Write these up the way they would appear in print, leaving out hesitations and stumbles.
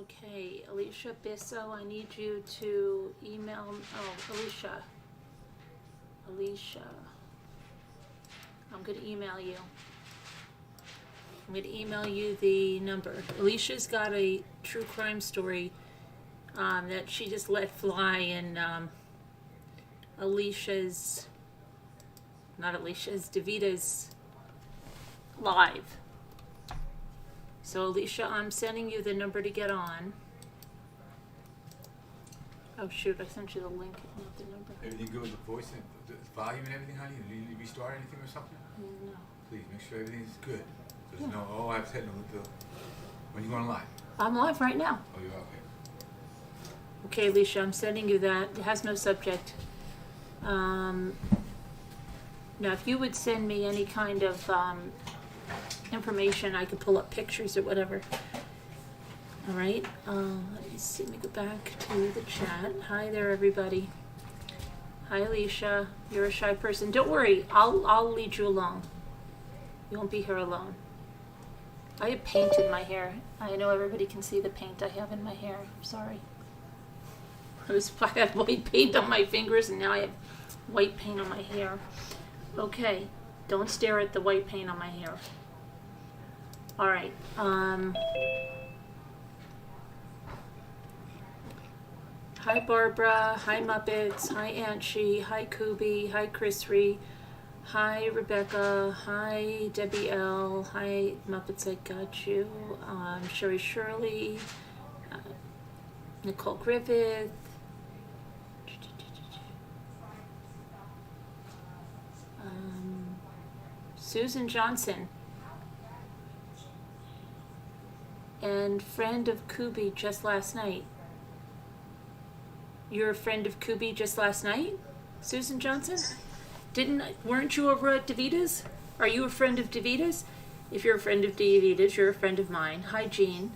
Okay, Alicia Bisso, I need you to email, Alicia, I'm going to email you. I'm going to email you the number. Alicia's got a true crime story that she just let fly in Davita's live. So Alicia, I'm sending you the number to get on. Oh shoot, I sent you the link, not the number. Everything good with the voice and the volume and everything, honey? Did you need to restart anything or something? No. Please, make sure everything's good. There's no, oh, I've said no with the, when you going live? I'm live right now. Oh, you're okay. Okay, Alicia, I'm sending you that. It has no subject. Now, if you would send me any kind of information, I could pull up pictures or whatever. All right. Let me see. Let me go back to the chat. Hi there, everybody. Hi, Alicia. You're a shy person. Don't worry. I'll lead you along. You won't be here alone. I have paint in my hair. I know everybody can see the paint I have in my hair. I'm sorry. I had white paint on my fingers, and now I have white paint on my hair. Okay, don't stare at the white paint on my hair. All right. Hi, Barbara. Hi, Muppets. Hi, Aunt She. Hi, Kubi. Hi, Chrisry. Hi, Rebecca. Hi, Debbie L. Hi, Muppets. I got you. Sherry Shirley. Nicole Griffith. Susan Johnson, and friend of Kubi just last night. You're a friend of Kubi just last night, Susan Johnson? Weren't you over at DeVita's? Are you a friend of DeVita's? If you're a friend of DeVita's, you're a friend of mine. Hi, Jean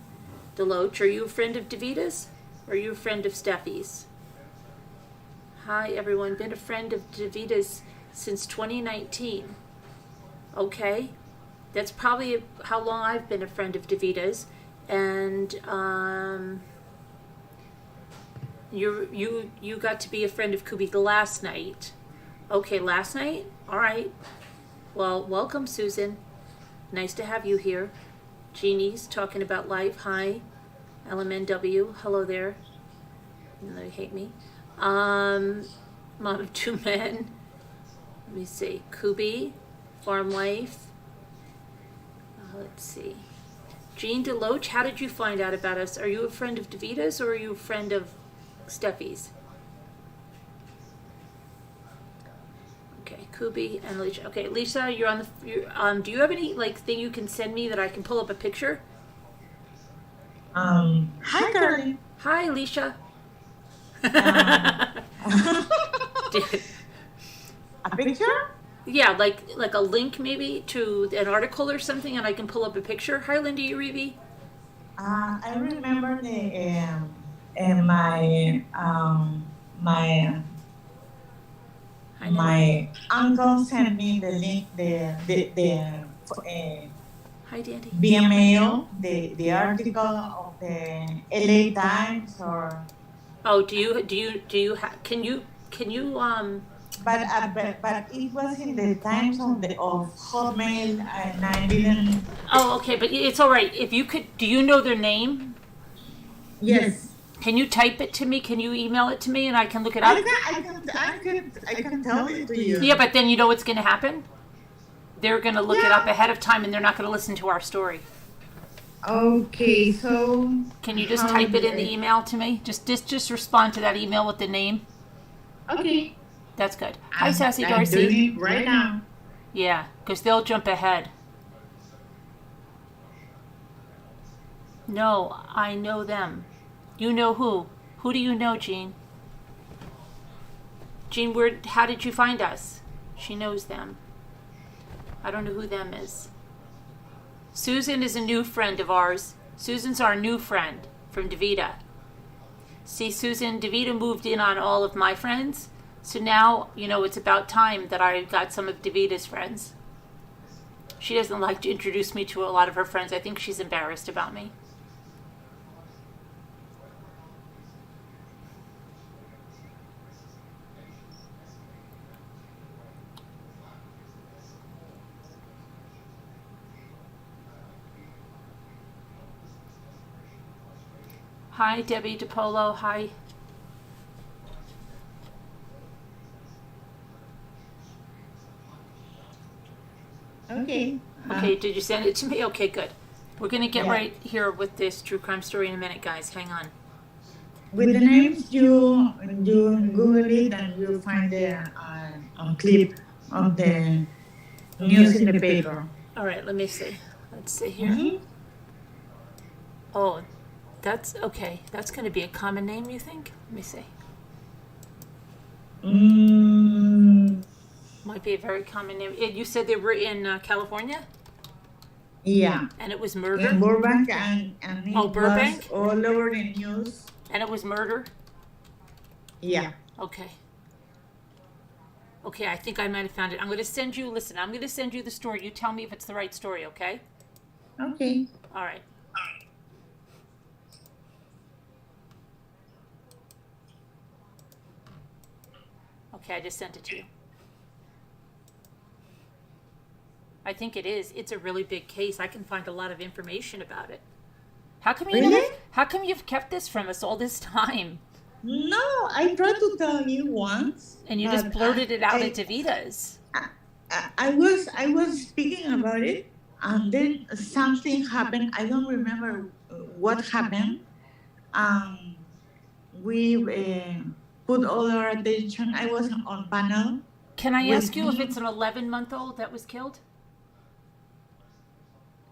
Deloach. Are you a friend of DeVita's? Or are you a friend of Steffi's? Hi, everyone. Been a friend of DeVita's since 2019. Okay, that's probably how long I've been a friend of DeVita's, and you got to be a friend of Kubi last night. Okay, last night. All right. Well, welcome, Susan. Nice to have you here. Jeannie's talking about life. Hi, LMNW. Hello there. Even though you hate me. Mom of two men. Let me see. Kubi. Farm Life. Let's see. Jean Deloach, how did you find out about us? Are you a friend of DeVita's or are you a friend of Steffi's? Okay, Kubi and Alicia. Okay, Lisa, you're on the. Do you have any thing you can send me that I can pull up a picture? Hi, Carly. Hi, Alicia. A picture? Yeah, like a link maybe to an article or something, and I can pull up a picture. Hi, Linda Uribe. I remember my uncle sent me the link, Hi, Dandy. via mail, the article of the LA Times or. Oh, do you can you But it was in the times of Hotmail, and I didn't. Oh, okay, but it's all right. If you could, do you know their name? Yes. Can you type it to me? Can you email it to me, and I can look it up? I can tell it to you. Yeah, but then you know what's going to happen? They're going to look it up ahead of time, and they're not going to listen to our story. Okay, so. Can you just type it in the email to me? Just respond to that email with the name. Okay. That's good. Hi, Sassy I'm Darcy. doing it right now. Yeah, because they'll jump ahead. No, I know them. You know who? Who do you know, Jean? Jean, how did you find us? She knows them. I don't know who them is. Susan is a new friend of ours. Susan's our new friend from DeVita. See, Susan, DeVita moved in on all of my friends. So now, it's about time that I got some of DeVita's friends. She doesn't like to introduce me to a lot of her friends. I think she's embarrassed about me. Hi, Debbie DiPolo. Hi. Okay. Okay, did you send it to me? Okay, good. We're gonna get Yeah. right here with this true crime story in a minute, guys. Hang on. With the names, you Google it and you find the clip of the news in the paper. All right, let me see. Let's see here. Mhm. Oh, that's okay. That's gonna be a common name, you think? Let me see. Might be a very common name. You said they were in California, Yeah. and it was In murder, Burbank and it Oh, Burbank? was all over the news. and it was murder. Yeah. Okay. Okay, I think I might have found it. I'm gonna send you. Listen, I'm gonna send you the story. You tell me if it's the right story, okay? Okay. All right. Okay, I just sent it to you. I think it is. It's a really big case. I can find a lot of information about it. How come you Really? never, how come you've kept this from us all this time? No, I tried to tell you once. And you just but blurted it out I- into Vita's. I was speaking about it, and then something happened. I don't remember what happened. We put all our attention. I was on panel. Can I with ask you if me. it's an 11-month-old that was killed?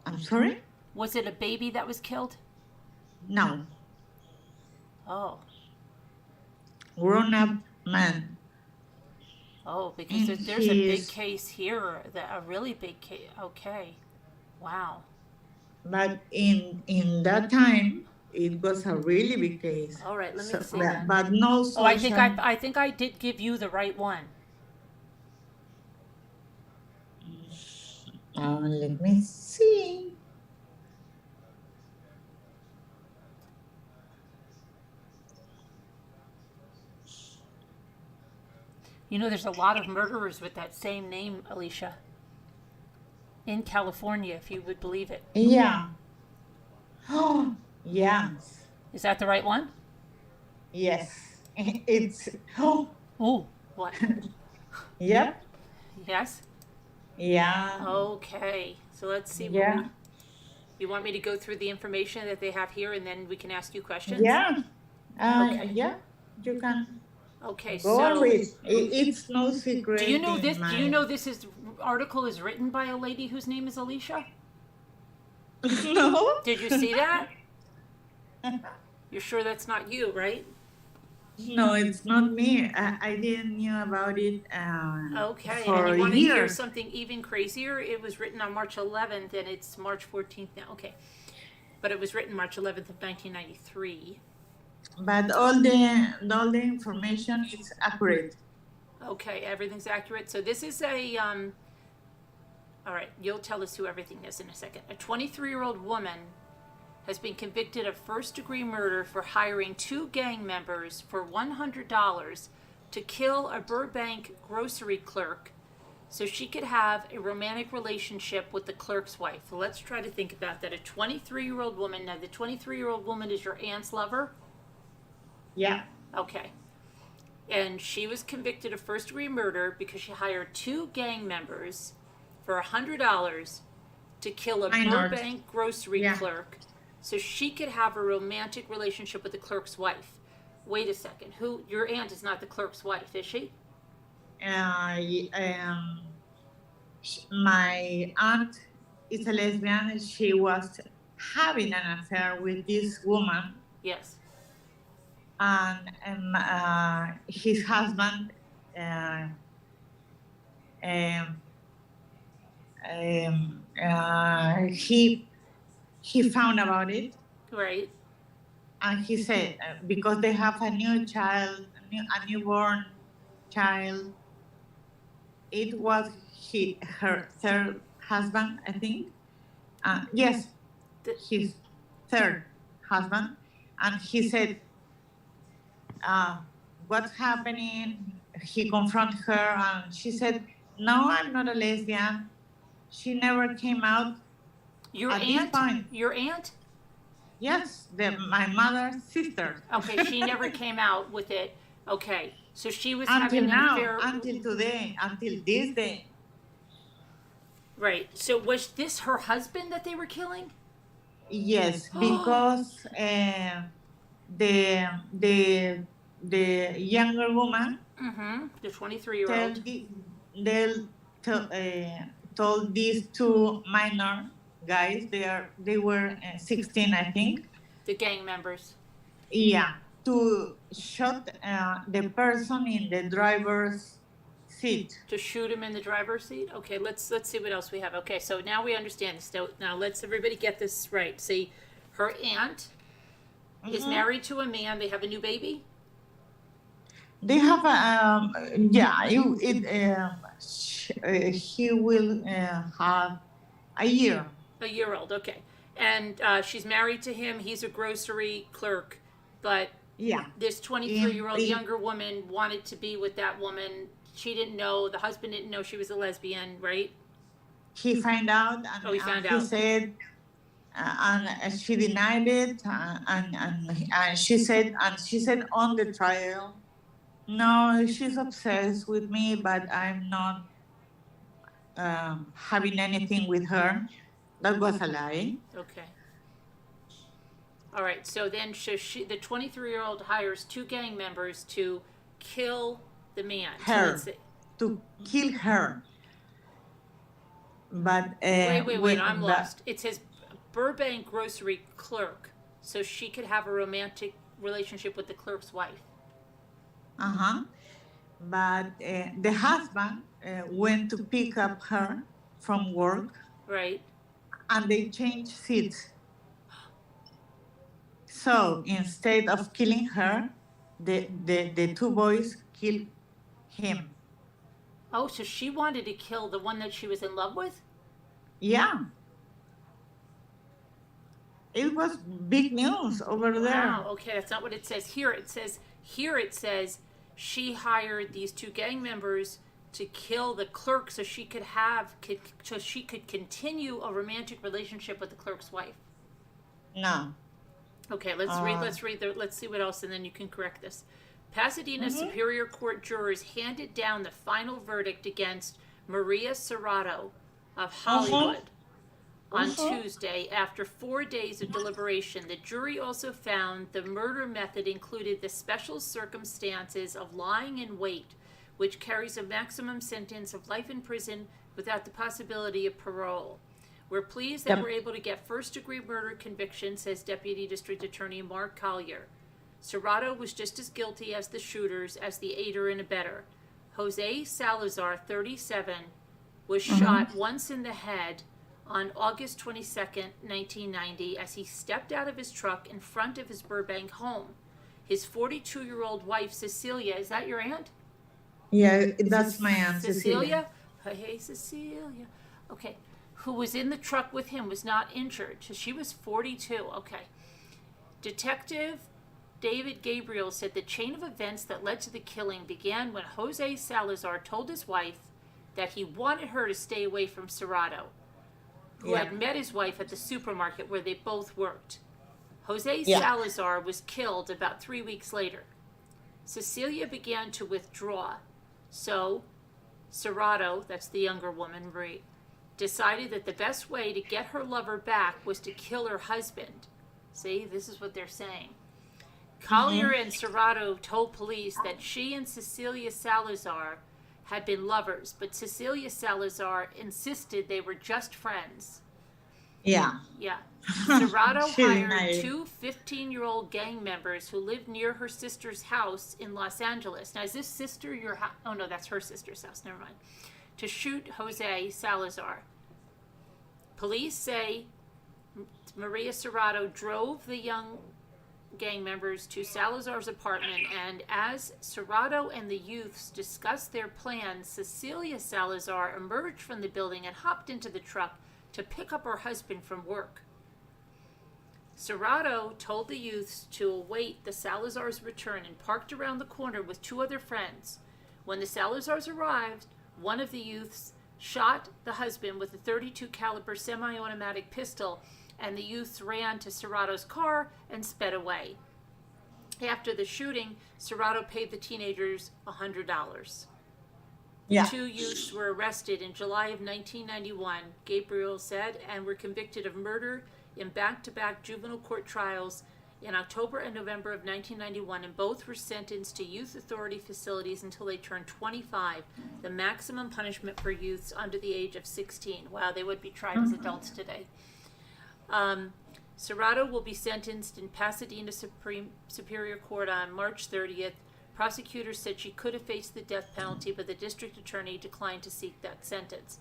I'm sorry? Was it a baby that was killed? No, Oh, grown-up man. oh, because And there's a big he's- case here, a really big case. Okay, wow. But in that time, it was a really big case. All right, let me So, see but, then. but no Oh, I think social. I think I did give you the right one. Let me see. You know, there's a lot of murderers with that same name, Alicia. In California, if you would believe it. Yeah. Oh, yes. Is that the right one? Yes. It's. Oh, Ooh, what? yep. Yes? Yeah. Okay, so let's see. Yeah. You want me to go through the information that they have here and then we can ask you questions? Yeah. Okay. Yeah. You can Okay, go and so read. It's no secret. do you know in this? Do you my- know this article is written by a lady whose name is Alicia? No. Did you see that? You're sure that's not you, right? No, it's not me. I didn't know about it. Okay, For and you want to hear years. something even crazier? It was written on March 11th, and it's March 14th now. Okay, but it was written March 11th of 1993. But all the information is accurate. Okay, everything's accurate. So this is a all right, you'll tell us who everything is in a second. A 23-year-old woman has been convicted of first-degree murder for hiring 2 gang members for $100 to kill a Burbank grocery clerk so she could have a romantic relationship with the clerk's wife. So let's try to think about that. A 23-year-old woman. Now, the 23-year-old woman is your aunt's lover? Yeah. Okay. And she was convicted of first-degree murder because she hired 2 gang members for $100 to kill a Minor. Burbank grocery Yeah. clerk so she could have a romantic relationship with the clerk's wife. Wait a second. Your aunt is not the clerk's wife, is she? My aunt is a lesbian. She was having an affair with this woman, Yes. and his husband. He found about it, Right. and he said because they have a new child, a newborn child. It was her third husband, I think. Yes, his third husband, and he said, "What's happening?" He confronted her, and she said, "No, I'm not a lesbian." She never came out. Your At this aunt? point. Your aunt? Yes, my mother's sister. Okay, she never came out with it. Okay, so she was Until having an now, affair. until today, until this day. Right. So was this her husband that they were killing? Yes, because the the the younger woman Mm-hmm. The tell 23-year-old. they told these two minor guys, they were 16, I think. The gang members. Yeah, to shot the person in the driver's seat. To shoot him in the driver's seat. Okay, let's see what else we have. Okay, so now we understand this. Now let's everybody get this right. See, her aunt is married to a man. They have a new baby. They have he will have a year. A year old. Okay, and she's married to him. He's a grocery clerk, but Yeah. this 23-year-old younger woman wanted to be with that woman. She didn't know, the husband didn't know she was a lesbian, right? He found out, and Oh, he found he out. said, and she denied it, and she said on the trial, no, she's obsessed with me, but I'm not having anything with her. That was a lie. Okay. All right, so then the 23-year-old hires two gang members to kill the man. Her. So To kill her. But wait, I'm lost. It says Burbank grocery clerk, so she could have a romantic relationship with the clerk's wife. But the husband went to pick up her from work, Right. and they changed seats. So instead of killing her, the two boys killed him. Oh, so she wanted to kill the one that she was in love with? Yeah. It was big news over there. Wow, okay, that's not what it says here. It says she hired these two gang members to kill the clerk so she could continue a romantic relationship with the clerk's wife. No. Okay, let's see what else, and then you can correct this. Pasadena Superior Court jurors handed down the final verdict against Maria Serrato of Hollywood on Tuesday. After 4 days of deliberation, the jury also found the murder method included the special circumstances of lying in wait, which carries a maximum sentence of life in prison without the possibility of parole. We're pleased that we're able to get first-degree murder conviction, says Deputy District Attorney Mark Collier. Serrato was just as guilty as the shooters, as the aider and abettor. Jose Salazar, 37, was shot once in the head on August 22nd, 1990, as he stepped out of his truck in front of his Burbank home. His 42-year-old wife, Cecilia, is that your aunt? Yeah, that's my aunt, Cecilia? Hey, Cecilia. Okay. Who was in the truck with him, was not injured. So she was 42. Okay. Detective David Gabriel said the chain of events that led to the killing began when Jose Salazar told his wife that he wanted her to stay away from Serrato, who had met his wife at the supermarket where they both worked. Jose Salazar was killed about 3 weeks later. Cecilia began to withdraw. So Serrato, that's the younger woman, Marie, decided that the best way to get her lover back was to kill her husband. See, this is what they're saying. Collier and Serrato told police that she and Cecilia Salazar had been lovers, but Cecilia Salazar insisted they were just friends. Yeah. Yeah. Serrato hired two 15-year-old gang members who lived near her sister's house in Los Angeles. Now, is this sister your house? Oh, no, that's her sister's house. Never mind. To shoot Jose Salazar. Police say Maria Serrato drove the young gang members to Salazar's apartment, and as Serrato and the youths discussed their plans, Cecilia Salazar emerged from the building and hopped into the truck to pick up her husband from work. Serrato told the youths to await the Salazar's return and parked around the corner with two other friends. When the Salazars arrived, one of the youths shot the husband with a .32 caliber semi-automatic pistol and the youths ran to Serrato's car and sped away. After the shooting, Serrato paid the teenagers $100. The Yeah. two youths were arrested in July of 1991, Gabriel said, and were convicted of murder in back-to-back juvenile court trials in October and November of 1991, and both were sentenced to youth authority facilities until they turned 25, the maximum punishment for youths under the age of 16. Wow, they would be tried as adults today. Serrato will be sentenced in Pasadena Superior Court on March 30th. Prosecutors said she could have faced the death penalty, but the district attorney declined to seek that sentence.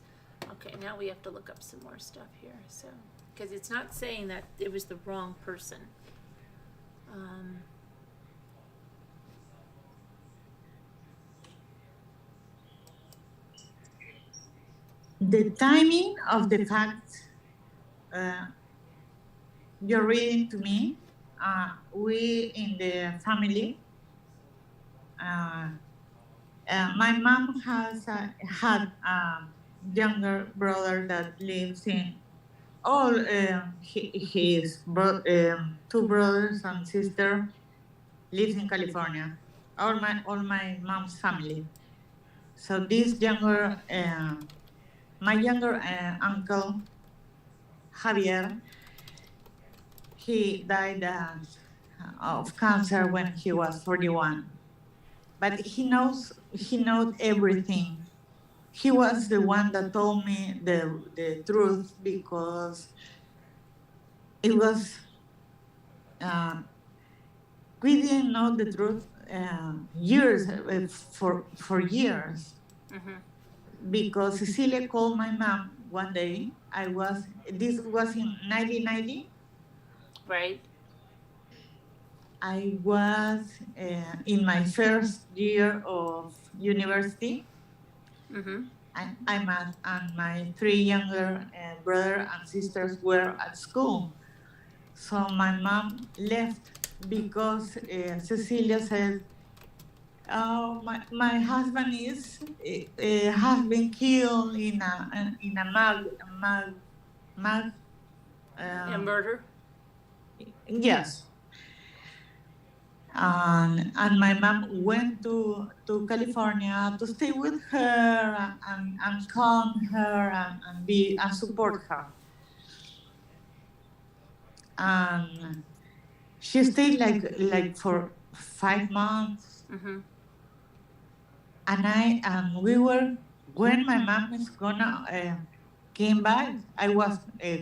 Okay, now we have to look up some more stuff here. So, because it's not saying that it was the wrong person. The timing of the facts you're reading to me, we in the family, my mom has had a younger brother that lives in all his two brothers and sister lives in California. All my mom's family. So this younger, my younger uncle Javier, he died of cancer when he was 41. But he knows everything. He was the one that told me the truth, because it was, we didn't know the truth years, for years. Mm-hmm. Because Cecilia called my mom one day. This was in 1990. Right. I was in my first year of university. Mm-hmm. And my three younger brothers and sisters were at school. So my mom left because Cecilia said, "Oh, my husband has been killed in a mag A murder? Yes." And my mom went to California to stay with her and calm her and support her. And she stayed like for 5 months. Mm-hmm. And we were, when my mom is gonna came back, I was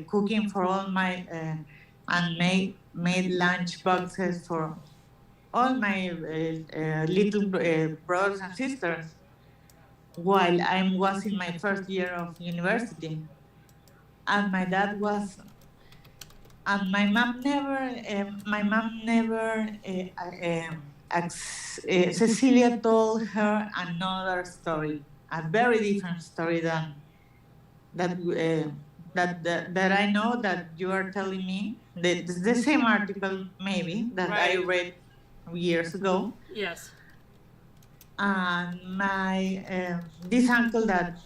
cooking for all my and made lunch boxes for all my little brothers and sisters while I was in my first year of university. And my dad was, and my mom never, Cecilia told her another story, a very different story than that I know that you are telling me. The same article maybe that I read years ago. Yes. And my this uncle that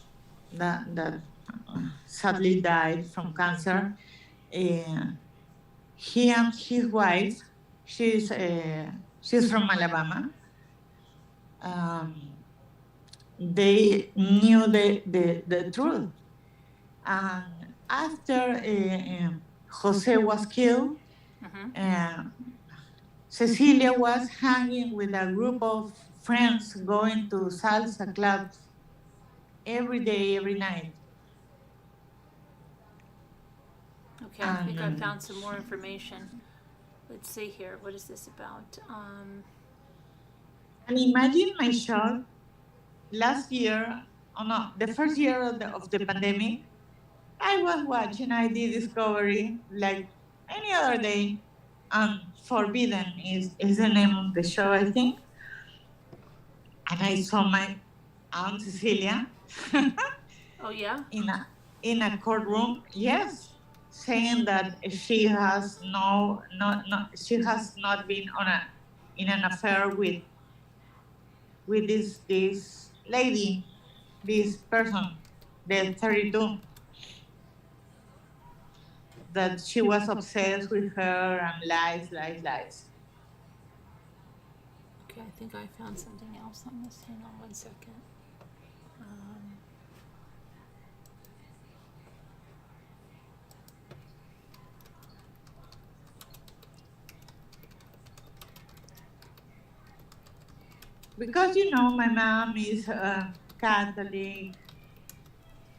sadly died from cancer, he and his wife, she's from Alabama. They knew the truth. And after Jose was killed, Cecilia was hanging with a group of friends going to salsa clubs every day, every night. Okay, I think I found some more information. Let's see here. What is this about? And imagine my shock last year, the first year of the pandemic. I was watching ID Discovery like any other day. Forbidden is the name of the show, I think. And I saw my Aunt Cecilia. Oh yeah? In a courtroom, yes, saying that she has she has not been in an affair with this lady, this person, the 32. that she was obsessed with her and lies. Okay, I think I found something else on this. Hang on 1 second. Um, Because my mom is Catholic,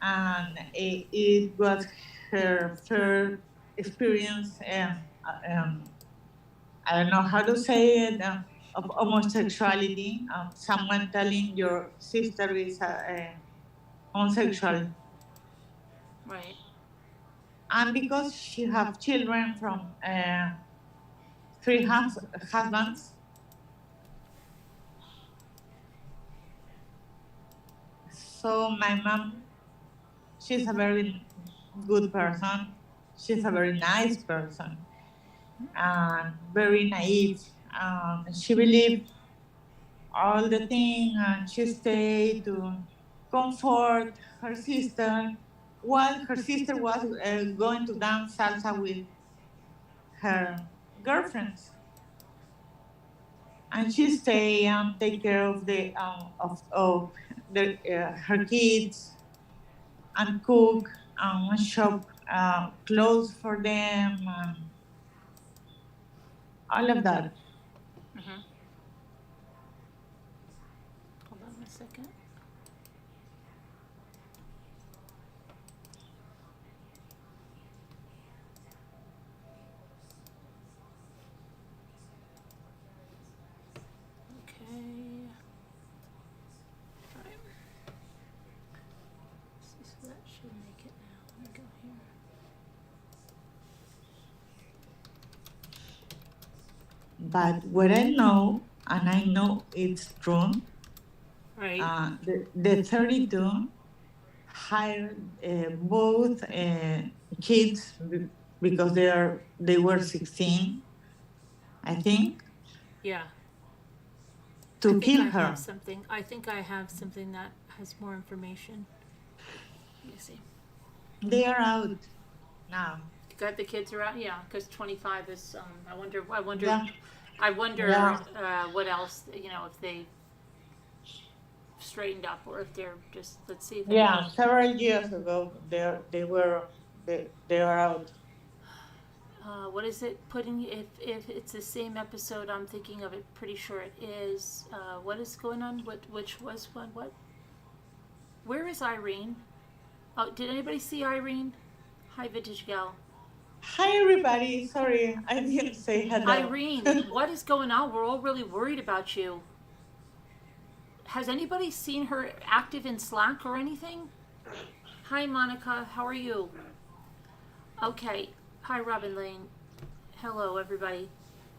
and it was her first experience. I don't know how to say it, of homosexuality. Someone telling your sister is homosexual, right. and because she have children from three husbands, so my mom, she's a very good person. She's a very nice person and very naive. She believed all the thing, and she stayed to comfort her sister while her sister was going to dance salsa with her girlfriends, and she stay and take care of her kids and cook and shop clothes for them and all of that. Mm-hmm. Hold on a second. Okay. Alright. So that should make it now. Let me go here. But what I know, and I know it's true, Right. the 32 hired both kids because they were 16, I think, Yeah. to I kill think I her. have something. I think I have something that has more information. Let me see. They are out now. You got the kids around? Yeah, because 25 is. I wonder. Yeah. I wonder Yeah. what else. If they straightened up or if they're just. Let's see if. Yeah, several years ago, they are out. What is it? Putting if it's the same episode I'm thinking of, it pretty sure it is. What is going on? Which was one? What? Where is Irene? Oh, did anybody see Irene? Hi, Vintage Gal. Hi, everybody. Sorry, I didn't say hello. Irene, what is going on? We're all really worried about you. Has anybody seen her active in Slack or anything? Hi, Monica. How are you? Okay. Hi, Robin Lane. Hello, everybody.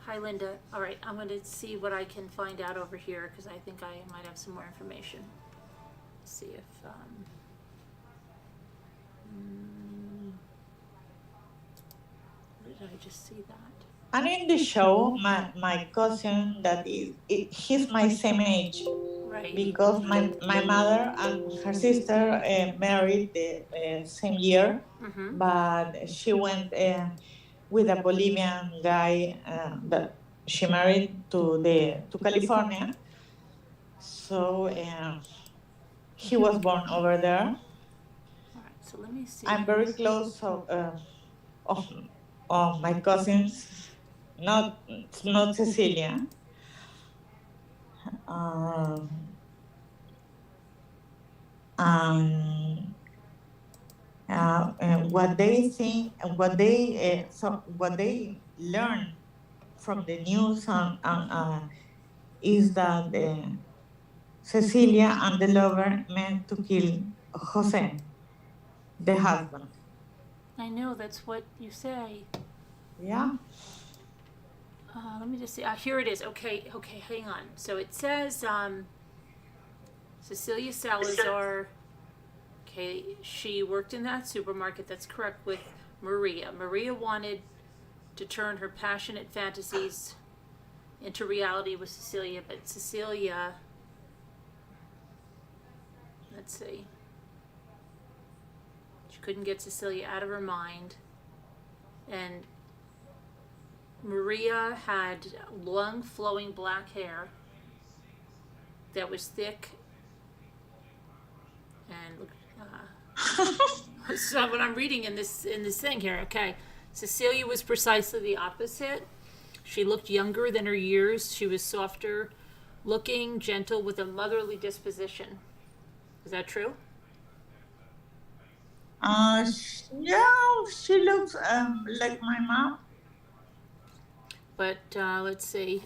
Hi, Linda. All right, I'm going to see what I can find out over here because I think I might have some more information. Let's see if. Where did I just see that? And in the show, my cousin, he's my same age. Right. Because my mother and her sister married the same year, Mm-hmm. but she went with a Bolivian guy that she married to California. So he was born over there. All right, so let me see. I'm very close of my cousins, not Cecilia. Um, what they think and what they learn from the news is that Cecilia and the lover meant to kill Jose, the husband. I know that's what you say. Yeah. Let me just see. Here it is. Okay, hang on. So it says Cecilia Salazar. Okay, she worked in that supermarket. That's correct. With Maria. Maria wanted to turn her passionate fantasies into reality with Cecilia, but Cecilia. Let's see. She couldn't get Cecilia out of her mind. And Maria had long, flowing black hair that was thick and so what I'm reading in this thing here, okay. Cecilia was precisely the opposite. She looked younger than her years. She was softer looking, gentle, with a motherly disposition. Is that true? Yeah, she looks like my mom. But let's see.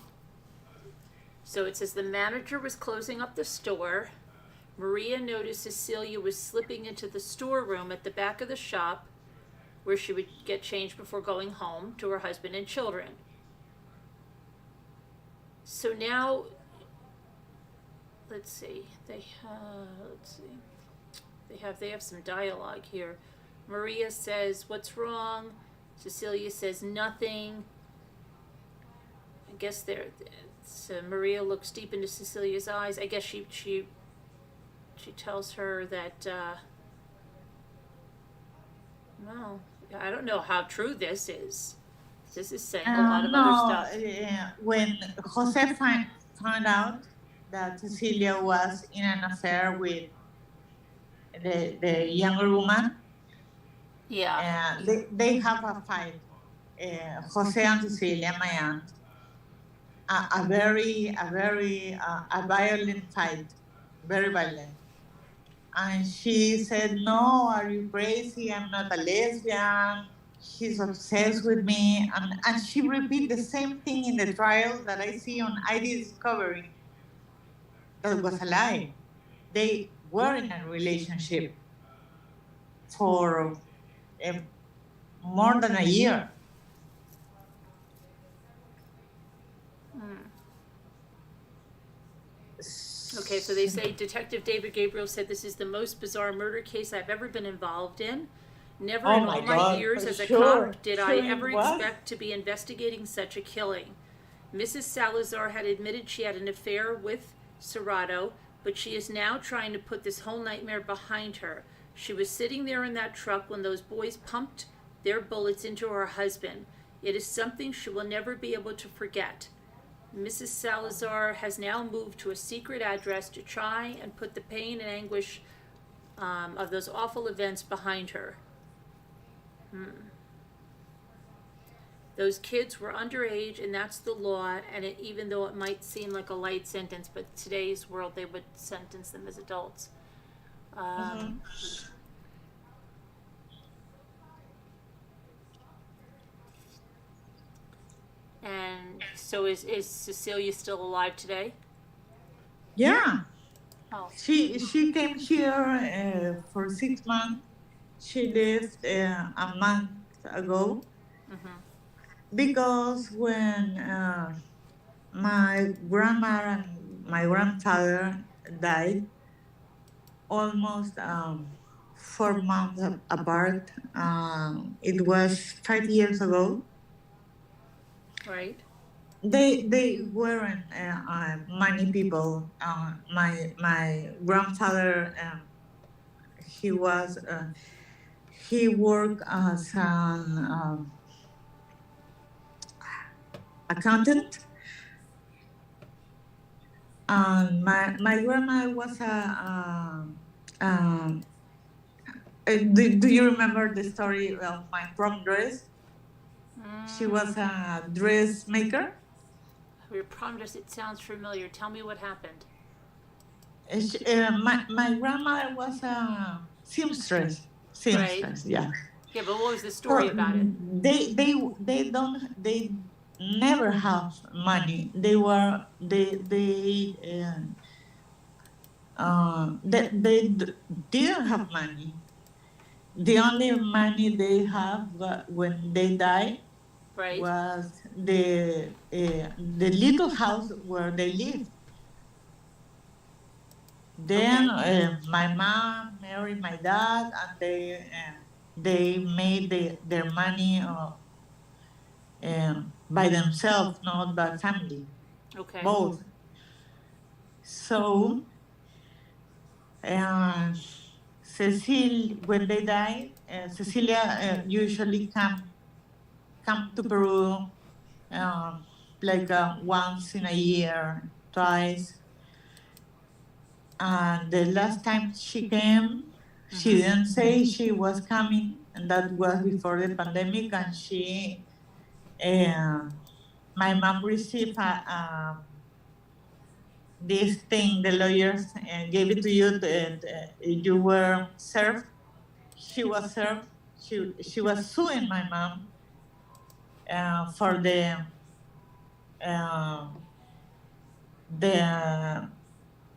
So it says the manager was closing up the store. Maria noticed Cecilia was slipping into the storeroom at the back of the shop where she would get changed before going home to her husband and children. So now, let's see. They have some dialogue here. Maria says, "What's wrong?" Cecilia says, "Nothing." I guess so Maria looks deep into Cecilia's eyes. I guess she tells her that, well, I don't know how true this is. This is saying a lot of other stuff. When Jose found out that Cecilia was in an affair with the younger woman, yeah, they have a fight. Jose and Cecilia, my aunt, a very violent fight, very violent. And she said, "No, are you crazy? I'm not a lesbian. He's obsessed with me." And she repeated the same thing in the trial that I see on ID Discovery. That was a lie. They were in a relationship for more than a year. Okay, so they say Detective David Gabriel said this is the most bizarre murder case I've ever been involved in. Never in all my years as a cop did I ever expect to be investigating such a killing. Mrs. Salazar had admitted she had an affair with Serrato, but she is now trying to put this whole nightmare behind her. She was sitting there in that truck when those boys pumped their bullets into her husband. It is something she will never be able to forget. Mrs. Salazar has now moved to a secret address to try and put the pain and anguish of those awful events behind her. Those kids were underage, and that's the law, and even though it might seem like a light sentence, but in today's world they would sentence them as adults. And so is Cecilia still alive today? Yeah. Oh. She came here for 6 months. She left a month ago because when my grandma and my grandfather died, almost 4 months apart. It was 5 years ago. Right. They weren't many people. My grandfather, he worked as an accountant, and my grandma was do you remember the story of my prom dress? She was a dressmaker. Your prom dress, it sounds familiar. Tell me what happened. My grandmother was a seamstress. Right. Yeah. Yeah, but what was the story about it? They never have money. They didn't have money. The only money they have when they die was the little house where they lived. Then my mom married my dad, and they made their money by themselves, not by family. Okay. Both. So, Cecilia, when they die, Cecilia usually come come to Peru like once in a year, twice. And the last time she came, she didn't say she was coming, and that was before the pandemic. And my mom received this thing. The lawyers gave it to you. You were served. She was served. She was suing my mom for uh,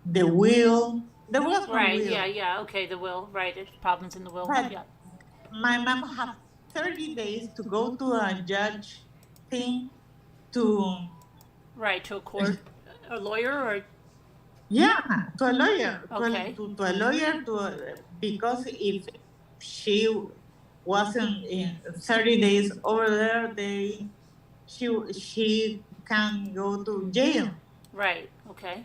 the will. There was no Right, will. yeah, okay, the will, right, it's problems in the will, But yeah. my mom had 30 days to go to a judge thing to, Right, to a court, a lawyer, or, yeah, to a lawyer. Okay. To a lawyer, because if she wasn't in 30 days over there, she can go to jail. right, okay.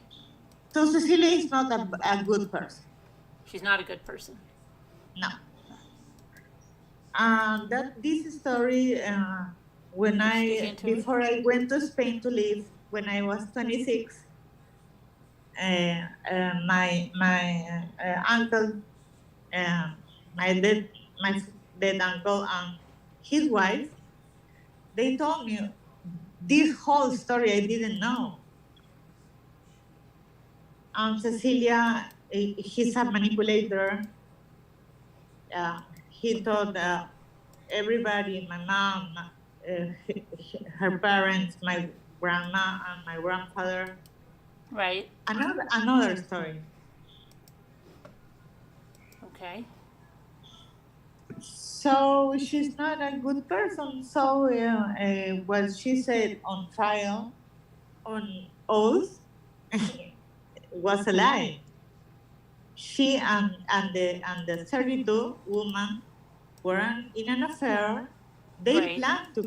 So Cecilia is not a good person. She's not a good person. No. This story, when before I went to Spain to live, when I was 26, my uncle, my dead uncle and his wife, they told me this whole story I didn't know. Cecilia, he's a manipulator. He told everybody, my mom, her parents, my grandma, and my grandfather. Right, Another story. okay. So she's not a good person. So what she said on trial, on oath, was a lie. She and the 32 woman were in an affair. They Right. planned to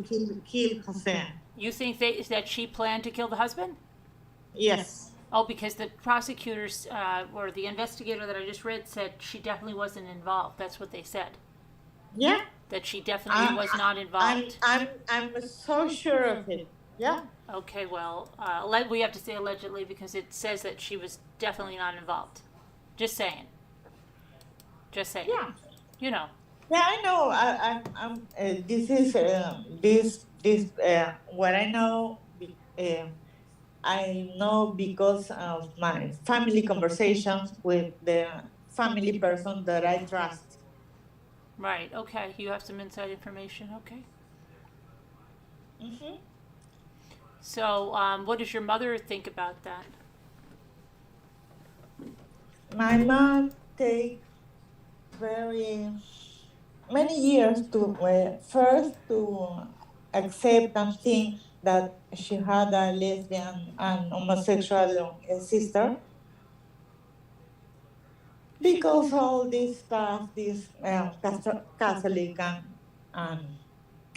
kill Jose. You think that she planned to kill the husband? Yes. Oh, because the prosecutors, or the investigator that I just read said she definitely wasn't involved. That's what they said. Yeah. That she definitely was not involved. I'm so sure of it. Yeah. Okay, well, we have to say allegedly because it says that she was definitely not involved. Just saying. Just saying. Yeah. You know. Yeah, I know. This is what I know. I know because of my family conversations with the family person that I trust. Right, okay. You have some inside information, okay. Mm-hmm. So, what does your mother think about that? My mom take very many years to first to accept and think that she had a lesbian and homosexual sister, because all this stuff, this Catholic and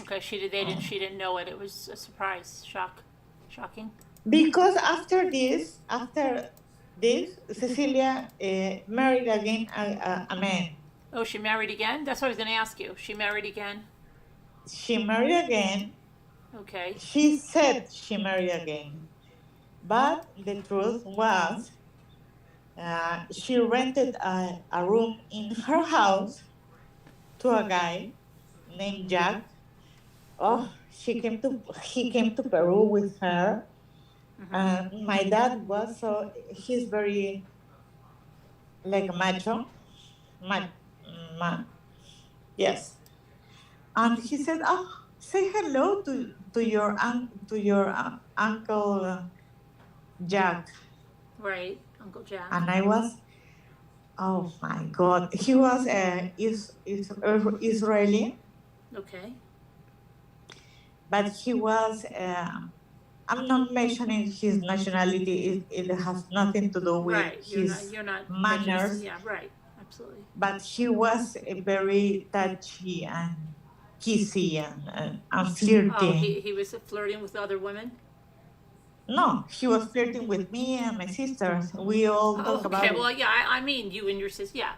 Okay, she didn't know it. It was a surprise, shocking. because after this, Cecilia married again a man. Oh, she married again? That's what I was going to ask you. She married again? She married again. Okay. She said she married again, but the truth was she rented a room in her house to a guy named Jack. Oh, he came to Peru with her. My dad was he's very like a macho. Yes. And he said, "Oh, say hello to your uncle Jack." Right, Uncle Jack. And I was, oh my God, he was Israeli, Okay. but he was. I'm not mentioning his nationality. It has nothing to do with Right, his you're not manners. Yeah, right, absolutely. But he was very touchy and kissy and flirting. Oh, he was flirting with other women? No, he was flirting with me and my sisters. We all talk about Okay, it. well, yeah, I mean, you and your sister, yeah.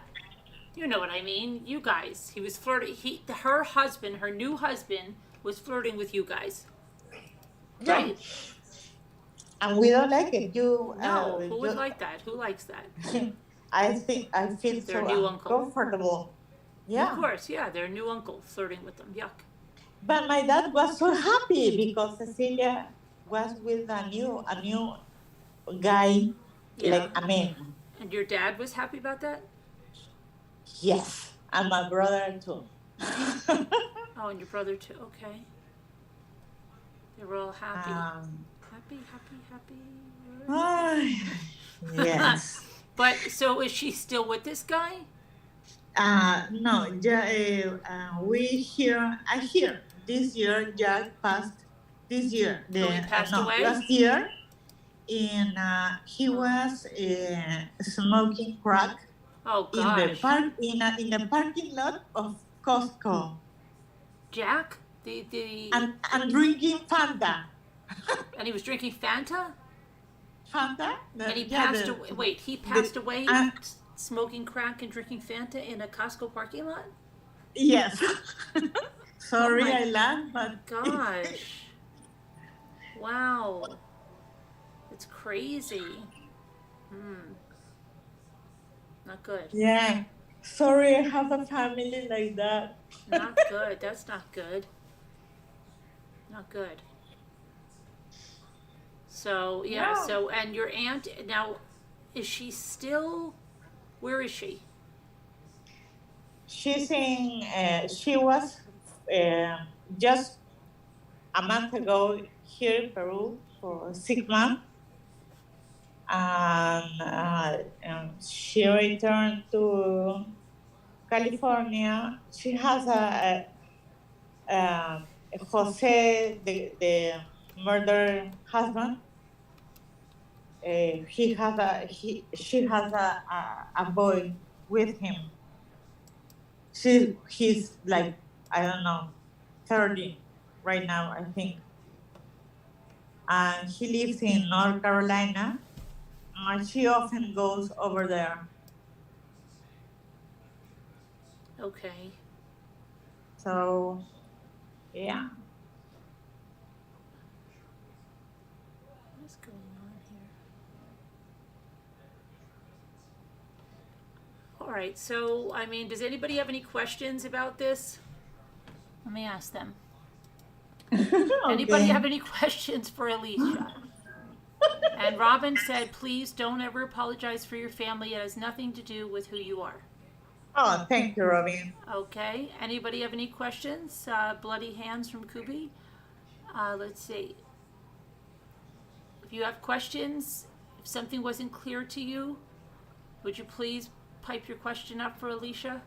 You know what I mean. You guys, he was flirting. Her husband, her new husband, was flirting with you guys, Yeah. right? And we don't like it. No, who would like that? Who likes that? I think I feel Their so new uncle. uncomfortable. Yeah. Of course, yeah, their new uncle flirting with them. Yuck. But my dad was so happy because Cecilia was with a new guy, Yeah. like a man. And your dad was happy about that? Yes, and my brother too. Oh, and your brother too. Okay. They were all happy. Happy. Yes. But so is she still with this guy? No, I hear this year Jack passed. This year, He passed away? last year, and he was smoking crack Oh in the gosh. park in the parking lot of Costco Jack? and drinking Fanta. And he was drinking Fanta? Fanta? And he passed away. Wait, he passed away smoking crack and drinking Fanta in a Costco parking lot? Yes. Sorry, Oh my I laughed, but Gosh. Wow. It's crazy. Not good. yeah. Sorry, I have a family like that. Not good. That's not good. Not good. So, yeah, No. so, and your aunt, now, is she still, where is she? She's in. She was just a month ago here in Peru for 6 months, and she returned to California. She has a Jose, the murdered husband. She has a boy with him. He's like, I don't know, 30 right now, I think. And he lives in North Carolina. And she often goes over there. Okay. So, yeah. What is going on here? All right, so, I mean, does anybody have any questions about this? Let me ask them. Anybody have any questions for Alicia? And Robin said, please don't ever apologize for your family. It has nothing to do with who you are. Oh, thank you, Robin. Okay. Anybody have any questions? Bloody hands from Kubi. Let's see. If you have questions, if something wasn't clear to you, would you please pipe your question up for Alicia?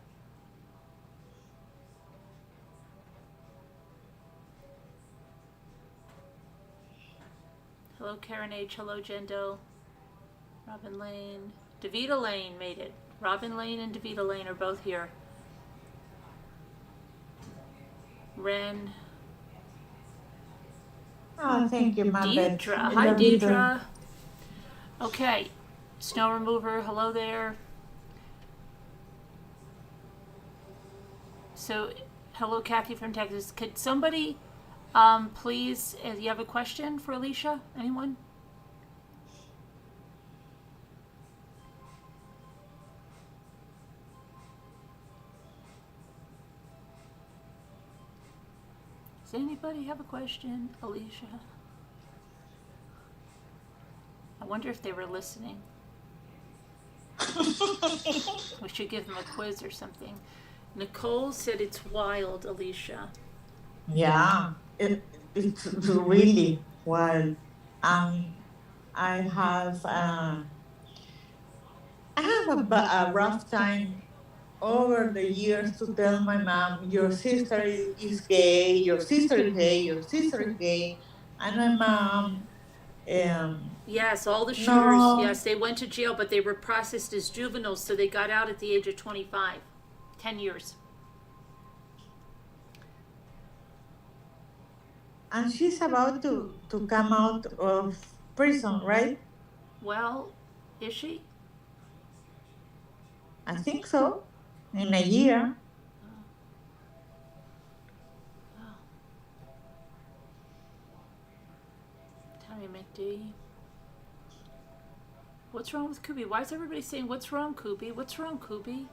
Hello, Karen H. Hello, Jendo. Robin Lane. Davita Lane made it. Robin Lane and Davita Lane are both here. Ren. Oh, thank you, my bad. Deidre. Hi, Deidre. Okay. Snow remover. Hello there. So, hello, Kathy from Texas. Could somebody, please, you have a question for Alicia? Anyone? Does anybody have a question, Alicia? I wonder if they were listening. We should give them a quiz or something. Nicole said it's wild, Alicia. Yeah, it's really wild. I have a rough time over the years to tell my mom, your sister is gay, your sister is gay, your sister is gay, and my mom. Yes, all the shooters, No. yes, they went to jail, but they were processed as juveniles, so they got out at the age of 25. 10 years. And she's about to come out of prison, right? Well, is she? I think so. In a year. Connie McD. What's wrong with Kubi? Why is everybody saying, what's wrong, Kubi? What's wrong, Kubi?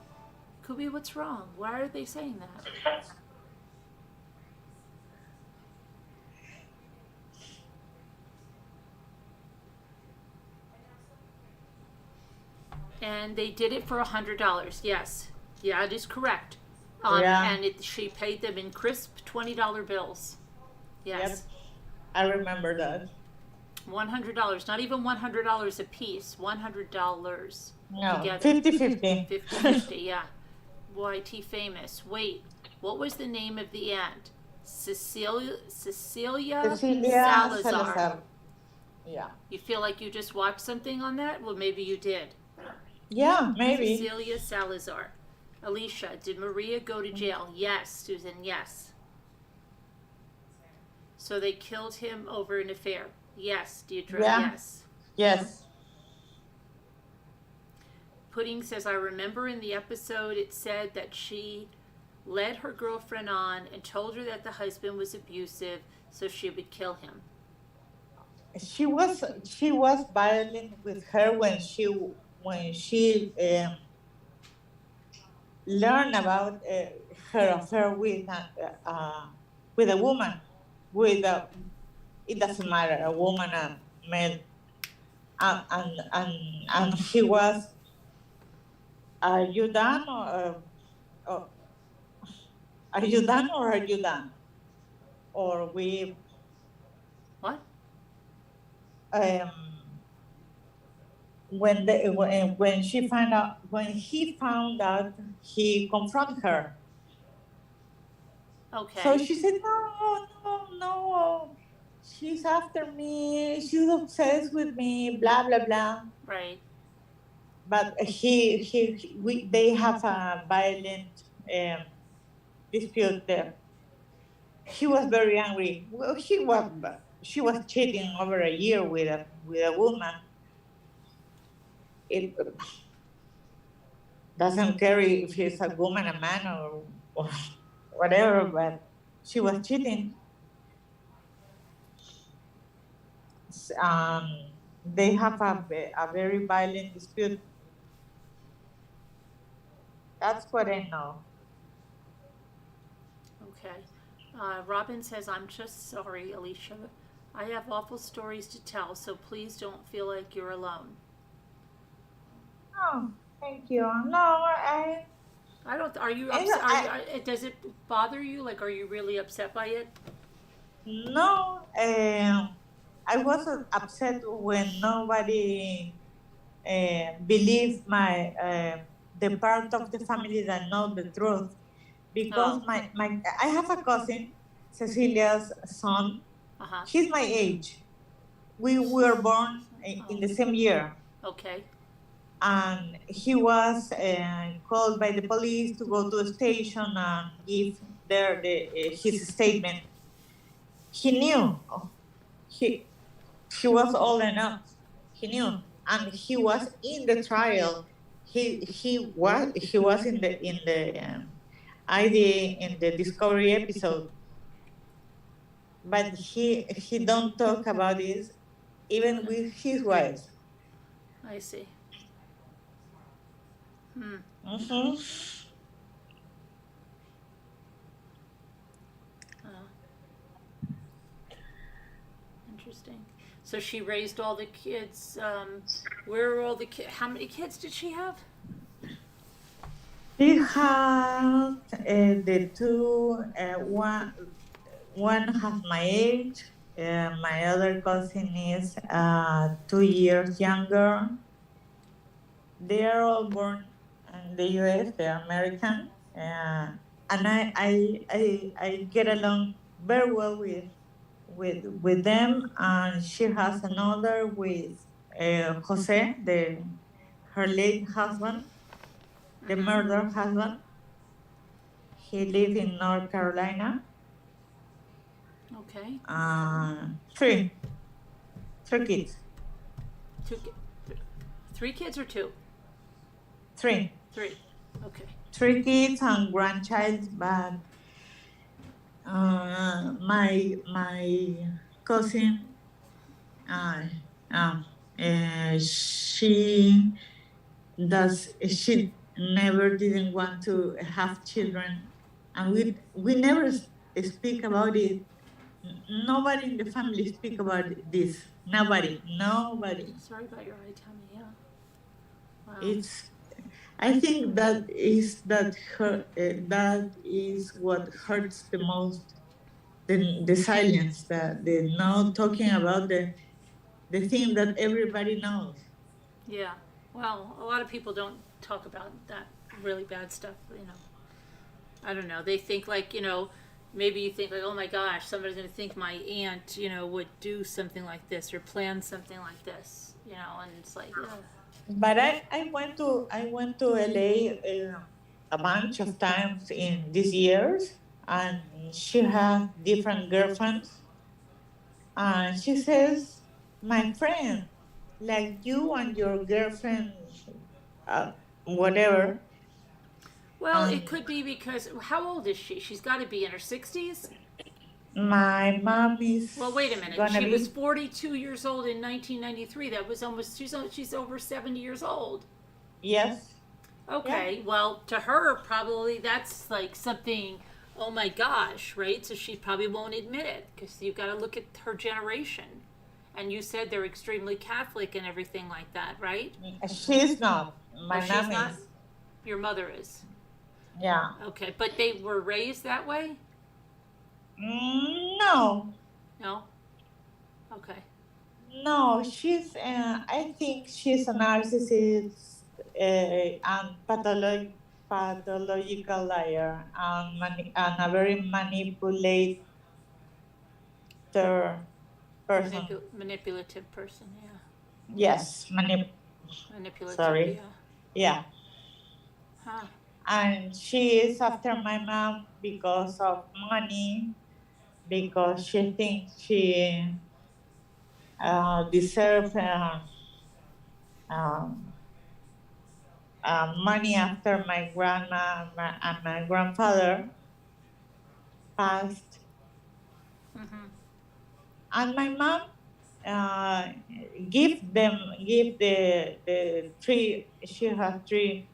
Kubi, what's wrong? Why are they saying that? And they did it for $100. Yes. Yeah, it is correct. Yeah. And she paid them in crisp $20 bills. Yes. Yep. I remember that. $100. Not even $100 a piece. $100 No, together. 50-50. 50-50, yeah. YT famous. Wait, what was the name of the aunt? Cecilia Salazar. Yeah. You feel like you just watched something on that? Well, maybe you did. Yeah, maybe. Cecilia Salazar. Alicia, did Maria go to jail? Yes, Susan, yes. So they killed him over an affair? Yes, Deidre, Yeah. yes. Yes. Pudding says, I remember in the episode it said that she led her girlfriend on and told her that the husband was abusive, so she would kill him. She was violent with her when she learned about her affair with a woman, it doesn't matter, a woman, a man, and he was. Are you done or are you done or are you done? Or we. What? When he found out, he confronted her. Okay. So she said, no, she's after me, she's obsessed with me, blah, blah, blah. Right. But they have a violent dispute there. He was very angry. Well, she was cheating over a year with a woman. It doesn't care if she's a woman, a man, or whatever, but she was cheating. They have a very violent dispute. That's what I know. Okay. Robin says, I'm just sorry, Alicia. I have awful stories to tell, so please don't feel like you're alone. Oh, thank you. No, I don't, are you upset? Does it bother you? Like, are you really upset by it? No, I was upset when nobody believed the part of the family that know the truth. Because I have a cousin, Cecilia's son. Uh-huh. He's my age. We were born in the same year. Okay. And he was called by the police to go to the station and give his statement. He knew. He was old enough. He knew, and he was in the trial. He was in the ID in the Discovery episode, but he don't talk about this, even with his wife. I see. Mm-hmm. Interesting. So she raised all the kids. Where are all the kids? How many kids did she have? She had the two. One has my age. My other cousin is 2 years younger. They are all born in the U.S. They are American, and I get along very well with them. And she has another with Jose, her late husband, the murdered husband. He lived in North Carolina. Okay. Three kids. 3 kids or 2? 3. 3. Okay. 3 kids and grandchild, but my cousin uh, um, she she never didn't want to have children, and we never speak about it. Nobody in the family speak about this. Nobody. Sorry about your eye, Tammy. Yeah. Wow. It's. I think that is what hurts the most. The silence, the not talking about the thing that everybody knows. Yeah. Well, a lot of people don't talk about that really bad stuff, I don't know. They think like, maybe you think like, oh my gosh, somebody's going to think my aunt, would do something like this or plan something like this, and it's like, But I went to LA a bunch of times in these years, and she has different girlfriends. And she says, "My friend, like you and your girlfriend, uh, whatever." well, it could be because, how old is she? She's got to be in her 60s. My mom is Well, wait a minute. gonna She was be 42 years old in 1993. That was almost, she's over 70 years old. yes, Okay, well, to her, probably that's like something, oh my gosh, right? So she probably won't admit it because you've got to look at her generation. And you said they're extremely Catholic and everything like that, right? she's not. My She's mom not? is. Your mother is. Yeah. Okay, but they were raised that way? No, No? Okay. no, she's. I think she's a narcissist and pathological liar and a very manipulator person. Manipulative person, yeah. Yes, Manipulative, sorry. yeah. Yeah, Huh. and she is after my mom because of money, because she thinks she deserves um, money after my grandma and my grandfather passed. Mm-hmm. And my mom give the three. She has three,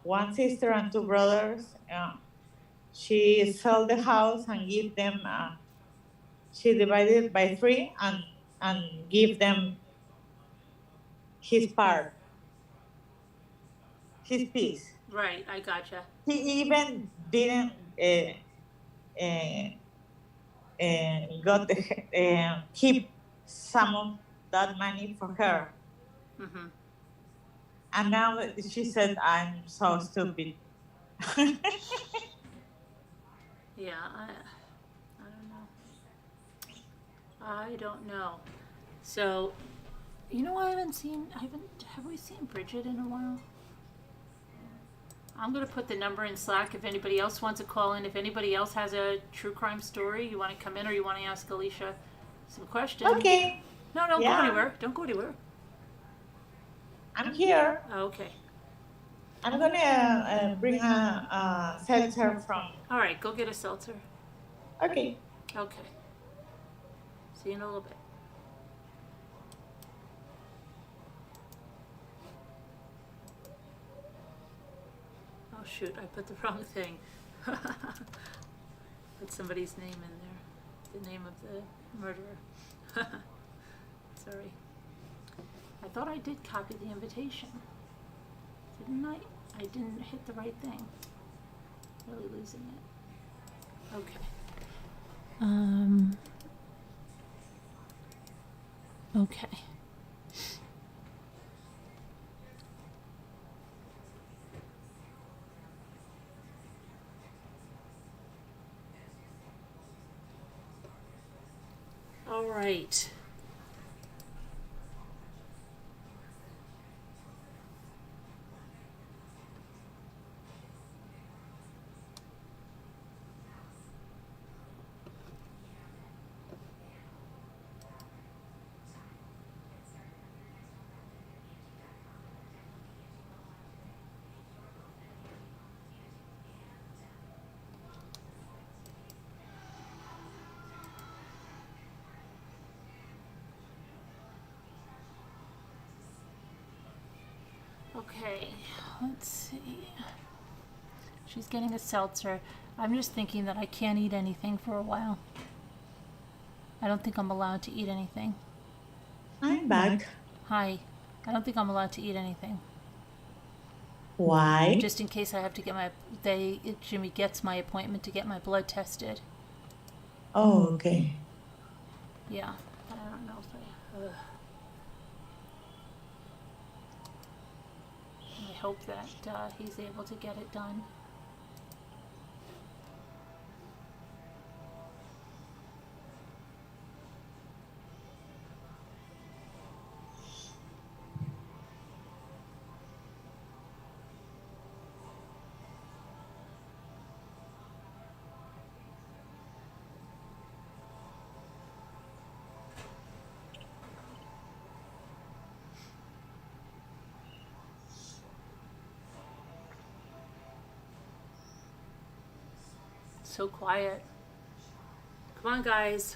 one sister and two brothers. She sold the house and give them. She divided by three and give them his part, his piece. Right, I gotcha. He even didn't uh, keep some of that money for her. Mm-hmm. And now she said, "I'm so stupid." Yeah, I don't know. I don't know. So, have we seen Bridget in a while? I'm going to put the number in Slack if anybody else wants to call in. If anybody else has a true crime story, you want to come in or you want to ask Alicia some questions. Okay, No, don't go Yeah. anywhere. Don't go anywhere. I'm here. Okay. I'm gonna bring a seltzer from. All right, go get a seltzer. Okay. Okay. See you in a little bit. Oh shoot, I put the wrong thing. Put somebody's name in there. The name of the murderer. Sorry. I thought I did copy the invitation. Didn't I? I didn't hit the right thing. Really losing it. Okay. Okay. All right. Okay, let's see. She's getting a seltzer. I'm just thinking that I can't eat anything for a while. I don't think I'm allowed to eat anything. I'm back. Hi. I don't think I'm allowed to eat anything. Why? Just in case I have to get Jimmy gets my appointment to get my blood tested. Oh, okay. Yeah. I don't know if I hope that he's able to get it done. So quiet. Come on, guys.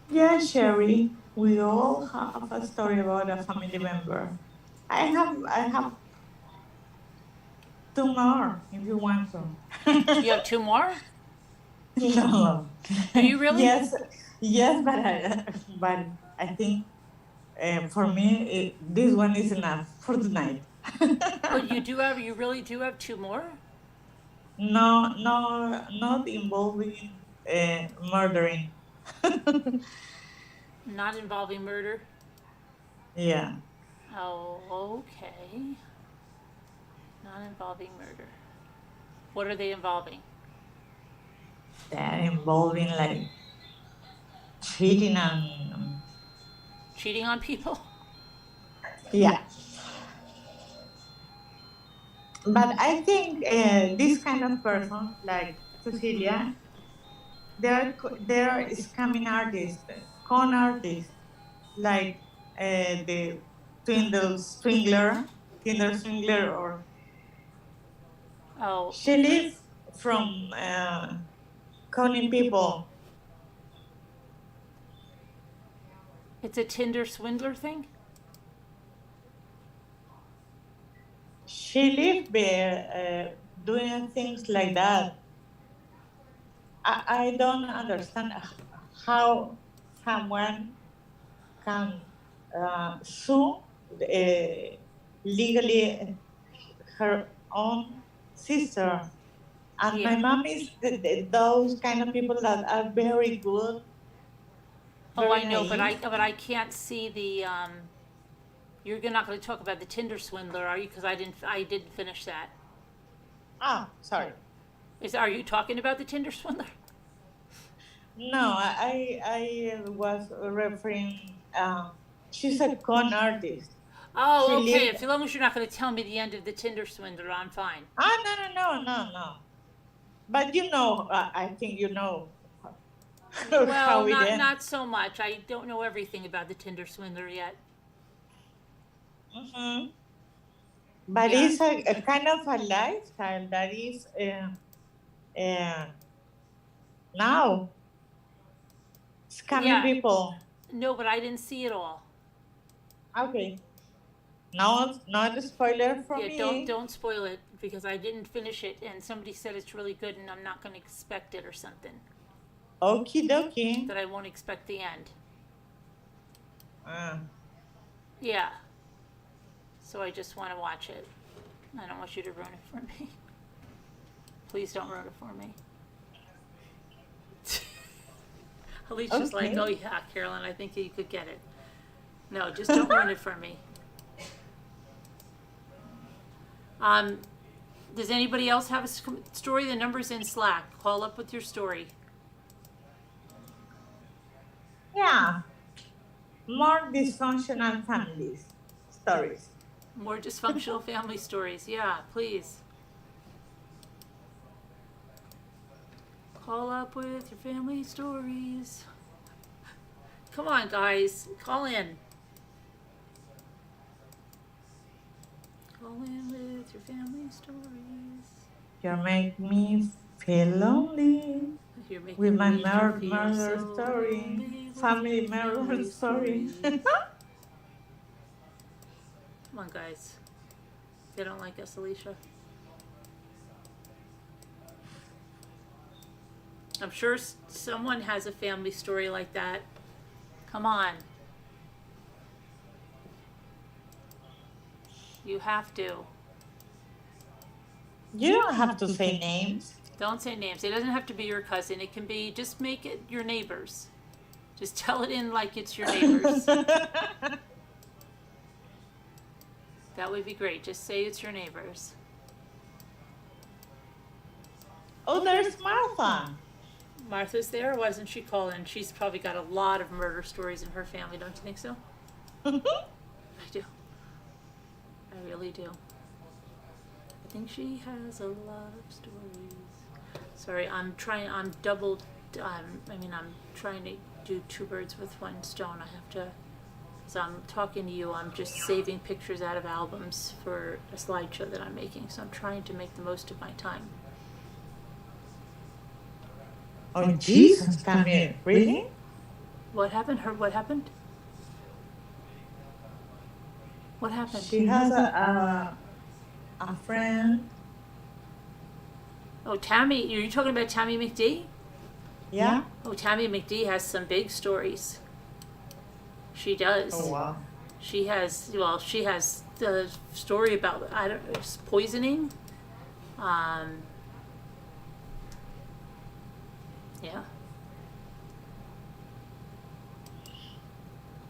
Yeah, Sherry, we all have a story about a family member. I have two more if you want to. You have two more? No. Do you really? Yes, but I think for me this one is enough for tonight. But you really do have two more? No, not involving murdering. Not involving murder? Yeah. Oh, okay. Not involving murder. What are they involving? They're involving like cheating and Cheating on people? yeah. But I think this kind of person, like Cecilia, they're scamming artists, con artists, like the Tinder swindler, or Oh, she lives from conning people. it's a Tinder swindler thing? She lived there doing things like that. I don't understand how someone can sue legally her own sister. And Yeah. my mom is those kind of people that are very good. Oh, I very know, but naive. I can't see the you're not going to talk about the Tinder swindler, are you? Because I didn't finish that. Ah, sorry. Are you talking about the Tinder swindler? No, I was referring. She's a con artist. Oh, She okay. lived. As long as you're not going to tell me the end of the Tinder swindler, I'm fine. No. But you know, I think you know Well, how it ends. not so much. I don't know everything about the Tinder swindler yet. Mhm. But Yeah. it's a kind of a lifestyle that is now scamming Yeah. people. No, but I didn't see it all. Okay. Not a spoiler for Yeah, me. don't spoil it because I didn't finish it and somebody said it's really good and I'm not going to expect it or something. Okie dokie. That I won't expect the end. Ah. Yeah. So I just want to watch it. I don't want you to ruin it for me. Please don't ruin it for me. Alicia's Okay. like, oh yeah, Carolyn, I think you could get it. No, just don't ruin it for me. Does anybody else have a story? The number's in Slack. Call up with your story. Yeah. More dysfunctional families stories. More dysfunctional family stories. Yeah, please. Call up with your family stories. Come on, guys. Call in. Call in with your family stories. You make me feel lonely You're making with my me feel murder so story, lonely with family your murder family story. stories. Come on, guys. They don't like us, Alicia. I'm sure someone has a family story like that. Come on. You have to. You don't have to say names. Don't say names. It doesn't have to be your cousin. It can be, just make it your neighbors. Just tell it in like it's your neighbors. That would be great. Just say it's your neighbors. Oh, there's Martha. Martha's there, or wasn't she calling? She's probably got a lot of murder stories in her family, don't you think so? I do. I really do. I think she has a lot of stories. Sorry, I'm trying to do two birds with one stone. I have to, as I'm talking to you, I'm just saving pictures out of albums for a slideshow that I'm making, so I'm trying to make the most of my time. Oh, Jesus, Tammy, really? What happened? What happened? What happened? She has a friend. Oh, Tammy, are you talking about Tammy McD? Yeah? Oh, Tammy McD has some big stories. She does. Oh, wow. She has the story about, poisoning. Yeah.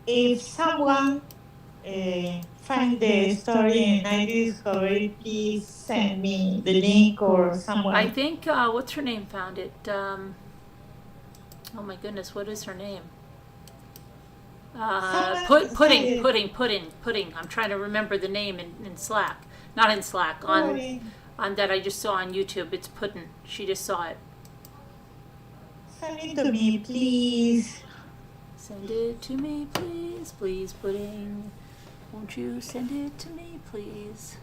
If someone find the story and I discover it, please send me the link or someone. I think, what's her name found it? Oh my goodness, what is her name? Pudding. I'm trying to remember the name in Slack. Not in Slack, on that I just saw on YouTube. It's Puddin'. She just saw it. Send it to me, please. Send it to me, please. Please, Pudding. Won't you send it to me, please?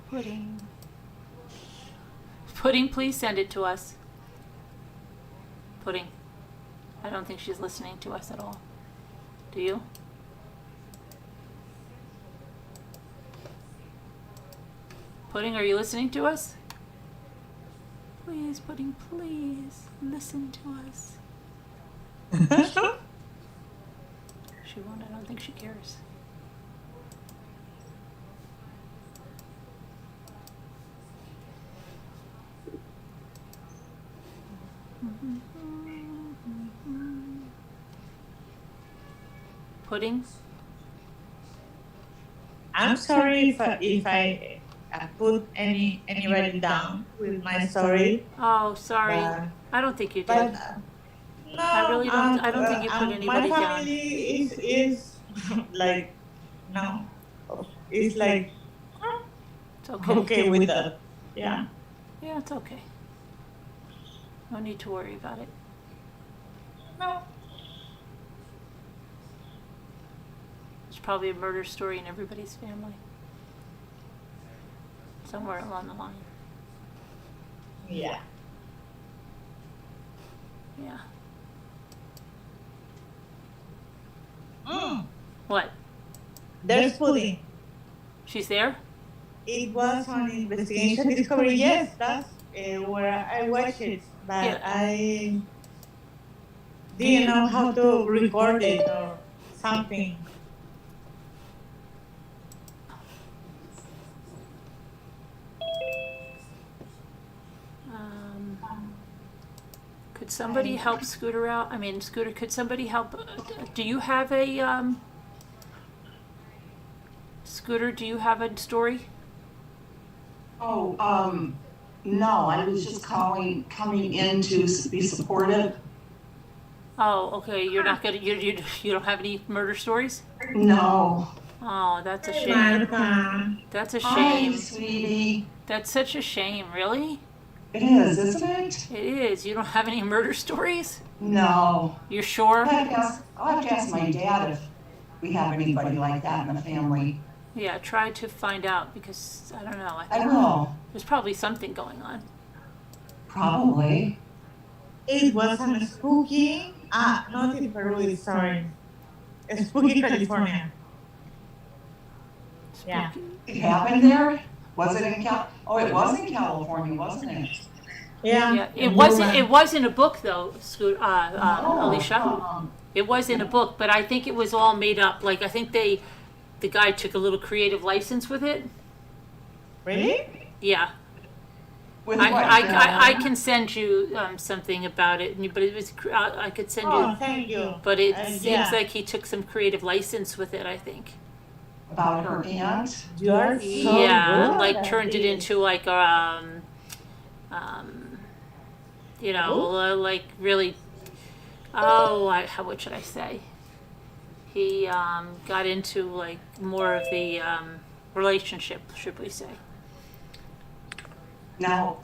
Pudding. Pudding, please send it to us. Pudding. I don't think she's listening to us at all. Do you? Pudding, are you listening to us? Please, Pudding, please listen to us. She won't. I don't think she cares. Pudding? I'm sorry if I put anybody down with my story. Oh, sorry. I don't think you did. But no, I really don't. I don't think you put anybody my down. family is like no, it's like It's okay. okay with that. Yeah. Yeah, it's okay. No need to worry about it. No. There's probably a murder story in everybody's family. Somewhere along the line. Yeah. Yeah. Mm. What? There's pudding. She's there? It was on Investigation Discovery. Yes, that's where I watched it, but Yeah. I didn't know how to record it or something. Could somebody help Scooter out? I mean, Scooter, could somebody help? Do you have a, Scooter, do you have a story? Oh, no, I was just coming in to be supportive. Oh, okay, you're not gonna, you don't have any murder stories? No. Oh, that's a shame. Martha. That's a Hi, shame. sweetie. That's such a shame, really? It is, isn't it? It is. You don't have any murder stories? No. You're sure? I'll have to ask my dad if we have anybody like that in the family. Yeah, try to find out because I don't know. I will. There's probably something going on. Probably. It was on spooky. Not in Peru. Sorry, spooky California. Yeah. It happened there? Was it in Oh, it was in California, wasn't it? Yeah. Yeah, it and wasn't. we It was in a book, though, No. Alicia. It was in a book, but I think it was all made up. Like I think the guy took a little creative license with it. Really? Yeah, With I what? I can send you something about it, but it was I could send Oh, you. thank you. But it seems yeah. like he took some creative license with it. I think. About her aunt? You are so Yeah, good like at turned it this. into like you know, like really. Oh, what should I say? He got into like more of the relationship, should we say? Now,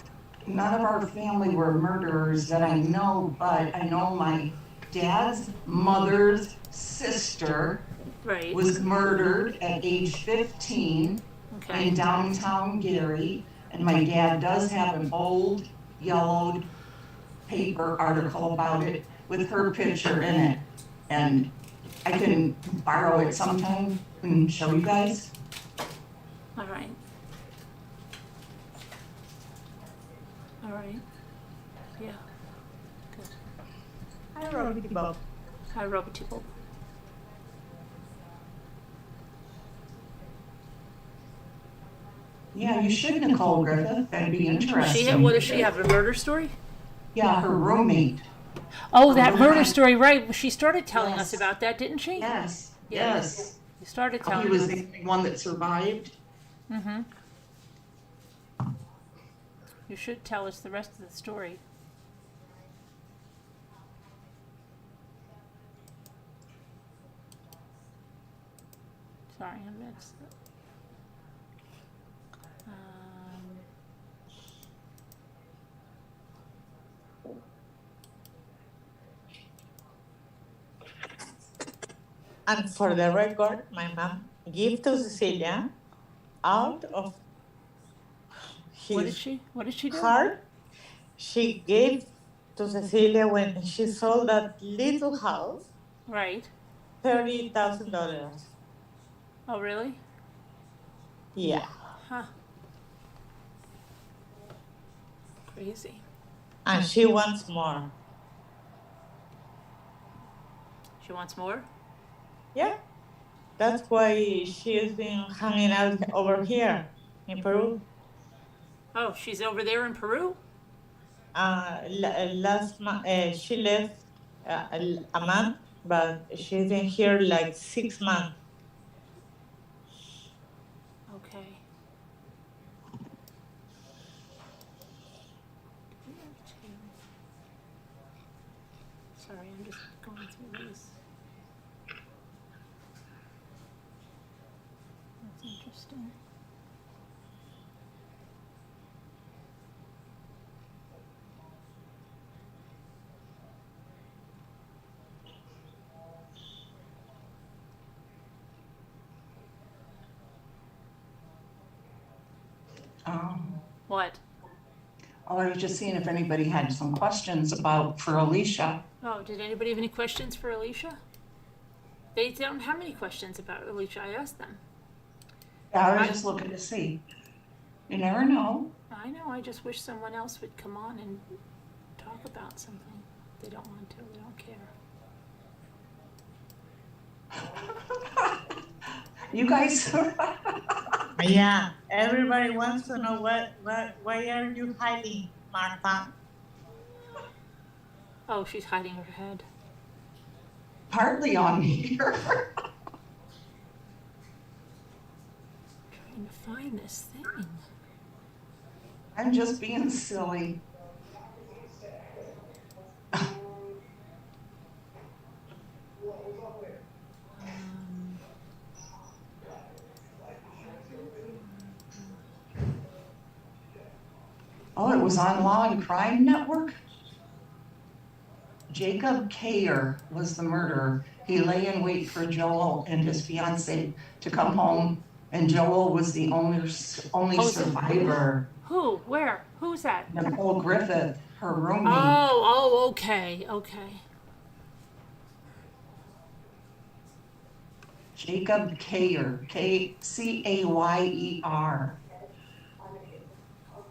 none of our family were murderers that I know, but I know my dad's mother's sister Right. was murdered at age 15 Okay. in downtown Gary. And my dad does have an old yellowed paper article about it with her picture in it. And I can borrow it sometime and show you guys. All right. All right. Yeah. Good. I wrote it about. Hi, Robert Tibble. Yeah, you should, Nicole Griffith. That'd be interesting. What does she have? A murder story? Yeah, her roommate. Oh, that murder story, right? She started telling us Yes. about that, didn't she? Yes, Yeah. yes. You started He telling was us. the only one that survived. Mm-hmm. You should tell us the rest of the story. Sorry, I'm mixed. And for the record, my mom gave to Cecilia out of What did his she? What did she do? heart. She gave to Cecilia when she sold that little house Right. $30,000. Oh, really? Yeah. Huh. Crazy. And she wants more. She wants more? Yeah. That's why she has been hanging out over here in Peru. Oh, she's over there in Peru? Last month, she left a month, but she's been here like 6 months. Okay. Sorry, I'm just going through these. That's interesting. What? Oh, I was just seeing if anybody had some questions for Alicia. Oh, did anybody have any questions for Alicia? They don't have any questions about Alicia. I asked them. Yeah, I was just looking to see. You never know. I know. I just wish someone else would come on and talk about something. They don't want to. They don't care. You guys. Yeah, everybody wants to know why are you hiding, Martha? Oh, she's hiding her head. Partly on here. Trying to find this thing. I'm just being silly. Oh, it was on Law and Crime Network? Jacob Kayer was the murderer. He lay in wait for Joel and his fiancee to come home, and Joel was the only survivor. Who? Where? Who's that? Nicole Griffith, her roommate. Oh, okay. Jacob Kayer, Cayer.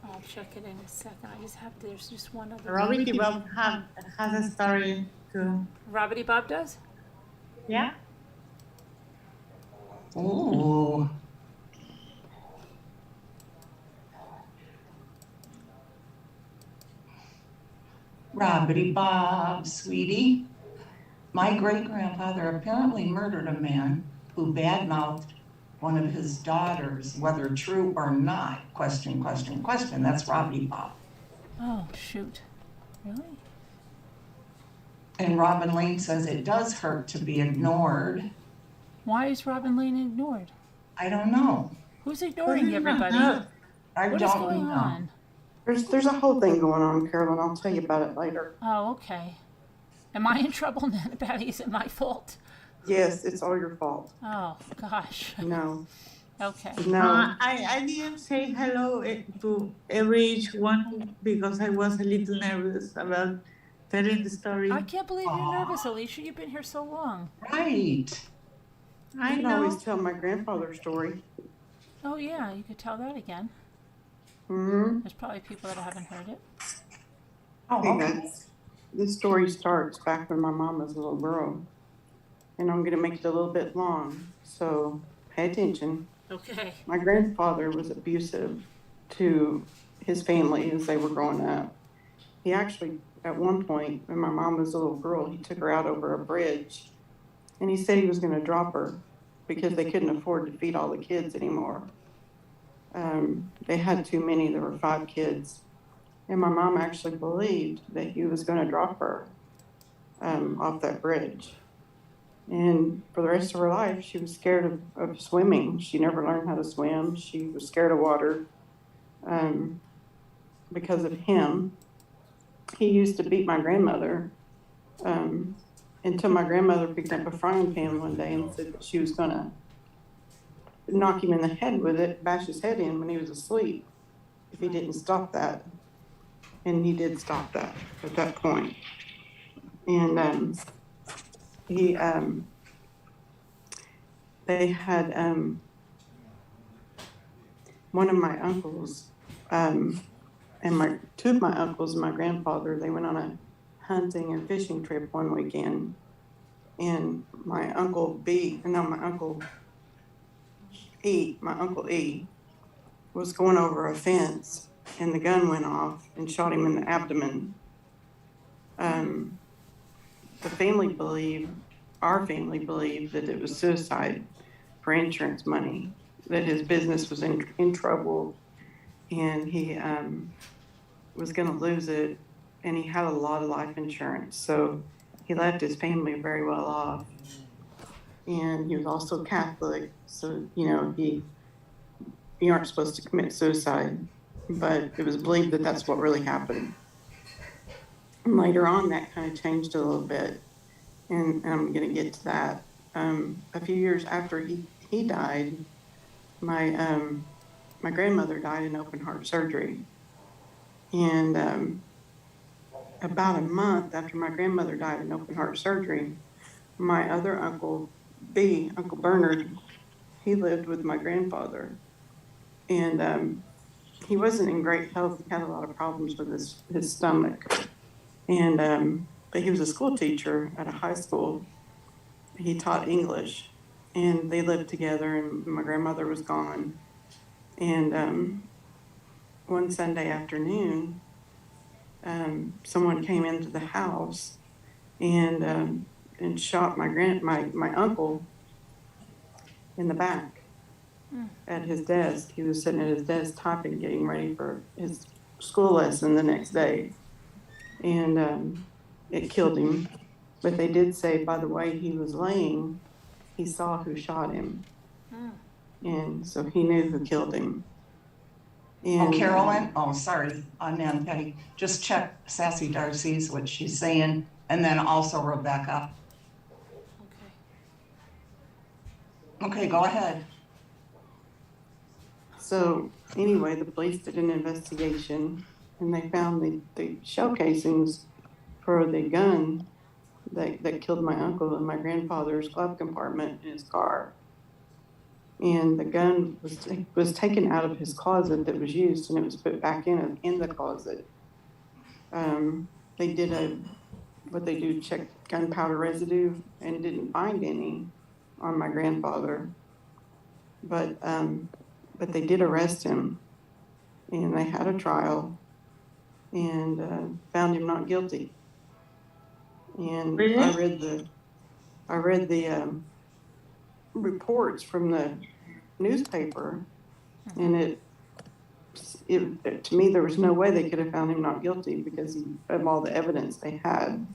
I'll check it in a second. I just have to, there's just one other. Robbie Bob has a story too. Robbity Bob does? Yeah. Ooh. Robbity Bob, sweetie. My great-grandfather apparently murdered a man who badmouthed one of his daughters, whether true or not. Question. That's Robbity Bob. Oh, shoot. Really? And Robin Lane says it does hurt to be ignored. Why is Robin Lane ignored? I don't know. Who's ignoring everybody? I What is don't going know. on? There's a whole thing going on, Carolyn. I'll tell you about it later. Oh, okay. Am I in trouble then, Patty? Is it my fault? Yes, it's all your fault. Oh, gosh. No, Okay. no. I didn't say hello to each one because I was a little nervous about telling the story. I can't believe you're nervous, Alicia. You've been here so long. Right. I I can know. always tell my grandfather's story. Oh, yeah, you could tell that again. Mm-hmm. There's probably people that haven't heard it. Oh, okay. This story starts back when my mom was a little girl. And I'm going to make it a little bit long, so pay attention. Okay. My grandfather was abusive to his family as they were growing up. He actually, at one point, when my mom was a little girl, he took her out over a bridge. And he said he was going to drop her because they couldn't afford to feed all the kids anymore. They had too many. There were 5 kids. And my mom actually believed that he was going to drop her off that bridge. And for the rest of her life, she was scared of swimming. She never learned how to swim. She was scared of water because of him. He used to beat my grandmother until my grandmother picked up a frying pan one day and said she was going to knock him in the head with it, bash his head in when he was asleep if he didn't stop that. And he did stop that at that point. And they had one of my uncles and two of my uncles and my grandfather, they went on a hunting and fishing trip one weekend. And my uncle E was going over a fence and the gun went off and shot him in the abdomen. Our family believed that it was suicide for insurance money, that his business was in trouble and he was going to lose it, and he had a lot of life insurance, so he left his family very well off. And he was also Catholic, so you aren't supposed to commit suicide, but it was believed that that's what really happened. And later on, that kind of changed a little bit, and I'm going to get to that. A few years after he died, my grandmother died in open heart surgery. And about a month after my grandmother died in open heart surgery, my other uncle, Uncle Bernard, he lived with my grandfather. And he wasn't in great health. He had a lot of problems with his stomach. And but he was a school teacher at a high school. He taught English, and they lived together, and my grandmother was gone. And one Sunday afternoon, someone came into the house and shot my uncle in the back at his desk. He was sitting at his desk typing, getting ready for his school lesson the next day. And it killed him. But they did say by the way he was laying, he saw who shot him. And so he knew who killed him. And, Carolyn? Sorry, man, Petty. Just check Sassy Darcy's, what she's saying, and then also Rebecca. Okay, go ahead. So anyway, the police did an investigation, and they found the shell casings for the gun that killed my uncle in my grandfather's glove compartment in his car. and the gun was taken out of his closet that was used, and it was put back in the closet. They did what they do, check gunpowder residue, and didn't find any on my grandfather. But they did arrest him, and they had a trial, and found him not guilty. And Really? I read the reports from the newspaper, and it to me there was no way they could have found him not guilty because of all the evidence they had.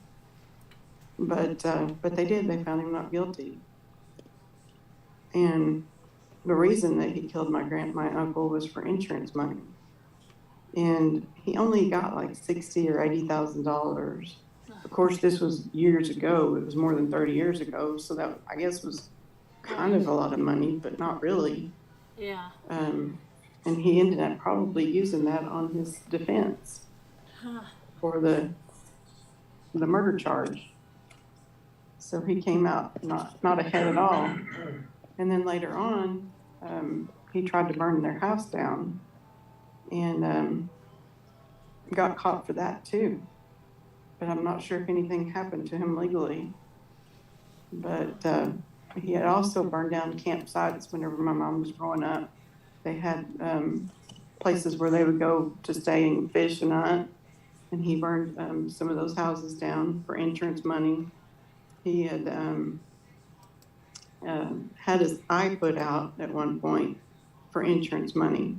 But they did. They found him not guilty, and the reason that he killed my uncle was for insurance money, and he only got like $60,000 or $80,000. Of course, this was years ago. It was more than 30 years ago, so that I guess was kind of a lot of money, but not really. Yeah. And he ended up probably using that on his defense for the murder charge. So he came out not ahead at all. And then later on, he tried to burn their house down, and got caught for that too. But I'm not sure if anything happened to him legally. But he had also burned down campsites whenever my mom was growing up. They had places where they would go to stay and fish and hunt, and he burned some of those houses down for insurance money. He had had his eye put out at one point for insurance money.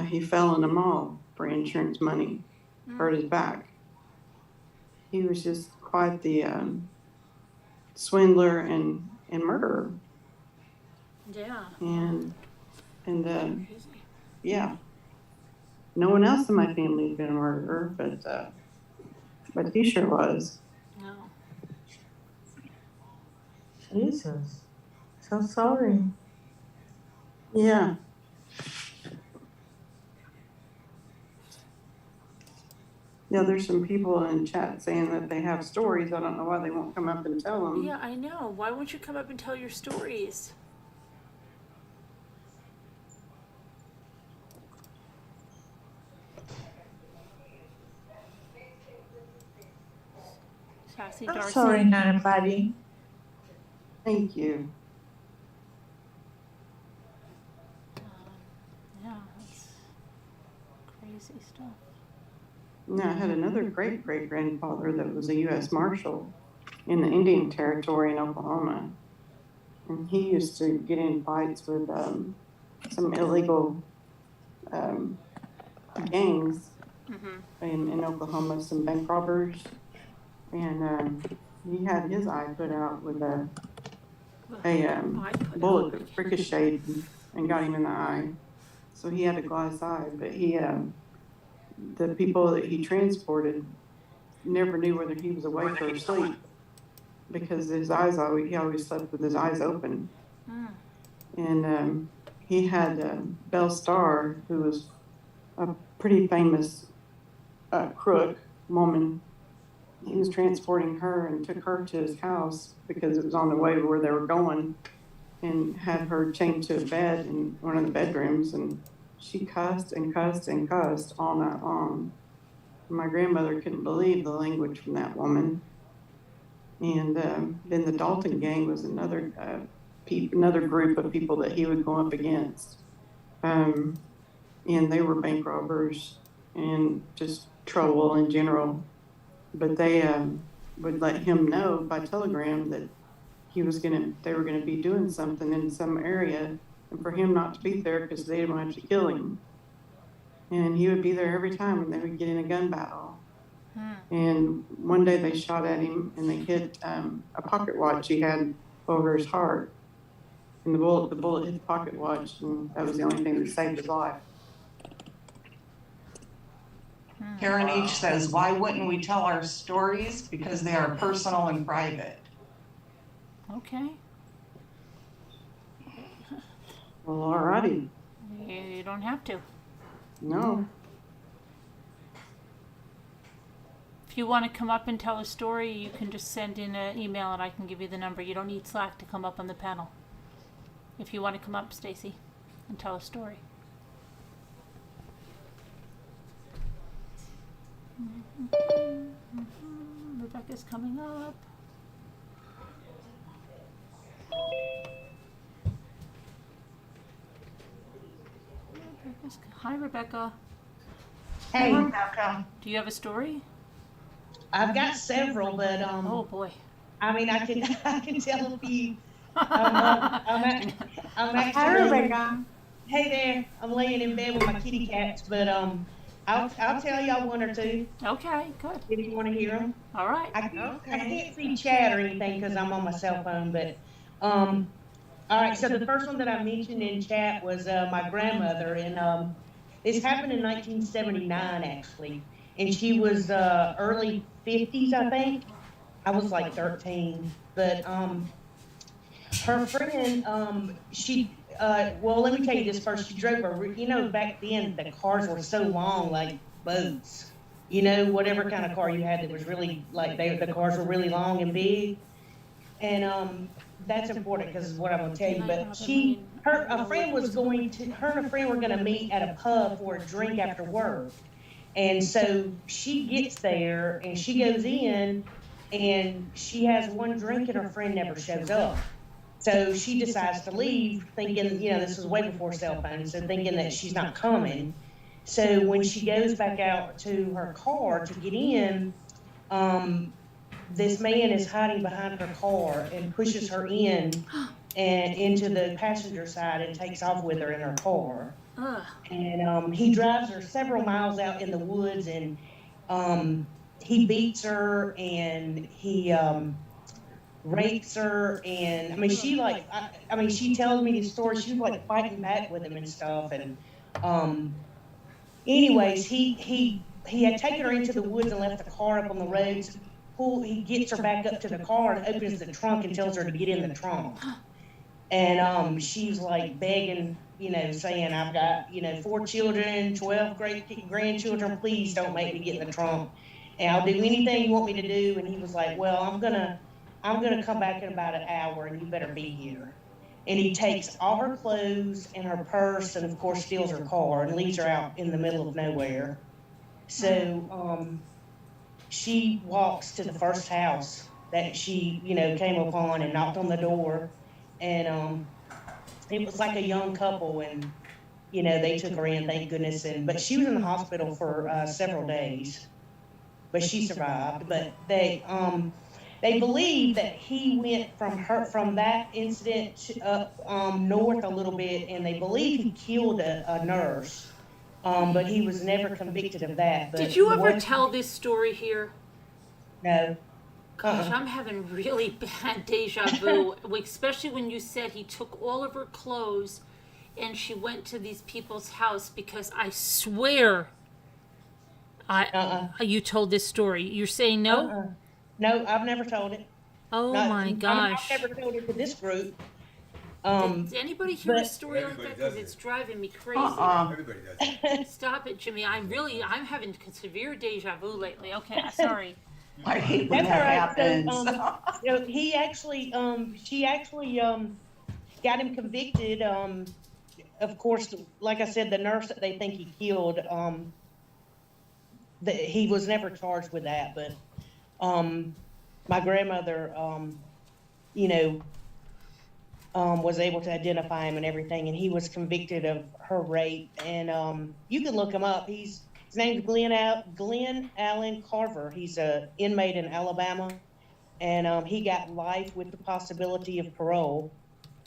He fell in a mall for insurance money, hurt his back. He was just quite the swindler and murderer. Yeah. And Crazy. yeah, no one else in my family has been a murderer, but he sure was. No. Jesus. So sorry. Yeah. Yeah, there's some people in chat saying that they have stories. I don't know why they won't come up and tell them. Yeah, I know. Why won't you come up and tell your stories? Sassy I'm Darcy. sorry, nobody. Thank you. Yeah, that's crazy stuff. Now, I had another great-great-grandfather that was a U.S. Marshal in the Indian Territory in Oklahoma. And he used to get in fights with some illegal gangs in Oklahoma, some bank robbers. And he had his eye put out with a bullet that ricocheted and got him in the eye. So he had a glass eye, but the people that he transported never knew whether he was awake or asleep because he always slept with his eyes open. And he had Belle Starr, who was a pretty famous crook woman. He was transporting her and took her to his house because it was on the way where they were going, and had her chained to a bed in one of the bedrooms, and she cussed and cussed and cussed all night long. My grandmother couldn't believe the language from that woman. And then the Dalton Gang was another group of people that he would go up against. And they were bank robbers and just trouble in general. But they would let him know by telegram that they were gonna be doing something in some area, and for him not to be there because they didn't want to kill him. And he would be there every time, and they would get in a gun battle. And one day they shot at him, and they hit a pocket watch he had over his heart. And the bullet hit the pocket watch, and that was the only thing that saved his life. Karen H. says, why wouldn't we tell our stories? Because they are personal and private. Okay. Well, alrighty. You don't have to. No. If you want to come up and tell a story, you can just send in an email and I can give you the number. You don't need Slack to come up on the panel. if you want to come up, Stacy, and tell a story. Rebecca's coming up. Hi, Rebecca. Hey, Do you have a story? I've got several, but Oh boy. I mean, I can I can tell a few. I'm Hi, actually. Rebecca. Hey there, I'm laying in bed with my kitty cats, but I'll tell y'all one or two Okay, good. if you want to hear them. All right. I can't see chat or anything because I'm on my cell phone, but all right. So the first one that I mentioned in chat was my grandmother, and this happened in 1979 actually, and she was early 50s, I think. I was like 13, but her friend, well, let me tell you this first. She drove back then the cars were so long, like boats. Whatever kind of car you had that was really like the cars were really long and big, and that's important because what I'm gonna tell you. But a friend her and a friend were gonna meet at a pub for a drink after work, and so she gets there and she goes in, and she has one drink and her friend never shows up. So she decides to leave, thinking, this was way before cell phones, so thinking that she's not coming. So when she goes back out to her car to get in, this man is hiding behind her car and pushes her in and into the passenger side and takes off with her in her car. And he drives her several miles out in the woods, and he beats her, and he rapes her, and I mean she tells me the story. She was like fighting back with him and stuff, and anyways, he had taken her into the woods and left the car up on the roads. He gets her back up to the car and opens the trunk and tells her to get in the trunk, and she's like begging, saying, I've got 4 children, 12 great grandchildren, please don't make me get in the trunk, and I'll do anything you want me to do. And he was like, well, I'm gonna come back in about an hour, and you better be here. And he takes all her clothes and her purse, and of course steals her car and leaves her out in the middle of nowhere. So she walks to the first house that she came upon and knocked on the door, and it was like a young couple, and they took her in, thank goodness. But she was in the hospital for several days, but she survived. But they believe that he went from that incident up north a little bit, and they believe he killed a nurse, but he was never convicted of that. But Did you ever tell this story here? No. Gosh, I'm having really bad deja vu, especially when you said he took all of her clothes and she went to these people's house, because I swear you told this story. You're saying no? No, I've never told it. Oh my gosh. I've never told it to this group. Did anybody hear a but- story like that? Everybody Because does it's driving me crazy. Everybody does it. Stop it, Jimmy. I'm having severe deja vu lately. Okay, sorry. I hate when That's all that right. happens. So she actually got him convicted. Of course, like I said, the nurse that they think he killed, he was never charged with that. But my grandmother, was able to identify him and everything, and he was convicted of her rape. And you can look him up. His name's Glenn Allen Carver. He's an inmate in Alabama, and he got life with the possibility of parole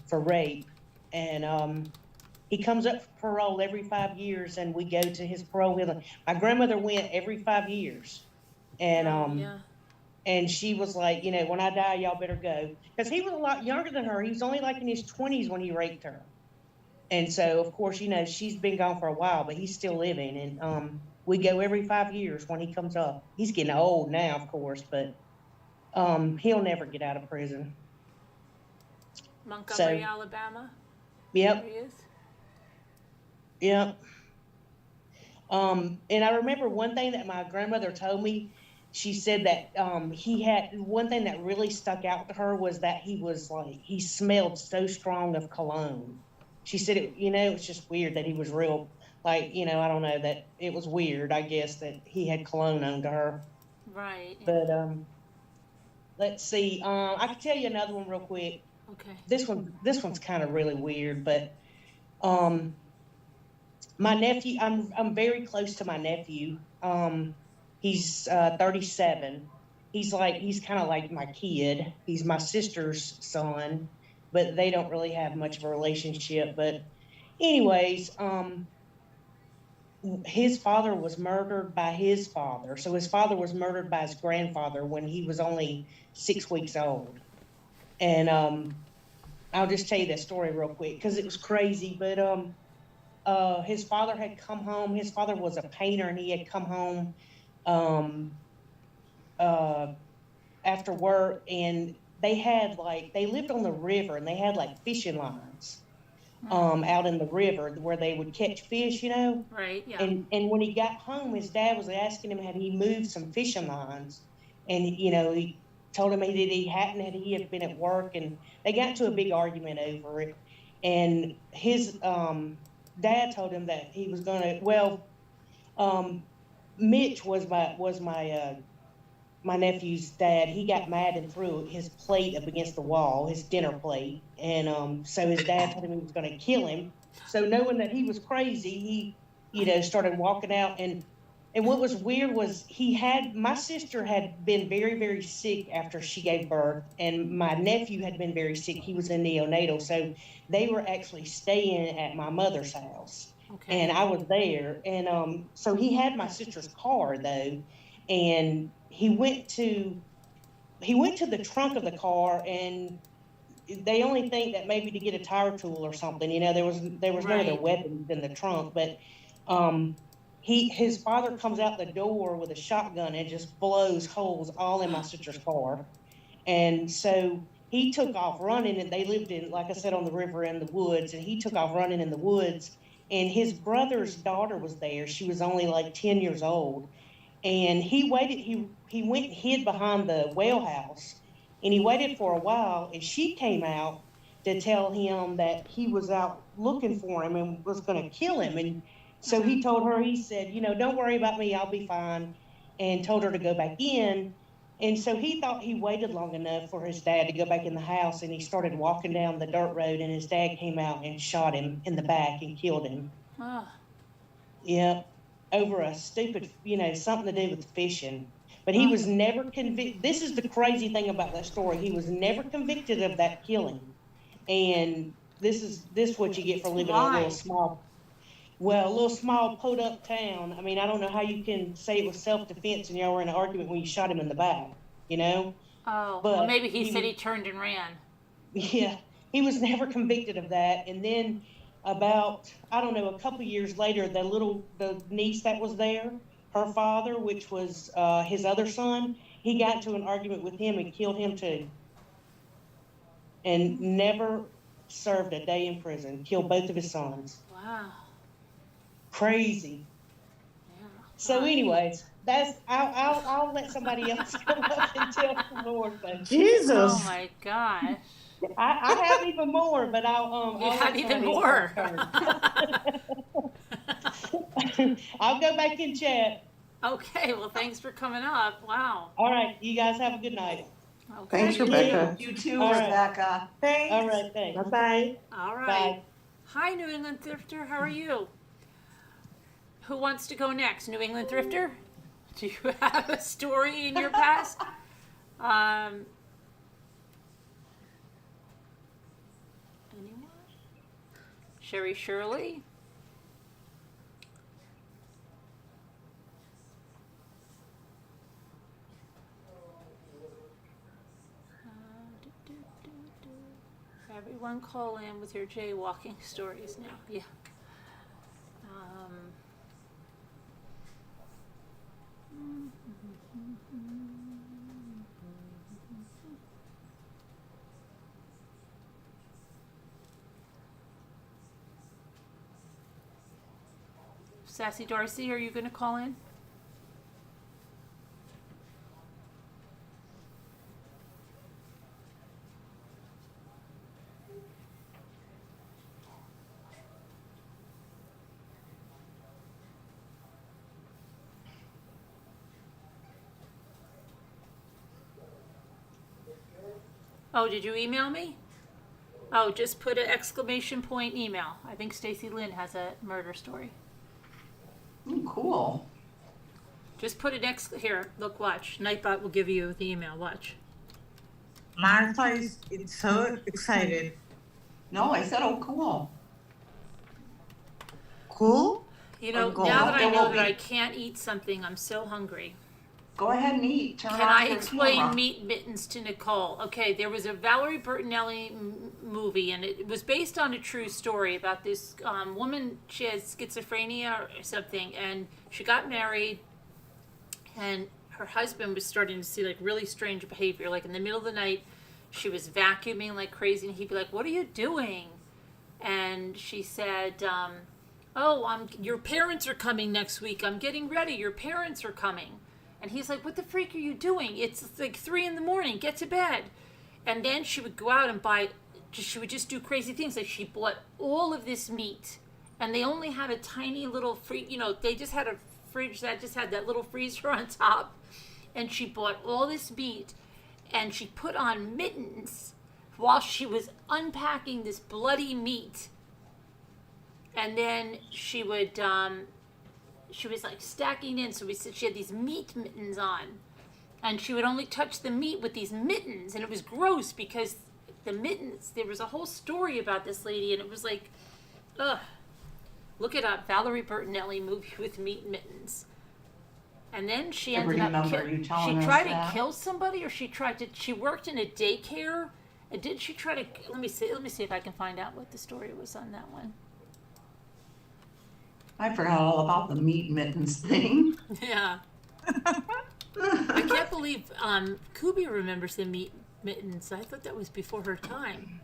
for rape. And he comes up for parole every 5 years, and we go to his parole hearing. My grandmother went every 5 years, and Yeah. and she was like, when I die, y'all better go, because he was a lot younger than her. He was only like in his 20s when he raped her, and so of course, she's been gone for a while, but he's still living, and we go every 5 years when he comes up. He's getting old now, of course, but he'll never get out of prison. Montgomery, Alabama. Yep. There he is. Yep. And I remember one thing that my grandmother told me, she said that he had one thing that really stuck out to her was that he smelled so strong of cologne. She said it was just weird that he was real, like, I don't know, that it was weird, I guess, that he had cologne on to her. Right. But let's see. I can tell you another one real quick. Okay. This one's kind of really weird, but my nephew, I'm very close to my nephew. He's 37. He's kind of like my kid. He's my sister's son, but they don't really have much of a relationship. But anyways, his father was murdered by his father. So his father was murdered by his grandfather when he was only 6 weeks old. And I'll just tell you that story real quick because it was crazy. But his father had come home. His father was a painter, and he had come home after work, and they lived on the river, and they had like fishing lines out in the river where they would catch fish, Right, yeah. And when he got home, his dad was asking him had he moved some fishing lines, and he told him he hadn't, had he had been at work, and they got into a big argument over it. And his dad told him that he was going to, Mitch was my nephew's dad. He got mad and threw his plate up against the wall, his dinner plate. And so his dad told him he was going to kill him. So knowing that he was crazy, he, started walking out. And what was weird was my sister had been very, very sick after she gave birth. And my nephew had been very sick. He was in neonatal. So they were actually staying at my mother's house. Okay. And I was there. And so he had my sister's car, though. And he went to the trunk of the car, and they only think that maybe to get a tire tool or something. There was no other weapons in the trunk, but his father comes out the door with a shotgun and just blows holes all in my sister's car. And so he took off running, and they lived in, like I said, on the river in the woods, and he took off running in the woods, and his brother's daughter was there. She was only like 10 years old. And he waited, he went and hid behind the well house, and he waited for a while, and she came out to tell him that he was out looking for him and was going to kill him. And so he told her, he said, don't worry about me, I'll be fine, and told her to go back in. And so he thought he waited long enough for his dad to go back in the house, and he started walking down the dirt road, and his dad came out and shot him in the back and killed him. Oh. Yeah. Over a stupid, something to do with fishing. But he was never convicted. This is the crazy thing about that story. He was never convicted of that killing. And this is what you get for living in a little small podunk town. I mean, I don't know how you can say it was self-defense and y'all were in an argument when you shot him in the back, Oh, But well, maybe he said he turned and ran. Yeah, he was never convicted of that. And then about, I don't know, a couple years later, the niece that was there, her father, which was his other son, he got into an argument with him and killed him too. And never served a day in prison. Killed both of his sons. Wow. Crazy. Yeah. So anyways, I'll let somebody else come up and tell some more things. Jesus. Oh my gosh. I have even more, but I'll have let even somebody more. else turn. I'll go back and chat. Okay, well, thanks for coming up. Wow. All right, you guys have a good night. Okay. Thanks, Rebecca. You too, All right. Rebecca. Thanks. All right, thanks. Bye-bye. All right. Bye. Hi, New England Thrifter. How are you? Who wants to go next? New England Thrifter? Do you have a story in your past? Anyone? Sherry Shirley? Everyone call in with your jaywalking stories now. Yeah. Sassy Darcy, are you going to call in? Oh, did you email me? Oh, just put an exclamation point email. I think Stacy Lynn has a murder story. Cool. Just put an here, look, watch. Nightbot will give you the email, watch. Martha is so excited. No, I said, oh, cool. Cool? You know, Go now on. that I There know will that be- I can't eat something, I'm so hungry. Go ahead and eat. Turn Can off I your explain camera. Meat Mittens to Nicole? Okay, there was a Valerie Bertinelli movie, and it was based on a true story about this woman. She has schizophrenia or something, and she got married, and her husband was starting to see like really strange behavior. Like in the middle of the night, she was vacuuming like crazy, and he'd be like, "What are you doing?" And she said, "Oh, your parents are coming next week. I'm getting ready. Your parents are coming." And he's like, "What the freak are you doing? It's like 3 a.m. Get to bed." And then she would go out and she would just do crazy things. Like she bought all of this meat, and they only had a tiny little they just had a fridge that just had that little freezer on top. And she bought all this meat, and she put on mittens while she was unpacking this bloody meat. And then she would, she was like stacking in, so we said she had these meat mittens on, and she would only touch the meat with these mittens, and it was gross because the mittens, there was a whole story about this lady, and it was like, ugh. Look it up, Valerie Bertinelli movie with meat mittens. And then she I ended up remember you telling she us tried that. to kill somebody, or she worked in a daycare, and did she try to, let me see if I can find out what the story was on that one. I forgot all about the meat mittens thing. Yeah. I can't believe Kubi remembers the meat mittens. I thought that was before her time.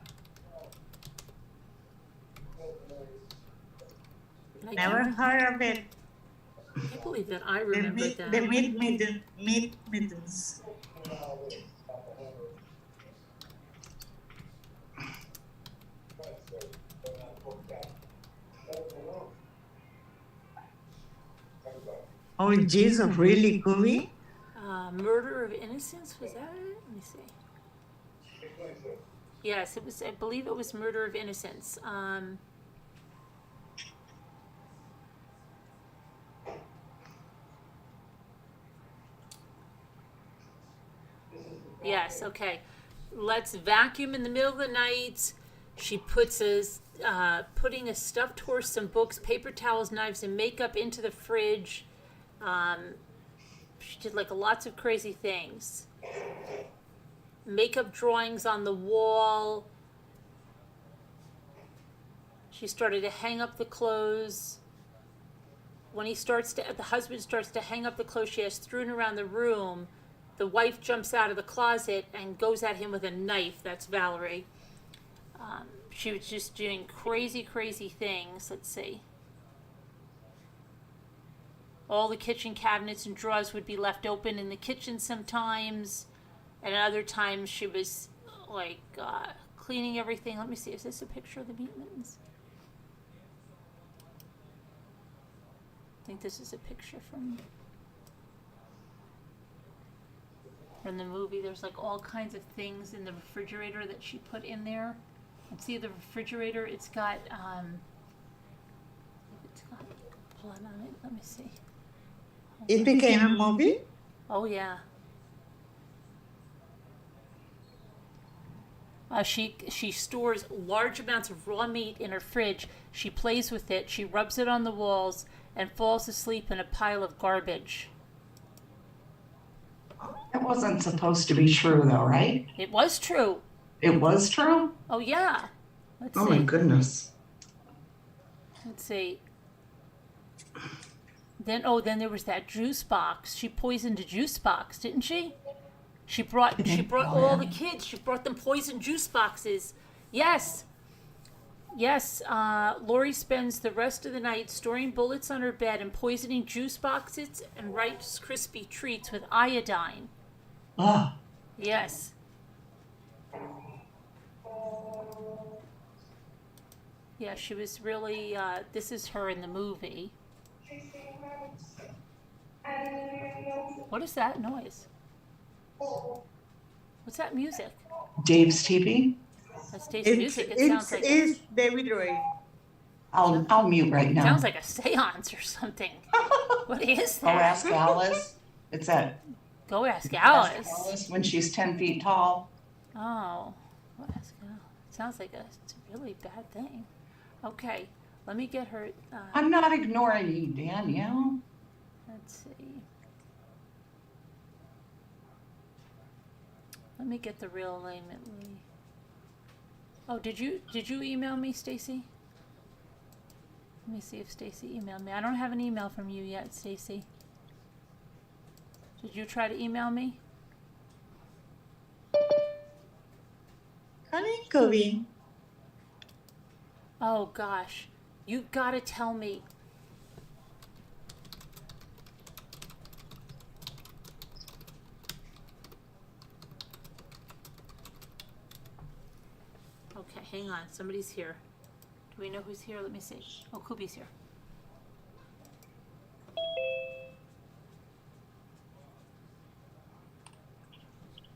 And I Never heard of it. can't believe that I The remembered meat, that. meat mittens. Oh, Jesus, really, Kubi? Murder of Innocence, was that it? Let me see. Yes, it was. I believe it was Murder of Innocence. Yes, okay. Let's vacuum in the middle of the night. She puts putting a stuffed horse, some books, paper towels, knives, and makeup into the fridge. She did like lots of crazy things. Makeup drawings on the wall. She started to hang up the clothes. When the husband starts to hang up the clothes she has strewn around the room, the wife jumps out of the closet and goes at him with a knife. That's Valerie. She was just doing crazy, crazy things. Let's see. All the kitchen cabinets and drawers would be left open in the kitchen sometimes. And at other times she was like cleaning everything. Let me see. Is this a picture of the meat mittens? I think this is a picture from the movie. There's like all kinds of things in the refrigerator that she put in there. And see the refrigerator, it's got blood on it. Let me see. It became a movie? Oh yeah. She stores large amounts of raw meat in her fridge. She plays with it. She rubs it on the walls and falls asleep in a pile of garbage. It wasn't supposed to be true, though, right? It was true. It was true? Oh yeah. Let's Oh, see. my goodness. Let's see. Then there was that juice box. She poisoned a juice box, didn't she? She brought all the kids. She brought them poisoned juice boxes. Yes. Lori spends the rest of the night storing bullets on her bed and poisoning juice boxes and Rice Krispie treats with iodine. Oh, Yes. Yeah, she was really. This is her in the movie. What is that noise? What's that music? Dave's TV. That's Stacy music. It sounds like it's David Ray. I'll mute right now. sounds like a seance or something. What is Go that? ask Alice. It's at Go ask Ask Alice. Alice when she's 10 feet tall. Oh, what ask Alice? Sounds like it's a really bad thing. Okay, let me get her. I'm not ignoring you, Danielle. Let's see. Let me get the real alignment. Oh, did you email me, Stacy? Let me see if Stacy emailed me. I don't have an email from you yet, Stacy. Did you try to email me? Could be. Oh gosh, you gotta tell me. Okay, hang on. Somebody's here. Do we know who's here? Let me see. Oh, Kubi's here.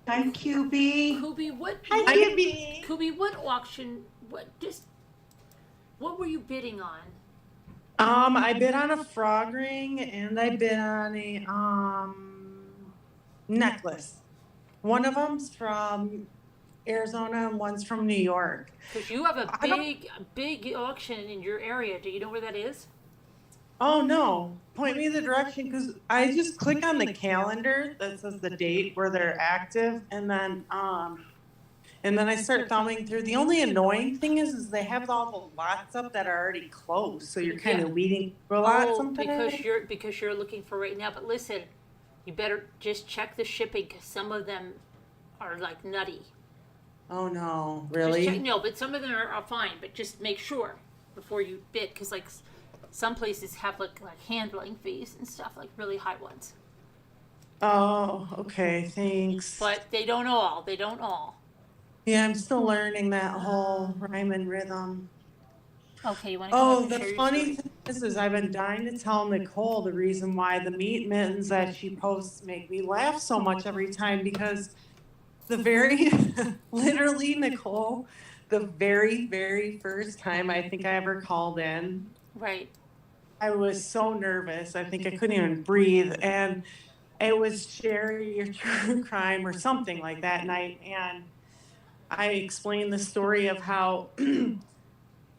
Hi, QB. Kubi, what? Hi, Gibby. Kubi, what auction? What were you bidding on? I bid on a frog ring and I bid on a necklace. One of them's from Arizona and one's from New York. Because you have a I don't- big auction in your area. Do you know where that is? Oh no, point me the direction because I just click on the calendar that says the date where they're active and then I start thumbing through. The only annoying thing is they have all the lots up that are already closed, so you're kind of weeding through a lot sometimes. because you're looking for right now. But listen, you better just check the shipping because some of them are like nutty. Oh no, Just really? check, no, but some of them are fine. But just make sure before you bid, because like some places have like handling fees and stuff, like really high ones. Oh, okay, thanks. But they don't all. They don't all. Yeah, I'm still learning that whole rhyme and rhythm. Okay, you want to come Oh, up and the share your funny story? thing is I've been dying to tell Nicole the reason why the meat mittens that she posts make me laugh so much every time because literally, Nicole, the very first time I think I ever called in, Right. I was so nervous. I think I couldn't even breathe. And it was share your true crime or something like that night. And I explained the story of how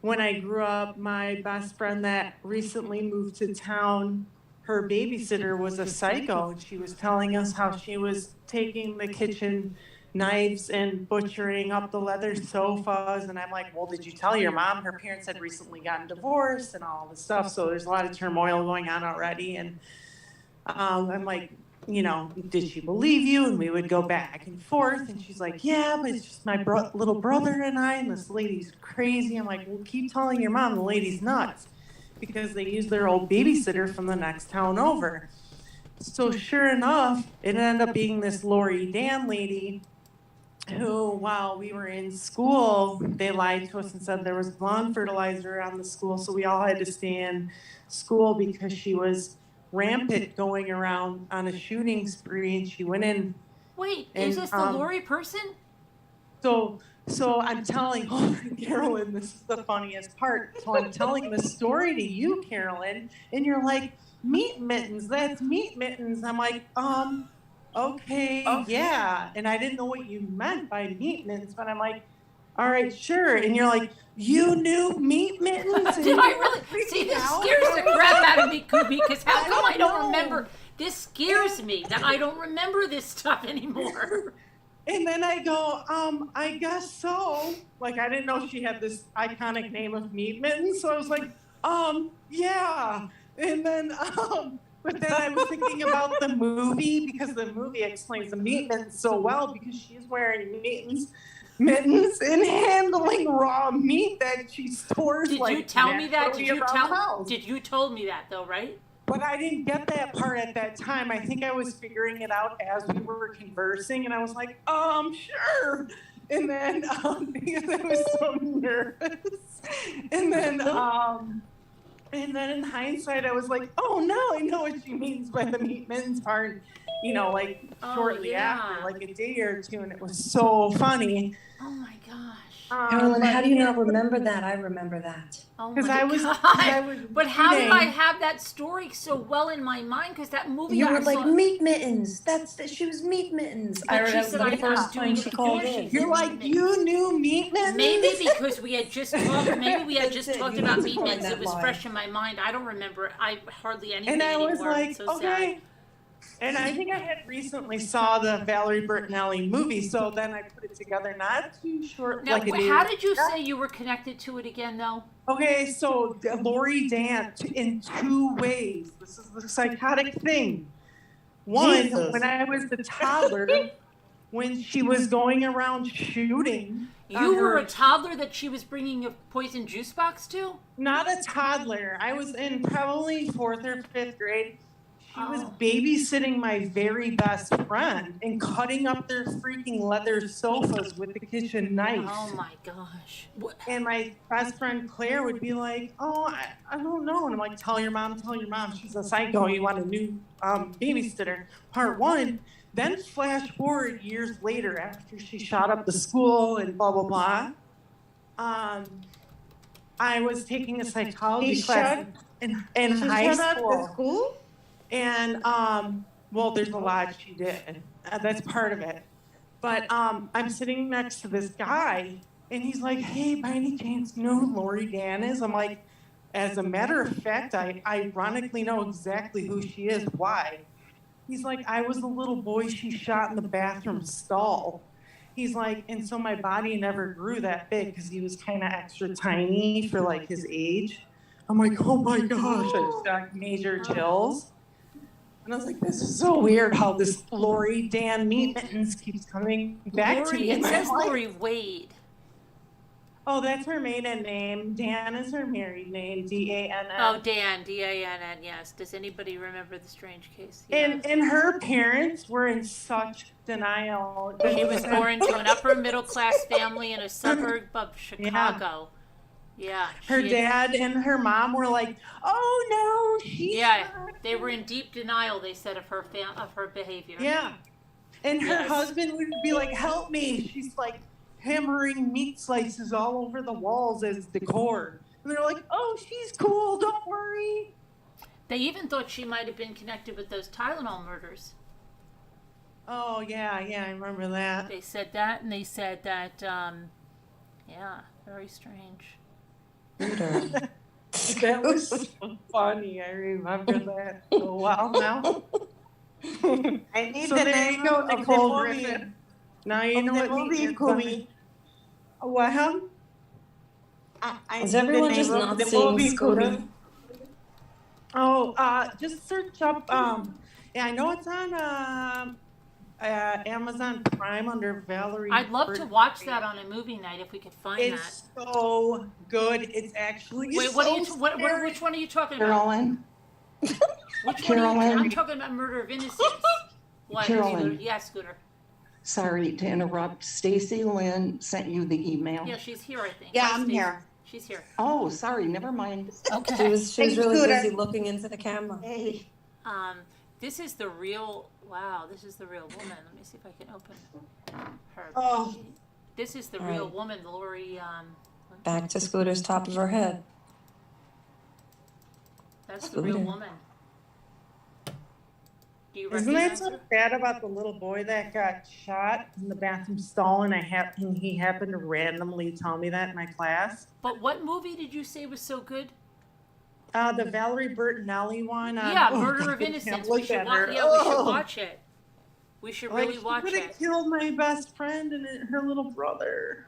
when I grew up, my best friend that recently moved to town, her babysitter was a psycho. And she was telling us how she was taking the kitchen knives and butchering up the leather sofas. And I'm like, well, did you tell your mom? Her parents had recently gotten divorced and all this stuff. So there's a lot of turmoil going on already. And I'm like, you know, did she believe you? And we would go back and forth. And she's like, yeah, but it's just my little brother and I, and this lady's crazy. I'm like, well, keep telling your mom the lady's nuts because they use their old babysitter from the next town over. So sure enough, it ended up being this Lori Dan lady who, while we were in school, they lied to us and said there was blonde fertilizer around the school. So we all had to stay in school because she was rampant going around on a shooting spree, and she went in. Wait, And, is this the Lori person? So I'm telling Carolyn, this is the funniest part. So I'm telling the story to you, Carolyn, and you're like, meat mittens, that's meat mittens. I'm like, okay, yeah. And I didn't know what you meant by meat mittens, but I'm like, all right, sure. And you're like, you knew meat mittens? And Did I really? See, this scares the crap out of me, Kubi, because how come I don't know. remember? This scares me that I don't remember this stuff anymore. And then I go, I guess so. Like, I didn't know she had this iconic name of meat mittens. So I was like, yeah. And then, but then I was thinking about the movie because the movie explains the meat mittens so well because she's wearing mittens and handling raw meat that she stores. Did like you tell me that? naturally around the house. You told me that though, right? But I didn't get that part at that time. I think I was figuring it out as we were conversing, and I was like, sure. And then because I was so nervous, and then in hindsight, I was like, oh no, I know what she means by the meat mittens part. like Oh, shortly yeah. after, like a day or two, and it was so funny. Oh my gosh. Carolyn, how do you not remember that? I remember that. Oh 'Cause my I was- god! 'cause I was But how did I reading- have that story so well in my mind? Because that movie You I were like saw, meat mittens. She was meat mittens. But she That said was I the was first doing time she it called before she in. did. You're like, you knew meat mittens? maybe because we had just talked. Maybe we had That's just it, talked you about need to meat find mints. It that was line. fresh in my mind. I don't remember. I hardly anything And I was anymore. like, It's so okay. sad. And I think I had recently saw the Valerie Bertinelli movie, so then I put it together not too short, Now, like a day. how did you say you were connected to it again, though? Okay, so Lori Dan in 2 ways. This is the psychotic thing. One, Jesus. when I was a toddler, when she was going around shooting. You were a toddler that she was bringing a poison juice box to? Not a toddler. I was in probably 4th or 5th grade. She was Oh. babysitting my very best friend and cutting up their freaking leather sofas with the kitchen knife. Oh my gosh. What? And my best friend Claire would be like, oh, I don't know. And I'm like, tell your mom. She's a psycho. You want a new babysitter. Part 1. Then flash forward years later after she shot up the school and blah, blah, blah. I was taking a psychology class in high school. And, well, there's a lot she did. That's part of it. But I'm sitting next to this guy, and he's like, hey, by any chance, you know who Lori Dan is? I'm like, as a matter of fact, I ironically know exactly who she is. Why? He's like, I was the little boy she shot in the bathroom stall. He's like, and so my body never grew that big because he was kind of extra tiny for like his age. I'm like, oh my gosh, I just got major chills. And I was like, this is so weird how this Lori Dan Meat Mittens keeps coming back to me. Lori, in it my says life. Lori Wade. Oh, that's her maiden name. Dan is her married name, D-A-N-N. Oh, Dan, D-A-N-N, yes. Does anybody remember the strange case? Yeah. And her parents were in such denial. She was born to an upper middle class family in a suburb of Chicago. Yeah. Her she- dad and her mom were like, "Oh no, she's Yeah, not." they were in deep denial. They said of her behavior. Yeah, and her Yes. husband would be like, "Help me!" She's like hammering meat slices all over the walls as decor. And they're like, "Oh, she's cool. Don't worry." They even thought she might have been connected with those Tylenol murders. Oh yeah, I remember that. They said that, and they said that. Yeah, very strange. That was so funny. I remember that so well now. I need So the there name you go, of the Nicole movie. Griffin. Now you know the what movie, meat Kubi. is. What? I Is need everyone the just name of not the seeing movie, Scooter? Kubi. Oh, just search up. Yeah, I know it's on Amazon Prime under Valerie. I'd love to watch that on a movie night if we could find It's so good. It's actually that. Wait, which one are you talking about? Carolyn, Which one are you, Carolyn. I'm talking about Murder of Innocence. What? Carolyn. Scooter? Yeah, Scooter. sorry to interrupt. Stacy Lynn sent you the email. Yeah, she's here, I think. Yeah, Hi, I'm Stacey. here. She's here. Oh, sorry, never mind. She Okay. was Hey, really Scooter. busy looking into the camera. Hey, This is the real. Wow, this is the real woman. Let me see if I can open her. Oh. This is the All real right. woman, Lori. Back to Scooter's top of her head. That's the real Scooter. woman. Do you Isn't that recognize so her? sad about the little boy that got shot in the bathroom stall, and he happened to randomly tell me that in my class? But what movie did you say was so good? The Valerie Bertinelli one. Yeah, oh, Murder God, of I Innocence. can't We look should at watch. her. Yeah, we should Oh. watch it. We should Like, really watch she could have it. killed my best friend and her little brother.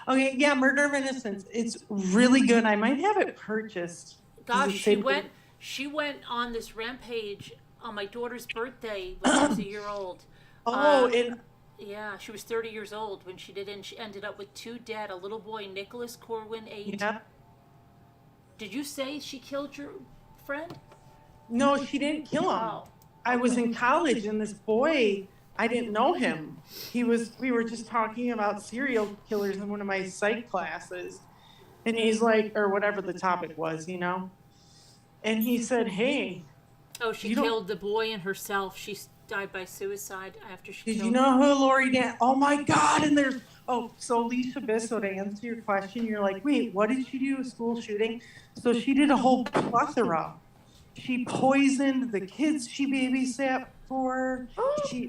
Okay, yeah, Murder of Innocence. It's really good. I might have it purchased. Does Gosh, it say- she went on this rampage on my daughter's birthday when she was a year old. Oh, Uh, and Yeah, she was 30 years old when she did it, and she ended up with 2 dead. A little boy, Nicholas Corwin, 8. yeah. Did you say she killed your friend? No, she didn't kill him. Oh. I was in college, and this boy, I didn't know him. We were just talking about serial killers in one of my psych classes. And he's like, or whatever the topic was, you know? And he said, hey, Oh, she You don't- killed the boy and herself. She died by suicide after she Did killed you know who Lori Dan? Oh my God! And there's so Alicia Bissell, to answer your question, you're like, wait, what did she do? A school shooting? So she did a whole plethora. She poisoned the kids she babysat for.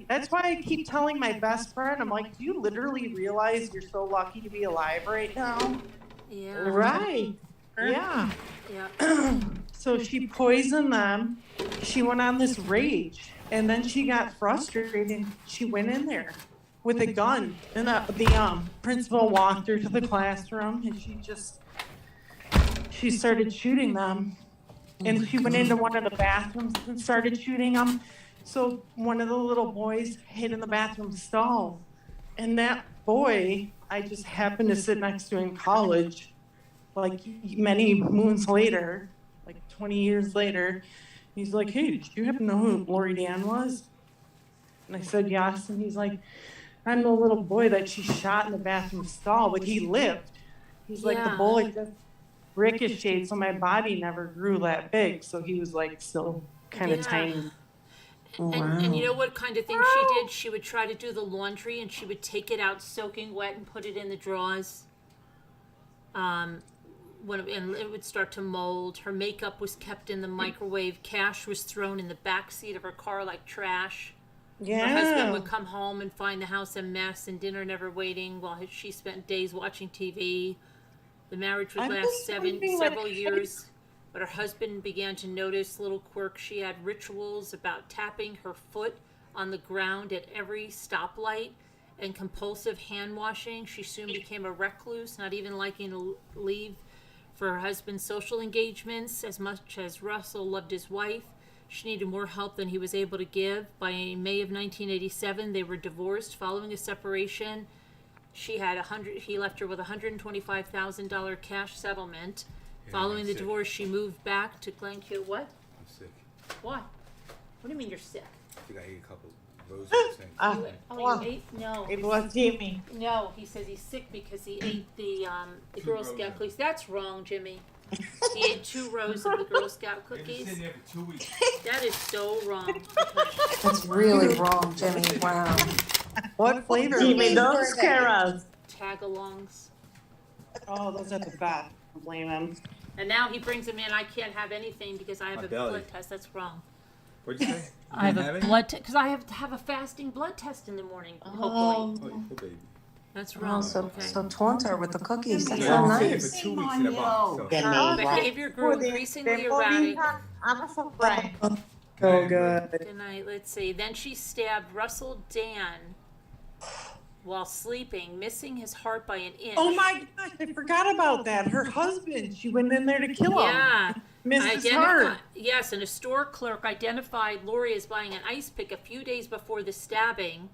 That's why I keep telling my best friend, I'm like, do you literally realize you're so lucky to be alive right now? Yeah. Right. Yeah. Yeah. So she poisoned them. She went on this rage, and then she got frustrated. She went in there with a gun, and the principal walked her to the classroom, and she started shooting them. And she went into one of the bathrooms and started shooting them. So one of the little boys hid in the bathroom stall, and that boy I just happened to sit next to in college, like many moons later, like 20 years later. He's like, hey, did you happen to know who Lori Dan was? And I said, yes. And he's like, I'm the little boy that she shot in the bathroom stall, but he lived. He's like, the Yeah. bullet just ricocheted, so my body never grew that big. So he was like still kind of Yeah. tiny. And you know what kind of thing she did? She would try to do the laundry and she would take it out soaking wet and put it in the drawers. And it would start to mold. Her makeup was kept in the microwave. Cash was thrown in the back seat of her car like trash. Yeah. Her husband would come home and find the house a mess and dinner never waiting while she spent days watching TV. The marriage would I'm last just wondering what several years, but her husband began to notice little quirks. She had rituals about tapping her foot on the ground at every stoplight and compulsive hand washing. She soon became a recluse, not even liking to leave for her husband's social engagements. As much as Russell loved his wife, she needed more help than he was able to give. By May of 1987, they were divorced. Following a separation, he left her with a $125,000 cash settlement. Yeah, Following I'm the sick. divorce, she moved back to Glencoe. What? I'm sick. Why? What do you mean you're sick? I think I ate a couple roses or something. You ate? No. It was Jimmy. No, he says he's sick because he ate the Two Girl rows Scout of- cookies. That's wrong, Jimmy. He ate 2 rows of the Girl Scout They've been cookies. sitting there for 2 weeks. That is so wrong. That's really wrong, Jimmy. Wow. What flavor? Jimmy, don't scare us. Tagalongs. Oh, those are the best. Blame him. And now he brings them in. I can't have anything because I have My a belly. blood test. That's wrong. What'd you say? I have You a have it? blood test because I have to have a fasting blood test in the morning. Hopefully, Oh, baby. that's Oh, wrong. so Okay. so taunt her with the cookies. That's Yeah, so I've been sitting nice. for 2 weeks in a box. So. Jimmy. Behavior grew increasingly erratic. Amazon Prime. Oh, good. Good night. Let's see. Then she stabbed Russell Dan while sleeping, missing his heart by an inch. Oh my gosh, I forgot about that. Her husband, she went in there to kill him. Yeah. Mrs. Hart. Yes, and a store clerk identified Lori as buying an ice pick a few days before the stabbing.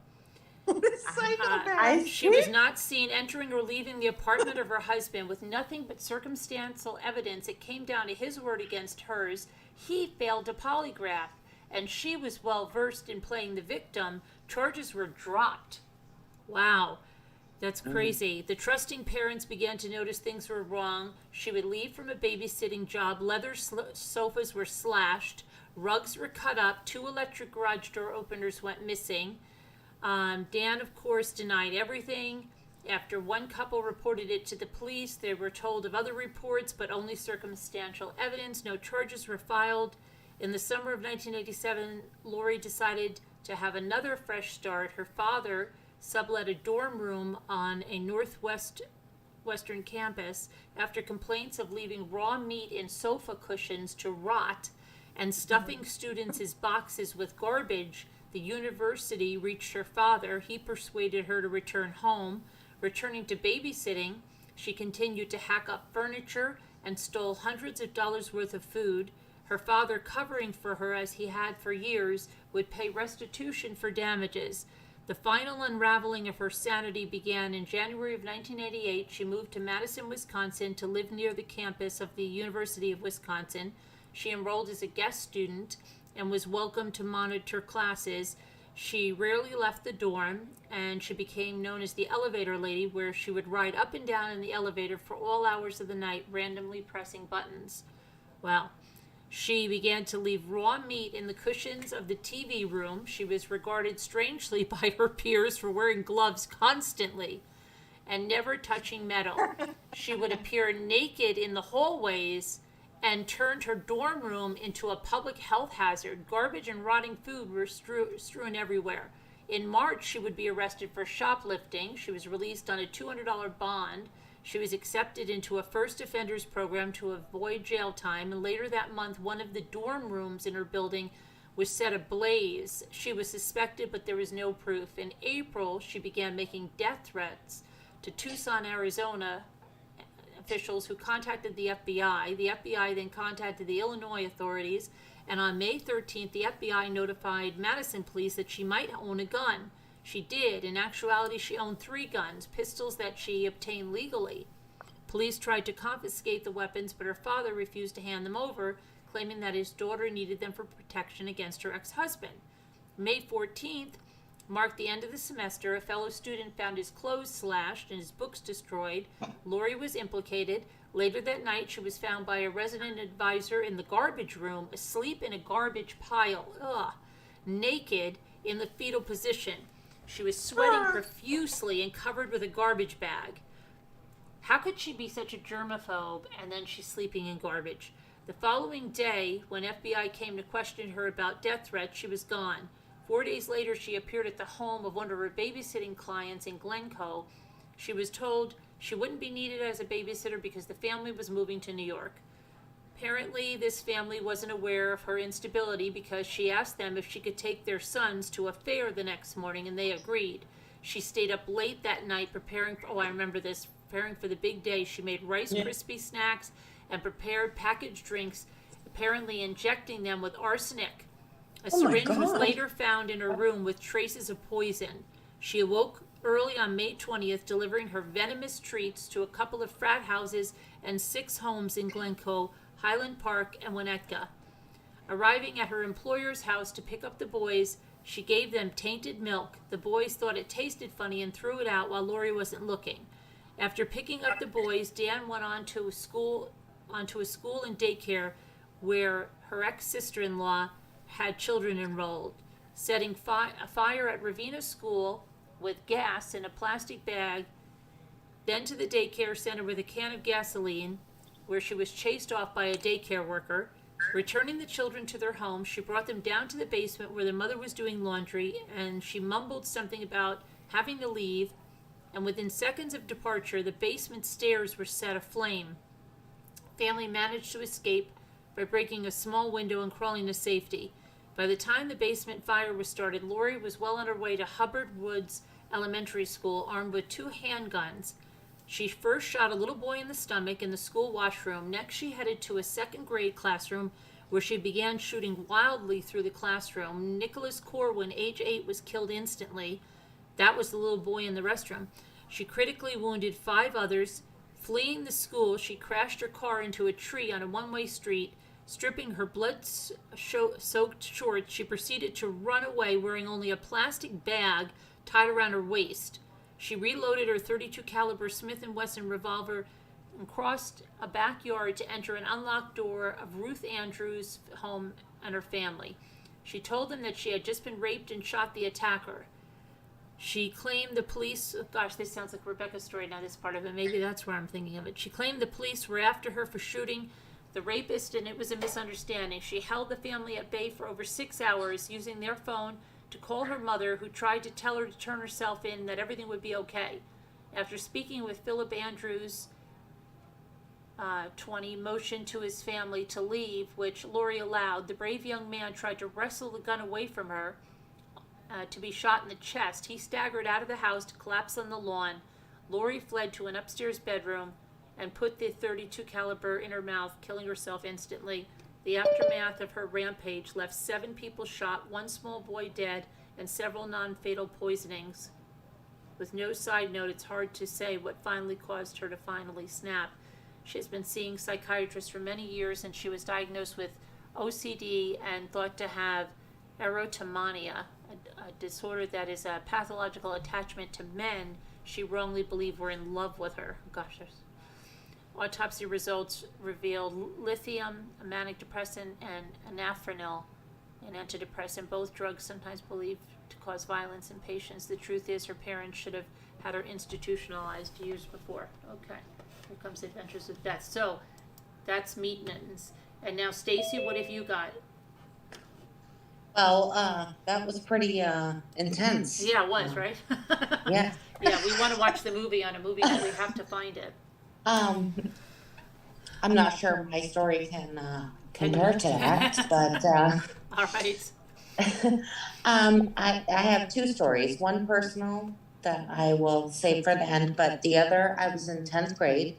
Ice She was cream? not seen entering or leaving the apartment of her husband with nothing but circumstantial evidence. It came down to his word against hers. He failed a polygraph, and she was well versed in playing the victim. Charges were dropped. Wow. That's crazy. The trusting parents began to notice things were wrong. She would leave from a babysitting job. Leather sofas were slashed. Rugs were cut up. 2 electric garage door openers went missing. Dan, of course, denied everything. After one couple reported it to the police, they were told of other reports, but only circumstantial evidence. No charges were filed. In the summer of 1987, Lori decided to have another fresh start. Her father sublet a dorm room on a western campus after complaints of leaving raw meat in sofa cushions to rot and stuffing students' boxes with garbage. The university reached her father. He persuaded her to return home. Returning to babysitting, she continued to hack up furniture and stole hundreds of dollars worth of food. Her father, covering for her as he had for years, would pay restitution for damages. The final unraveling of her sanity began in January of 1988. She moved to Madison, Wisconsin to live near the campus of the University of Wisconsin. She enrolled as a guest student and was welcome to monitor classes. She rarely left the dorm, and she became known as the elevator lady, where she would ride up and down in the elevator for all hours of the night, randomly pressing buttons. Well, She began to leave raw meat in the cushions of the TV room. She was regarded strangely by her peers for wearing gloves constantly and never touching metal. She would appear naked in the hallways and turned her dorm room into a public health hazard. Garbage and rotting food were strewn everywhere. In March, she would be arrested for shoplifting. She was released on a $200 bond. She was accepted into a first offenders program to avoid jail time, and later that month, one of the dorm rooms in her building was set ablaze. She was suspected, but there was no proof. In April, she began making death threats to Tucson, Arizona officials who contacted the FBI. The FBI then contacted the Illinois authorities, and on May 13th, the FBI notified Madison police that she might own a gun. She did. In actuality, she owned 3 guns, pistols that she obtained legally. Police tried to confiscate the weapons, but her father refused to hand them over, claiming that his daughter needed them for protection against her ex-husband. May 14th marked the end of the semester. A fellow student found his clothes slashed and his books destroyed. Lori was implicated. Later that night, she was found by a resident advisor in the garbage room, asleep in a garbage pile, naked in the fetal position. She was sweating profusely and covered with a garbage bag. How could she be such a germaphobe and then she's sleeping in garbage? The following day, when FBI came to question her about death threats, she was gone. 4 days later, she appeared at the home of one of her babysitting clients in Glencoe. She was told she wouldn't be needed as a babysitter because the family was moving to New York. Apparently, this family wasn't aware of her instability because she asked them if she could take their sons to a fair the next morning, and they agreed. She stayed up late that night preparing for the big day. She made Rice Krispie snacks and prepared packaged drinks, apparently injecting them with arsenic. A syringe was later found in her room with traces of poison. She awoke early on May 20th, delivering her venomous treats to a couple of frat houses and 6 homes in Glencoe, Highland Park, and Winnetka. Arriving at her employer's house to pick up the boys, she gave them tainted milk. The boys thought it tasted funny and threw it out while Lori wasn't looking. After picking up the boys, Dan went on to a school and daycare where her ex-sister-in-law had children enrolled, setting a fire at Ravenna School with gas in a plastic bag, then to the daycare center with a can of gasoline, where she was chased off by a daycare worker. Returning the children to their home, she brought them down to the basement where their mother was doing laundry, and she mumbled something about having to leave, and within seconds of departure, the basement stairs were set aflame. Family managed to escape by breaking a small window and crawling to safety. By the time the basement fire was started, Lori was well on her way to Hubbard Woods Elementary School, armed with 2 handguns. She first shot a little boy in the stomach in the school washroom. Next, she headed to a 2nd grade classroom where she began shooting wildly through the classroom. Nicholas Corwin, age 8, was killed instantly. That was the little boy in the restroom. She critically wounded 5 others. Fleeing the school, she crashed her car into a tree on a one-way street. Stripping her blood-soaked shorts, she proceeded to run away wearing only a plastic bag tied around her waist. She reloaded her .32 caliber Smith & Wesson revolver and crossed a backyard to enter an unlocked door of Ruth Andrews' home and her family. She told them that she had just been raped and shot the attacker. She claimed the police, this sounds like Rebecca's story now, this part of it, maybe that's where I'm thinking of it. She claimed the police were after her for shooting the rapist, and it was a misunderstanding. She held the family at bay for over 6 hours, using their phone to call her mother, who tried to tell her to turn herself in, that everything would be okay. After speaking with Philip Andrews, 20, motioned to his family to leave, which Lori allowed. The brave young man tried to wrestle the gun away from her to be shot in the chest. He staggered out of the house to collapse on the lawn. Lori fled to an upstairs bedroom and put the .32 caliber in her mouth, killing herself instantly. The aftermath of her rampage left 7 people shot, 1 small boy dead, and several non-fatal poisonings. With no side note, it's hard to say what finally caused her to finally snap. She has been seeing psychiatrists for many years, and she was diagnosed with OCD and thought to have erotomania, a disorder that is a pathological attachment to men she wrongly believed were in love with her. Gosh, there's autopsy results revealed lithium, a manic depressant, and anafranil, an antidepressant, both drugs sometimes believed to cause violence in patients. The truth is her parents should have had her institutionalized years before. Okay, here comes the Adventures of Death. So that's Meat Mittens. And now, Stacy, what have you got? Well, that was pretty intense. Yeah, it was, right? Yeah. Yeah, we want to watch the movie on a movie night. We have to find it. I'm not sure my story can compare to that, but All right. I have two stories. One personal that I will save for the end, but the other, I was in 10th grade,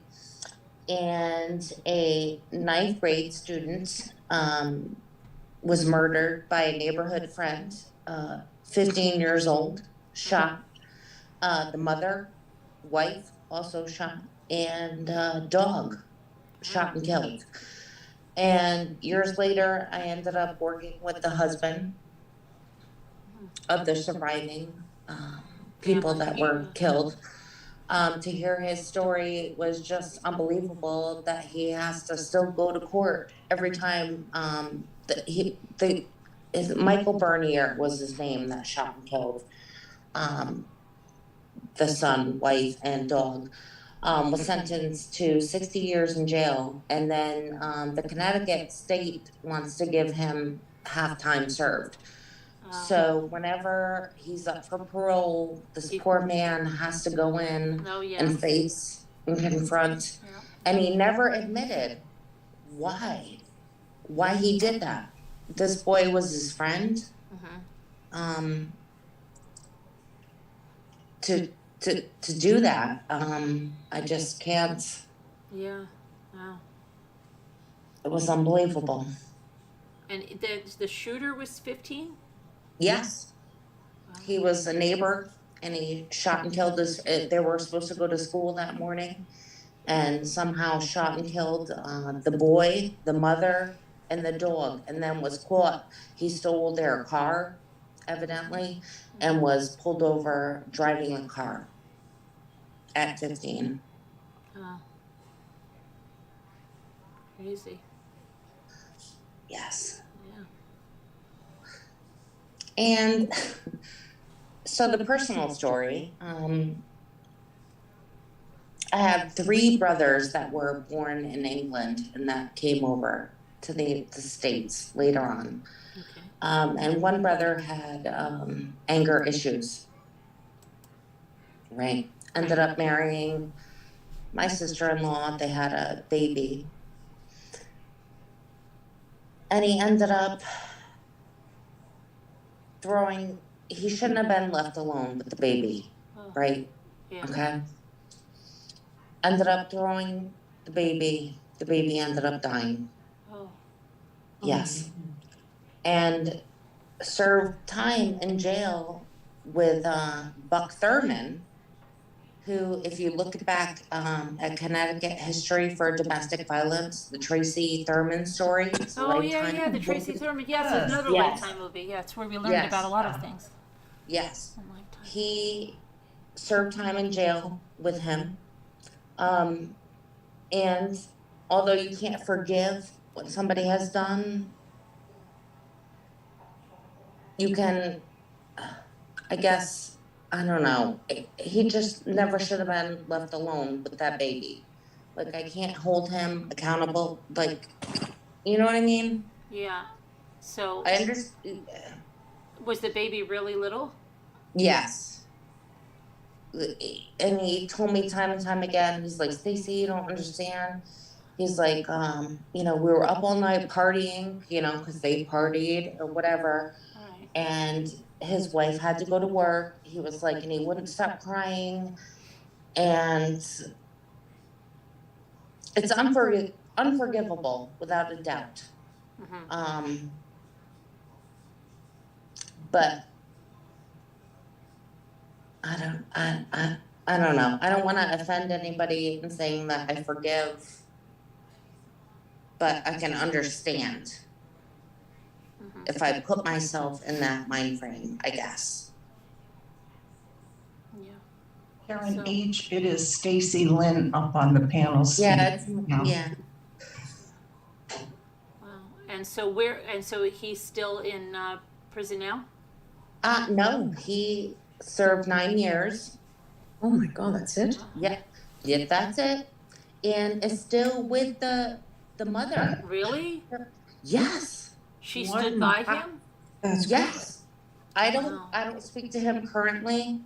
and a 9th grade student was murdered by a neighborhood friend, 15 years old, shot. The mother, wife, also shot, and dog shot and killed. And years later, I ended up working with the husband of the surviving people that were killed. To hear his story was just unbelievable, that he has to still go to court every time. Michael Bernier was his name, that shot and killed the son, wife, and dog. Was sentenced to 60 years in jail, and then the Connecticut state wants to give him half time served. So whenever he's up for parole, this poor man has to go in and face and confront, and he never admitted why he did that. This boy was his friend. To do that, I just can't. Yeah. Wow. It was unbelievable. And the shooter was 15? Yes. Wow. He was a neighbor, and he shot and killed his. They were supposed to go to school that morning, and somehow shot and killed the boy, the mother, and the dog, and then was caught. He stole their car, evidently, and was pulled over driving a car at 15. Oh. Crazy. Yes. Yeah. And so the personal story, I have 3 brothers that were born in England and that came over to the States later on. Okay. And one brother had anger issues, right? Ended up marrying my sister-in-law. They had a baby. And he ended up he shouldn't have been left alone with the baby, right? Yeah. Okay? Ended up throwing the baby ended up dying. Oh. Yes. And served time in jail with Buck Thurman, who, if you look back at Connecticut history for domestic violence, the Tracy Thurman story. Oh, yeah, the Tracy Thurman. Yes, it's another Lifetime movie. Yeah, it's where we learned about a lot of things. Yes. He served time in jail with him. And although you can't forgive what somebody has done, you can, I guess, I don't know. He just never should have been left alone with that baby. Like, I can't hold him accountable. Like, you know what I mean? Yeah. So. I understand. Was the baby really little? Yes. And he told me time and time again, he's like, Stacey, you don't understand. He's like, we were up all night partying, because they partied or whatever. Right. And his wife had to go to work. He was like, and he wouldn't stop crying. And it's unforgivable without a doubt. Mm-hmm. But I don't know. I don't want to offend anybody in saying that I forgive, but I can understand if I put myself in that mind frame, I guess. Yeah. Karen So- H, it is Stacy Lynn up on the panel. Yeah, it's, Yeah. yeah. Wow. And so he's still in prison now? No, he served 9 years. Oh my God, that's it? Yeah, yeah, that's it. And is still with the mother. Really? Yes, She What stood in by the- him? That's yes. I Wow. don't speak to him currently.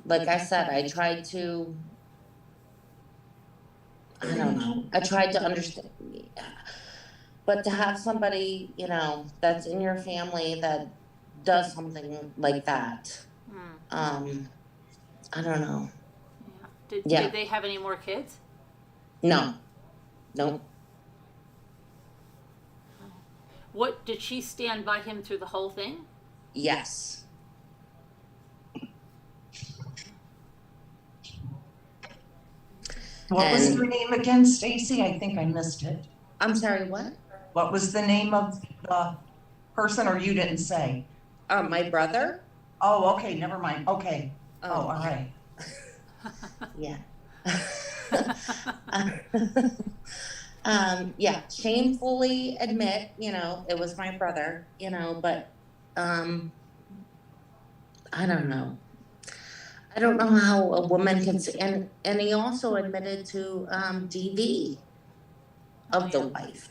Like I said, I don't know, I tried to understand. But to have somebody, that's in your family that does something like that, Hmm. I don't know. Yeah. Yeah. Did they have any more kids? No, nope. What, did she stand by him through the whole thing? Yes. What was And- her name again, Stacy? I think I missed it. I'm sorry, what? What was the name of the person, or you didn't say? My brother? Oh, okay, never mind. Okay. Oh, all right. Yeah. Yeah, shamefully admit, it was my brother, but, I don't know. I don't know how a woman can say, and he also admitted to, DV of the wife.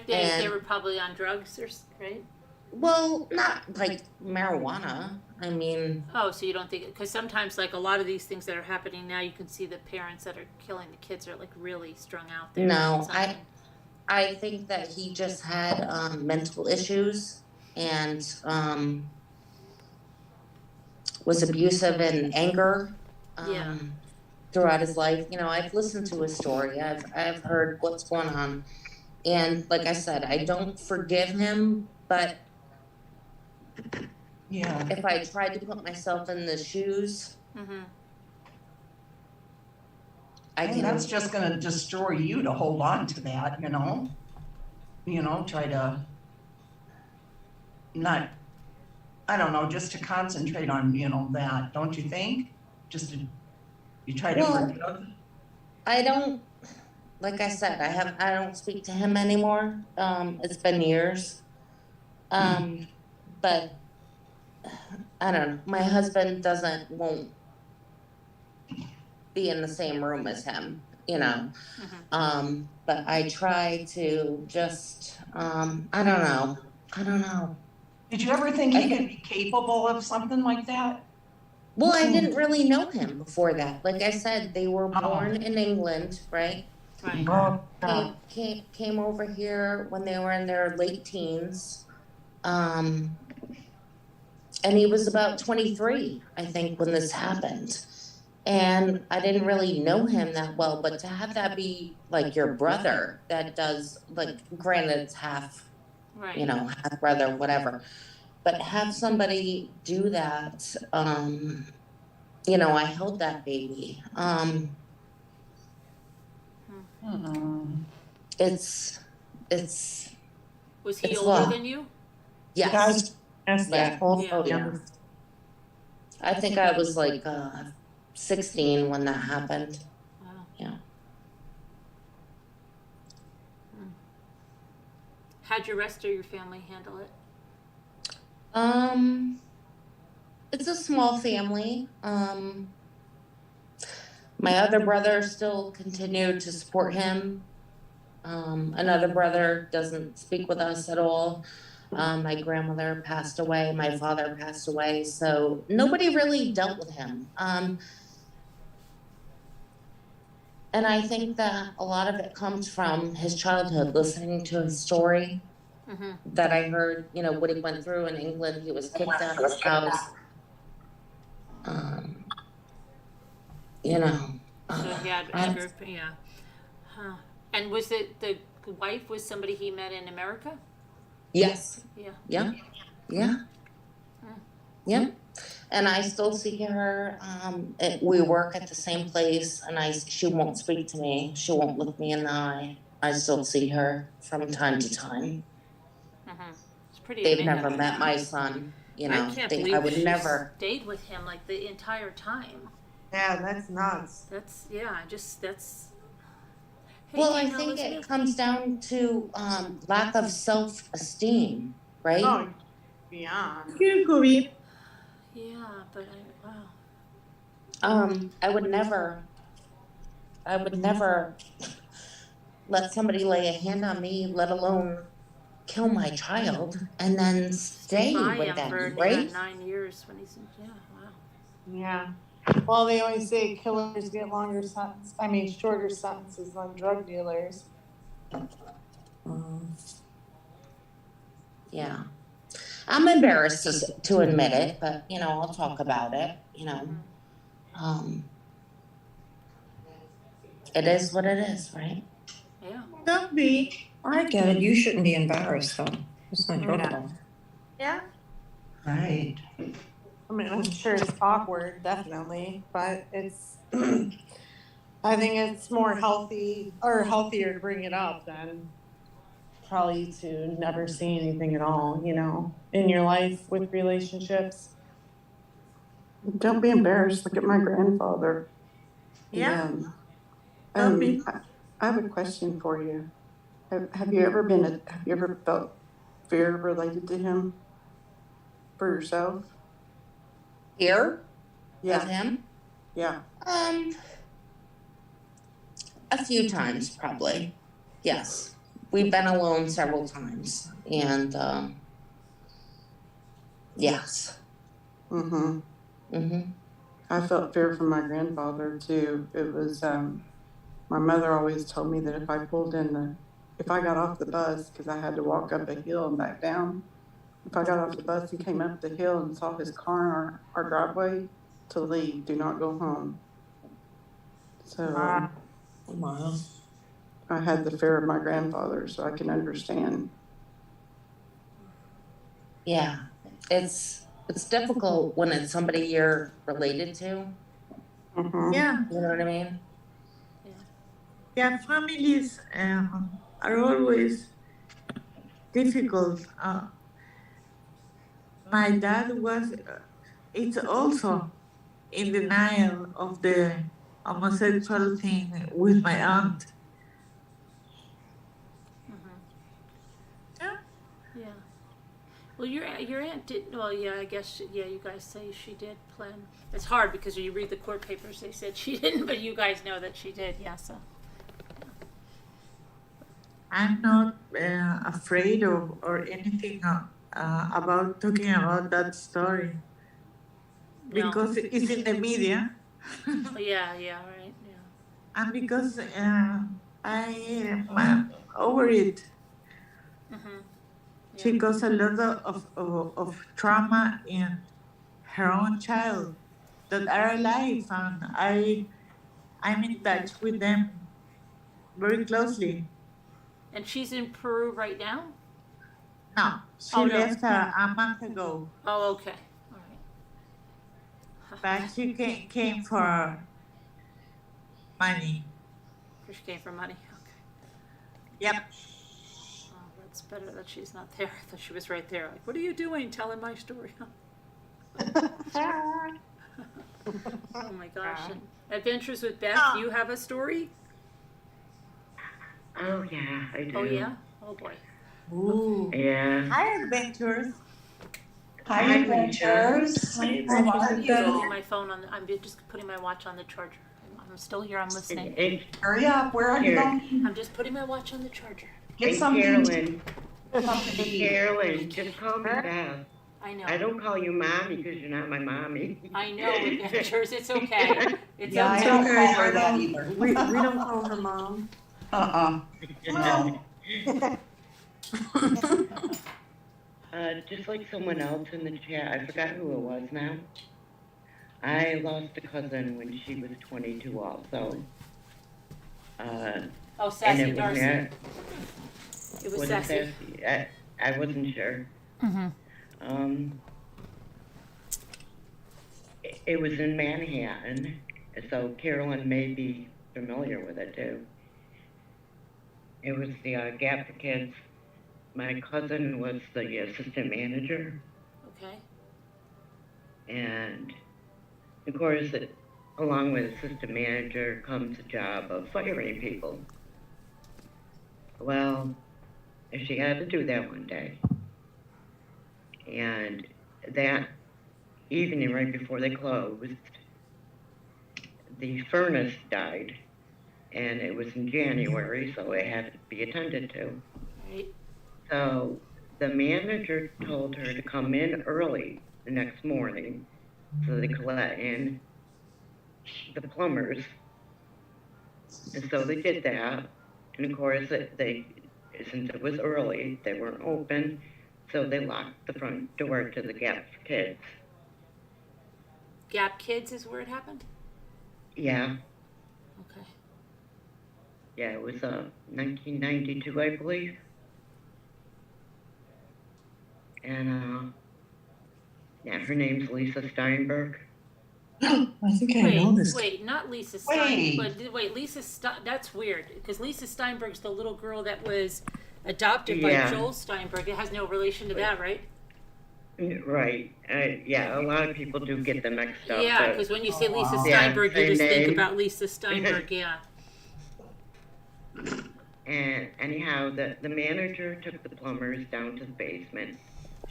They And- were probably on drugs right? Well, not like marijuana. I mean, Oh, so you don't think, because sometimes like a lot of these things that are happening now, you can see the parents that are killing the kids are like really strung out there. No, or something. I think that he just had mental issues and was abusive and anger Yeah. throughout his life. I've listened to his story. I've heard what's going on. And like I said, I don't forgive him, but Yeah. if I tried to put myself in the shoes, Mhm. I And can. that's just gonna destroy you to hold on to that, try to not, I don't know, just to concentrate on, that, don't you think? You try to Well, forgive. I don't, like I said, I don't speak to him anymore. It's been years. But I don't know. My husband won't be in the same room as him, But I try to just, I don't know. Did you ever think he could be capable of something like that? Well, I didn't really know him before that. Like I said, they were born in England, right? Right. Oh, Came over here when they were in their late teens. And he was about 23, I think, when this happened. And I didn't really know him that well, but to have that be like your brother that does, like, granted it's half, Right. half brother, whatever. But have somebody do that, I held that baby. It's Was he It's older love. than you? yes. That's Yeah. that. Oh, yeah. I think I was like 16 when that happened. Wow. Yeah. How'd your rest of your family handle it? It's a small family. My other brother still continued to support him. Another brother doesn't speak with us at all. My grandmother passed away, my father passed away, so nobody really dealt with him. And I think that a lot of it comes from his childhood, listening to his story Mhm. that I heard, what he went through in England. He was kicked out of his house. So he had anger, yeah. Huh. And was it the wife was somebody he met in America? Yes. Yeah. Yeah. Yeah. Yeah. And I still see her. We work at the same place, and she won't speak to me. She won't look me in the eye. I still see her from time to time. Mhm. It's pretty They've amazing. never met my son. You I know, can't I believe would she never. stayed with him like the entire time. Yeah, that's nuts. That's, yeah, that's. Hey, Well, I Dana think it Elizabeth. comes down to lack of self-esteem, right? Oh, beyond. Here, Kobe. Yeah, but wow. I would never let somebody lay a hand on me, let alone kill my child, and then stay Buy with him for them, right? 9 years when he's in, yeah, wow. Yeah. Well, they always say killers get shorter sentences than drug dealers. Yeah. I'm embarrassed to admit it, but you know, I'll talk about it, you know. It is what it is, right? Yeah. Don't be. I get it. You shouldn't be embarrassed though. It's not your Yeah. fault. Yeah. Right. I mean, I'm sure it's awkward, definitely, but it's, I think it's more healthier to bring it up than probably to never say anything at all, you know, in your life with relationships. Don't be embarrassed. Look at my grandfather. Yeah. Um, be. I have a question for you. Have you ever felt fear related to him for yourself? Here with Yeah, him? yeah. A few times probably. Yes. We've been alone several times. And yes. Mm-hmm. Mm-hmm. I felt fear for my grandfather too. It was, my mother always told me that if I got off the bus, because I had to walk up a hill and back down, if I got off the bus and came up the hill and saw his car in our driveway, to leave, do not go home. So Wow. I had the fear of my grandfather, so I can understand. Yeah. It's difficult when it's somebody you're related to. Mm-hmm. Yeah. You know what I mean? Yeah. Families are always difficult. My dad was. It's also in denial of the homosexual thing with my aunt. Yeah. Yeah. Well, your aunt did, well, yeah, I guess, yeah, you guys say she did plan. It's hard because you read the court papers, they said she didn't, but you guys know that she did, yeah, so. I'm not afraid of or anything about talking about that story No. because it's in the media Oh, yeah, right, yeah. and because I am over it. Mm-hmm. She caused a lot of trauma in her own child that are alive, and I'm in touch with them very closely. And she's in Peru right now? No, she Oh, no. left a month ago, Oh, okay, all right. but she came for money. She came for money, okay. Yep. Oh, that's better that she's not there. I thought she was right there, like, what are you doing telling my story? Oh my gosh. And Adventures with Beth, Oh. you have a story? Oh, yeah, I do. Oh, yeah? Oh, boy. Ooh. Yeah. Hi, adventures. Hi, adventures. How are Putting you? my phone on, I'm just putting my watch on the charger. I'm still here, I'm listening. And, Hurry up. Where are you Here. going? I'm just putting my watch on the charger. Get and something. Carolyn, Something to eat. Carolyn, just call me Beth. I know. I don't call you mommy because you're not my mommy. I know, Adventures, it's okay. It's Yeah, I okay. don't okay. call her that either. We don't call her mom. Mom. Just like someone else in the chat, I forgot who it was now. I lost a cousin when she was 22 also. Oh, And Sassy it was Darcy. not, It was what is Sassy. that? I wasn't sure. Mm-hmm. It was in Manhattan, so Carolyn may be familiar with it too. It was the Gap for Kids. My cousin was the assistant manager, Okay. And of course, along with assistant manager comes the job of firing people. Well, she had to do that one day. And that evening, right before they closed, the furnace died. And it was in January, so it had to be attended to. Right. So the manager told her to come in early the next morning so they could let in the plumbers. And so they did that. And of course, since it was early, they weren't open, so they locked the front door to the Gap Kids. Gap Kids is where it happened? Yeah, Okay. yeah, it was 1992, I believe. And yeah, her name's Lisa Steinberg. I think I know this. Wait, not Lisa Wait. Steinberg, but wait, that's weird, because Lisa Steinberg's the little girl that was adopted by Yeah. Joel Steinberg. It has no relation to that, right? Right. Yeah, a lot of people do get them mixed up. Yeah, but- because when you say Lisa Yeah, Steinberg, you same just think name. about Lisa Steinberg, yeah. And anyhow, the manager took the plumbers down to the basement.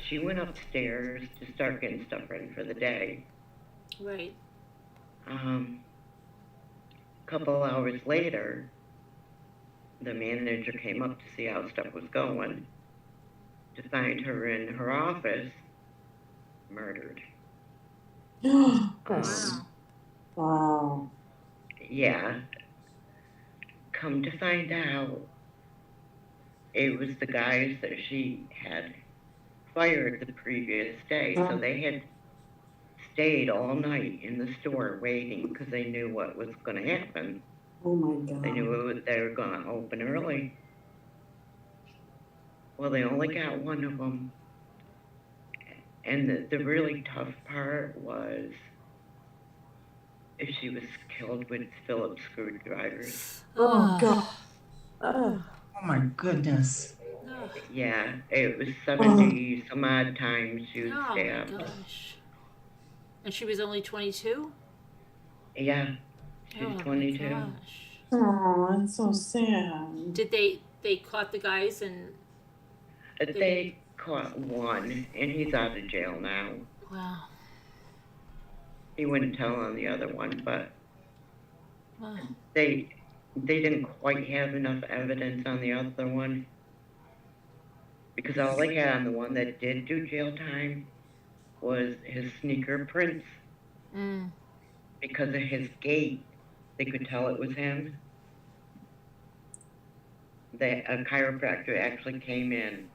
She went upstairs to start getting stuff ready for the day. Right. A couple hours later, the manager came up to see how stuff was going, to find her in her office, murdered. Wow. Wow. Yeah. Come to find out, it was the guys that she had fired the previous day. So they had stayed all night in the store waiting because they knew what was going to happen. Oh my God. They knew they were going to open early. Well, they only got one of them. And the really tough part was she was killed with Phillips screwdrivers. Oh God. Oh my goodness. Oh, Yeah, it was 70 some odd times she was oh my stabbed. gosh. And she was only 22? Yeah, she's Oh my 22. gosh. Oh, that's so sad. Did they caught the guys and, They caught one, and he's out of jail now. wow. He wouldn't tell on the other one, but Wow. they didn't quite have enough evidence on the other one, because all they had on the one that did do jail time was his sneaker prints. Mm. Because of his gait, they could tell it was him. A chiropractor actually came in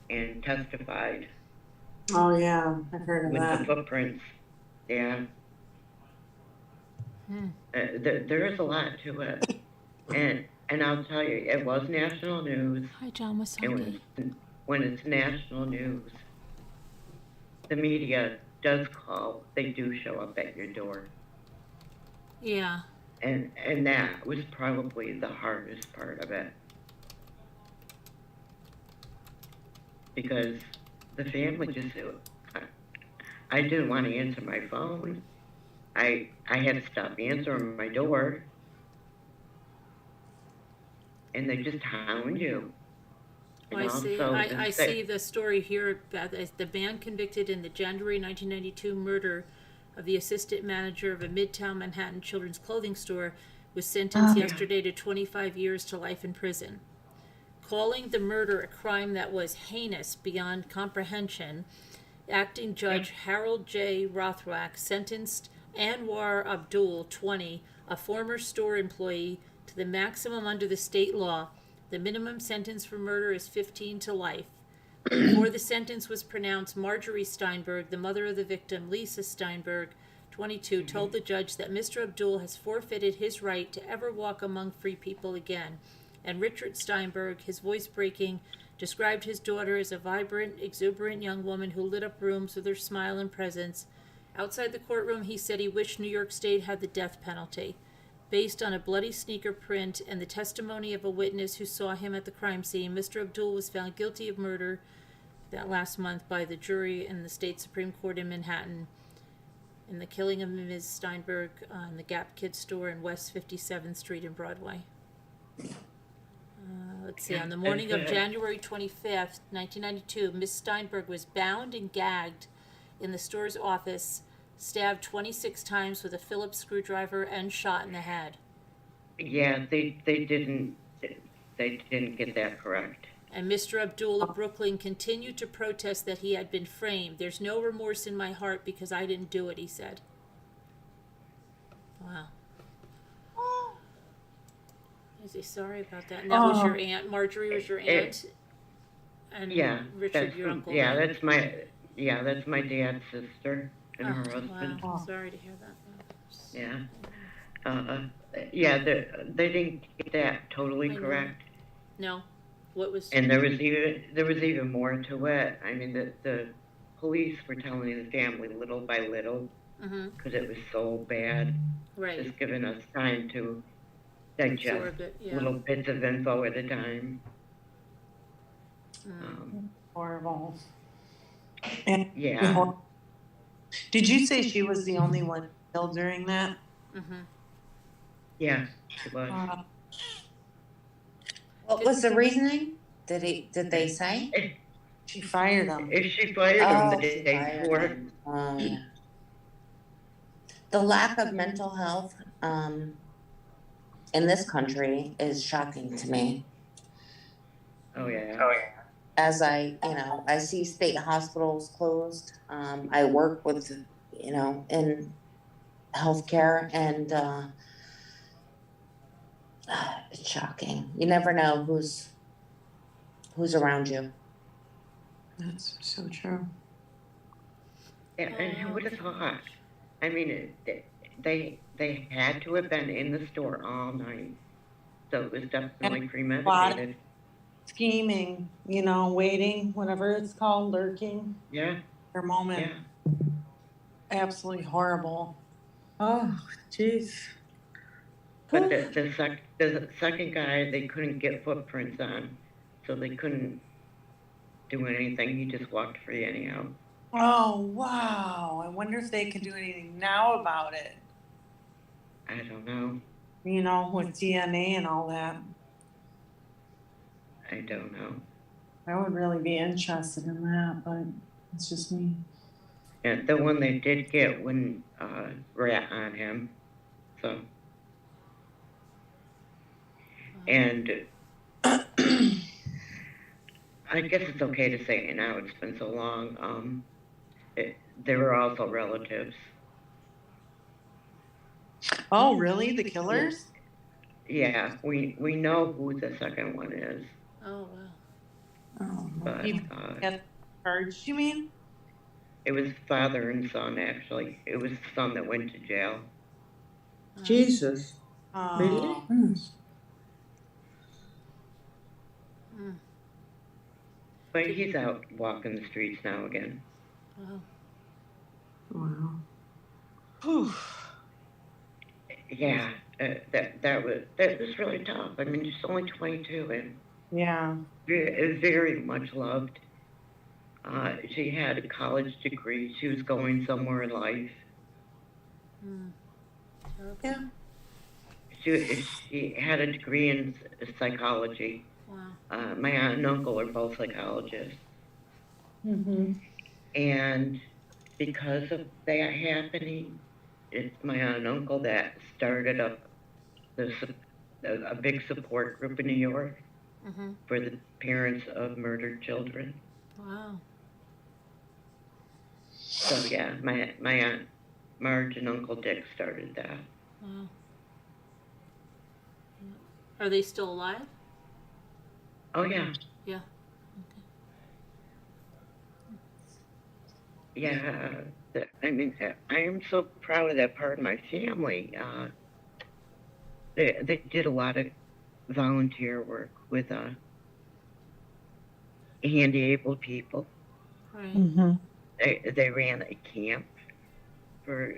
and testified Oh yeah, I've heard of with the that. footprints. Yeah. Hmm. There is a lot to it. And I'll tell you, it was national news. Hi, John And Wasaki. when it's national news, the media does call. They do show up at your door. Yeah. And that was probably the hardest part of it. Because the family just, I didn't want to answer my phone. I had to stop answering my door. And they just hound you. Oh, I see. I see the story here about the man convicted in the January 1992 murder of the assistant manager of a Midtown Manhattan children's clothing store was sentenced yesterday to 25 years to life in prison. Calling the murder a crime that was heinous beyond comprehension, acting judge Harold J. Rothwack sentenced Anwar Abdul, 20, a former store employee, to the maximum under the state law. The minimum sentence for murder is 15 to life. Before the sentence was pronounced, Marjorie Steinberg, the mother of the victim, Lisa Steinberg, 22, told the judge that Mr. Abdul has forfeited his right to ever walk among free people again. And Richard Steinberg, his voice breaking, described his daughter as a vibrant, exuberant young woman who lit up rooms with her smile and presence. Outside the courtroom, he said he wished New York State had the death penalty. Based on a bloody sneaker print and the testimony of a witness who saw him at the crime scene, Mr. Abdul was found guilty of murder that last month by the jury in the state Supreme Court in Manhattan. in the killing of Ms. Steinberg in the Gap Kids store in West 57th Street in Broadway. Let's see, on the morning of January 25th, 1992, Ms. Steinberg was bound and gagged in the store's office, stabbed 26 times with a Phillips screwdriver, and shot in the head. Yeah, they didn't get that correct. And Mr. Abdul of Brooklyn continued to protest that he had been framed. There's no remorse in my heart because I didn't do it, he said. Wow. Is he sorry about that? And that was your aunt, Marjorie was your aunt? And Yeah, Richard, your uncle? yeah, that's my dad's sister and her husband. Wow, sorry to hear that. Yeah. Yeah, they didn't get that totally correct. No? What was? And there was even more to it. I mean, the police were telling the family little by little, because it was so bad. Right. Just giving us time to digest little bits of info at a time. Horrible. And Yeah. did you say she was the only one killed during that? Yeah, she was. What was the reasoning? Did they say? She fired him. She fired him the she day fired before. him. Yeah. The lack of mental health in this country is shocking to me. Oh yeah. As I see state hospitals closed. I work with, in healthcare, and it's shocking. You never know who's around you. That's so true. Yeah, and who would have thought? I mean, they had to have been in the store all night, so it was definitely premeditated. Scheming, waiting, whatever it's called, lurking. Yeah. Their moment. Yeah. Absolutely horrible. Oh, jeez. But the second guy, they couldn't get footprints on, so they couldn't do anything. He just walked free anyhow. Oh, wow. I wonder if they can do anything now about it. I don't know. With DNA and all that. I don't know. I would really be interested in that, but it's just me. And the one they did get wouldn't rat on him, so. And I guess it's okay to say it now, it's been so long. They were also relatives. Oh, really? The killers? Yeah, we know who the second one is. Oh, wow. Oh, But get charged, you mean? it was father and son, actually. It was the son that went to jail. Jesus. Oh. But he's out walking the streets now again. Wow. Wow. Whew. Yeah, that was really tough. I mean, she's only 22 and Yeah. very much loved. She had a college degree. She was going somewhere in life. Yeah. She had a degree in psychology. Wow. My aunt and uncle are both psychologists. Mm-hmm. And because of that happening, it's my aunt and uncle that started up a big support group in New York for the parents of murdered children. Wow. So yeah, my aunt Marge and Uncle Dick started that. Wow. Are they still alive? Oh yeah. Yeah. Yeah, I mean, I am so proud of that part of my family. They did a lot of volunteer work with handy-abled people. Right. Mm-hmm. They ran a camp for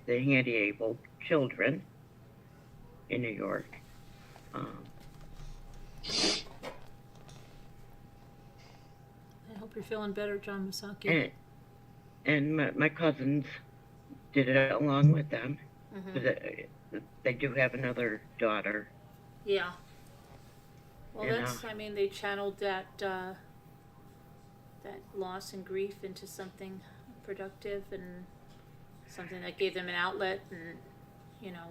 the handy-abled children in New York. I hope you're feeling better, John Masaki. And my cousins did it along with them. Mhm. 'Cause they do have another daughter. Yeah. Well, You that's, I mean, they channeled that loss and grief into something productive and something that gave them an outlet, and, you know,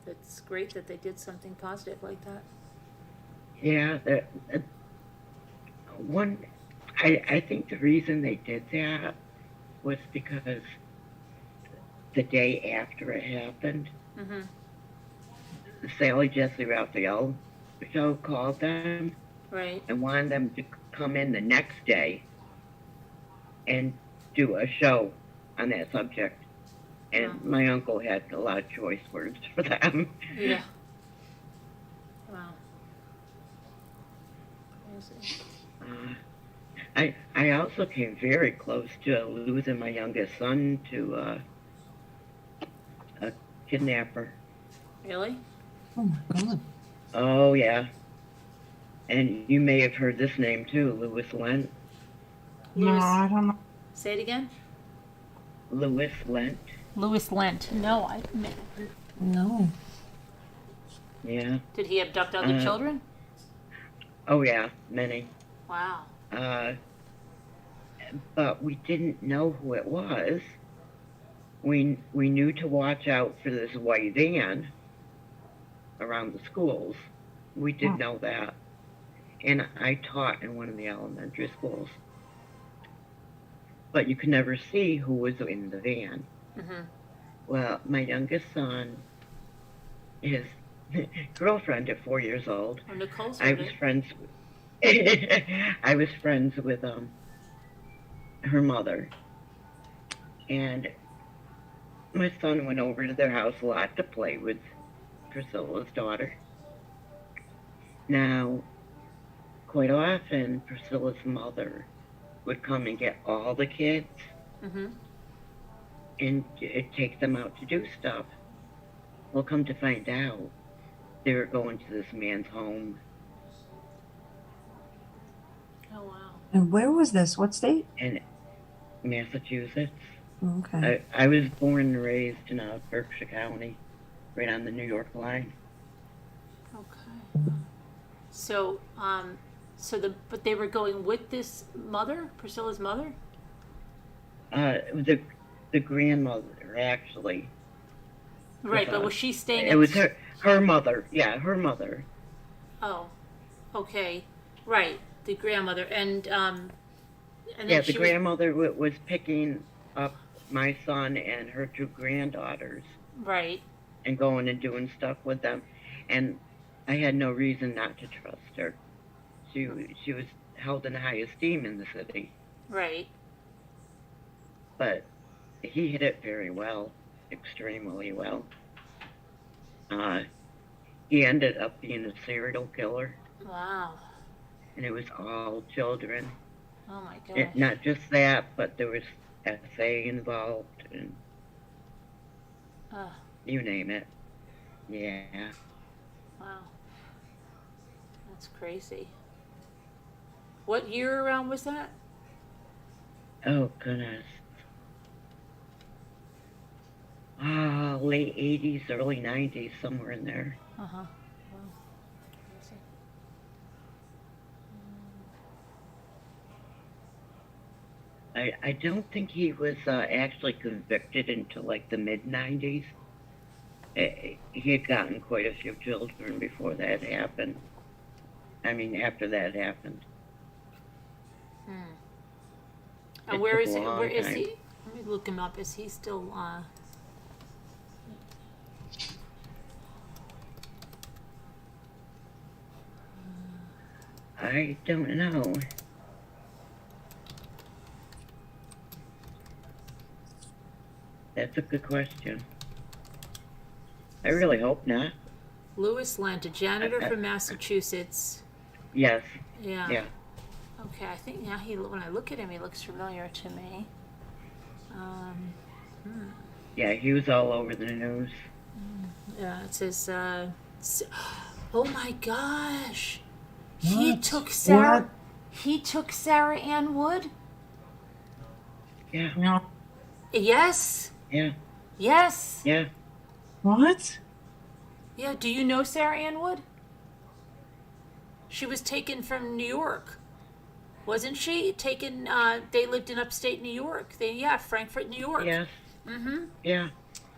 it's great that they did something positive like that. Yeah, I think the reason they did that was because the day after it happened, Mm-hmm. the Sally Jesse Raphael show called them Right. and wanted them to come in the next day and do a show on that subject. And Wow. my uncle had a lot of choice words for them. Yeah. Wow. Crazy. I also came very close to losing my youngest son to a kidnapper. Really? Oh my God. Oh yeah, and you may have heard this name too, Louis Lent. No, Louis, I don't know. say it again. Louis Lent. Louis Lent. No, No. Yeah. Did he abduct other children? Oh yeah, many. Wow. But we didn't know who it was. We knew to watch out for this white van around the schools. We did know that. And I taught in one of the elementary schools. But you could never see who was in the van. Mm-hmm. Well, my youngest son, his girlfriend at 4 years old, Or Nicole's I heard was it. friends I was friends with her mother. And my son went over to their house a lot to play with Priscilla's daughter. Now, quite often, Priscilla's mother would come and get all the kids Mm-hmm. and take them out to do stuff. Well, come to find out, they were going to this man's home. Oh, wow. And where was this? What state? In Massachusetts. Okay. I was born and raised in Berkshire County, right on the New York line. Okay. So, but they were going with this mother, Priscilla's mother? The grandmother, actually. Right, but was she staying It was her mother. Yeah, her mother. Oh, okay. Right, the grandmother. And then Yeah, the she was, grandmother was picking up my son and her two granddaughters right. and going and doing stuff with them. And I had no reason not to trust her. She was held in high esteem in the city. Right. But he hit it very well, extremely well. He ended up being a serial killer, Wow. and it was all children. Oh my gosh. Not just that, but there was SA involved, and you name it. Yeah. Wow. That's crazy. What year around was that? Oh, goodness. Late 80s, early 90s, somewhere in there. Uh-huh. Wow. Crazy. I don't think he was actually convicted until like the mid-90s. He had gotten quite a few children before that happened. I mean, after that happened. And It where took is a he? long Where is time. he? Let me look him up. Is he still, I don't know. That's a good question. I really hope not. Louis Lent, a janitor from Massachusetts. Yes. Yeah. Yeah. Okay, I think now when I look at him, he looks familiar to me. Yeah, he was all over the news. Yeah, it says, oh my gosh. He What? took Sarah, What? he took Sarah Ann Wood? Yeah. No. Yes. Yeah, Yes. yeah. What? Yeah. Do you know Sarah Ann Wood? She was taken from New York. Wasn't she taken? They lived in upstate New York. Frankfurt, New York. Yes. Mm-hmm. Yeah.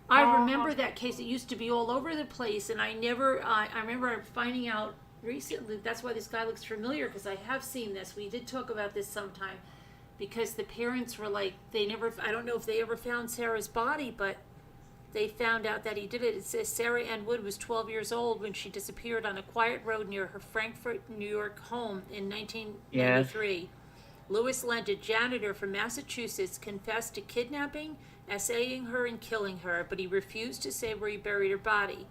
I remember that case. It used to be all over the place, and I never. I remember finding out recently. That's why this guy looks familiar, because I have seen this. We did talk about this sometime, because the parents were like, they never. I don't know if they ever found Sarah's body, but they found out that he did it. It says Sarah Ann Wood was 12 years old when she disappeared on a quiet road near her Frankfurt, New York home in 1993. Louis Lent, a janitor from Massachusetts, confessed to kidnapping, essaying her, and killing her, but he refused to say where he buried her body.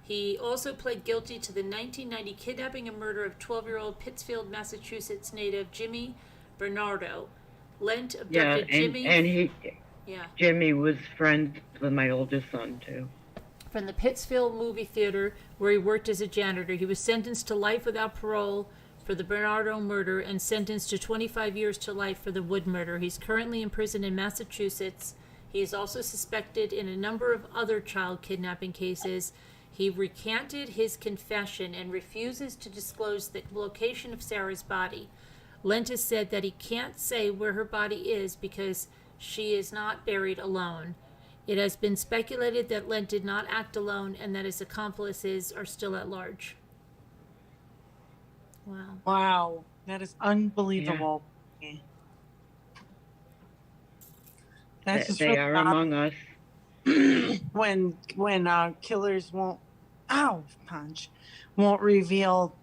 He also pled guilty to the 1990 kidnapping and murder of 12-year-old Pittsfield, Massachusetts native Jimmy Bernardo. Lent abducted Jimmy. And he, yeah. Jimmy was friends with my oldest son too. From the Pittsfield movie theater where he worked as a janitor. He was sentenced to life without parole for the Bernardo murder and sentenced to 25 years to life for the Wood murder. He's currently in prison in Massachusetts. He is also suspected in a number of other child kidnapping cases. He recanted his confession and refuses to disclose the location of Sarah's body. Lent has said that he can't say where her body is because she is not buried alone. It has been speculated that Lent did not act alone and that his accomplices are still at large. Wow. Wow. That is unbelievable. Yeah. That's just They really are odd among us. when killers won't reveal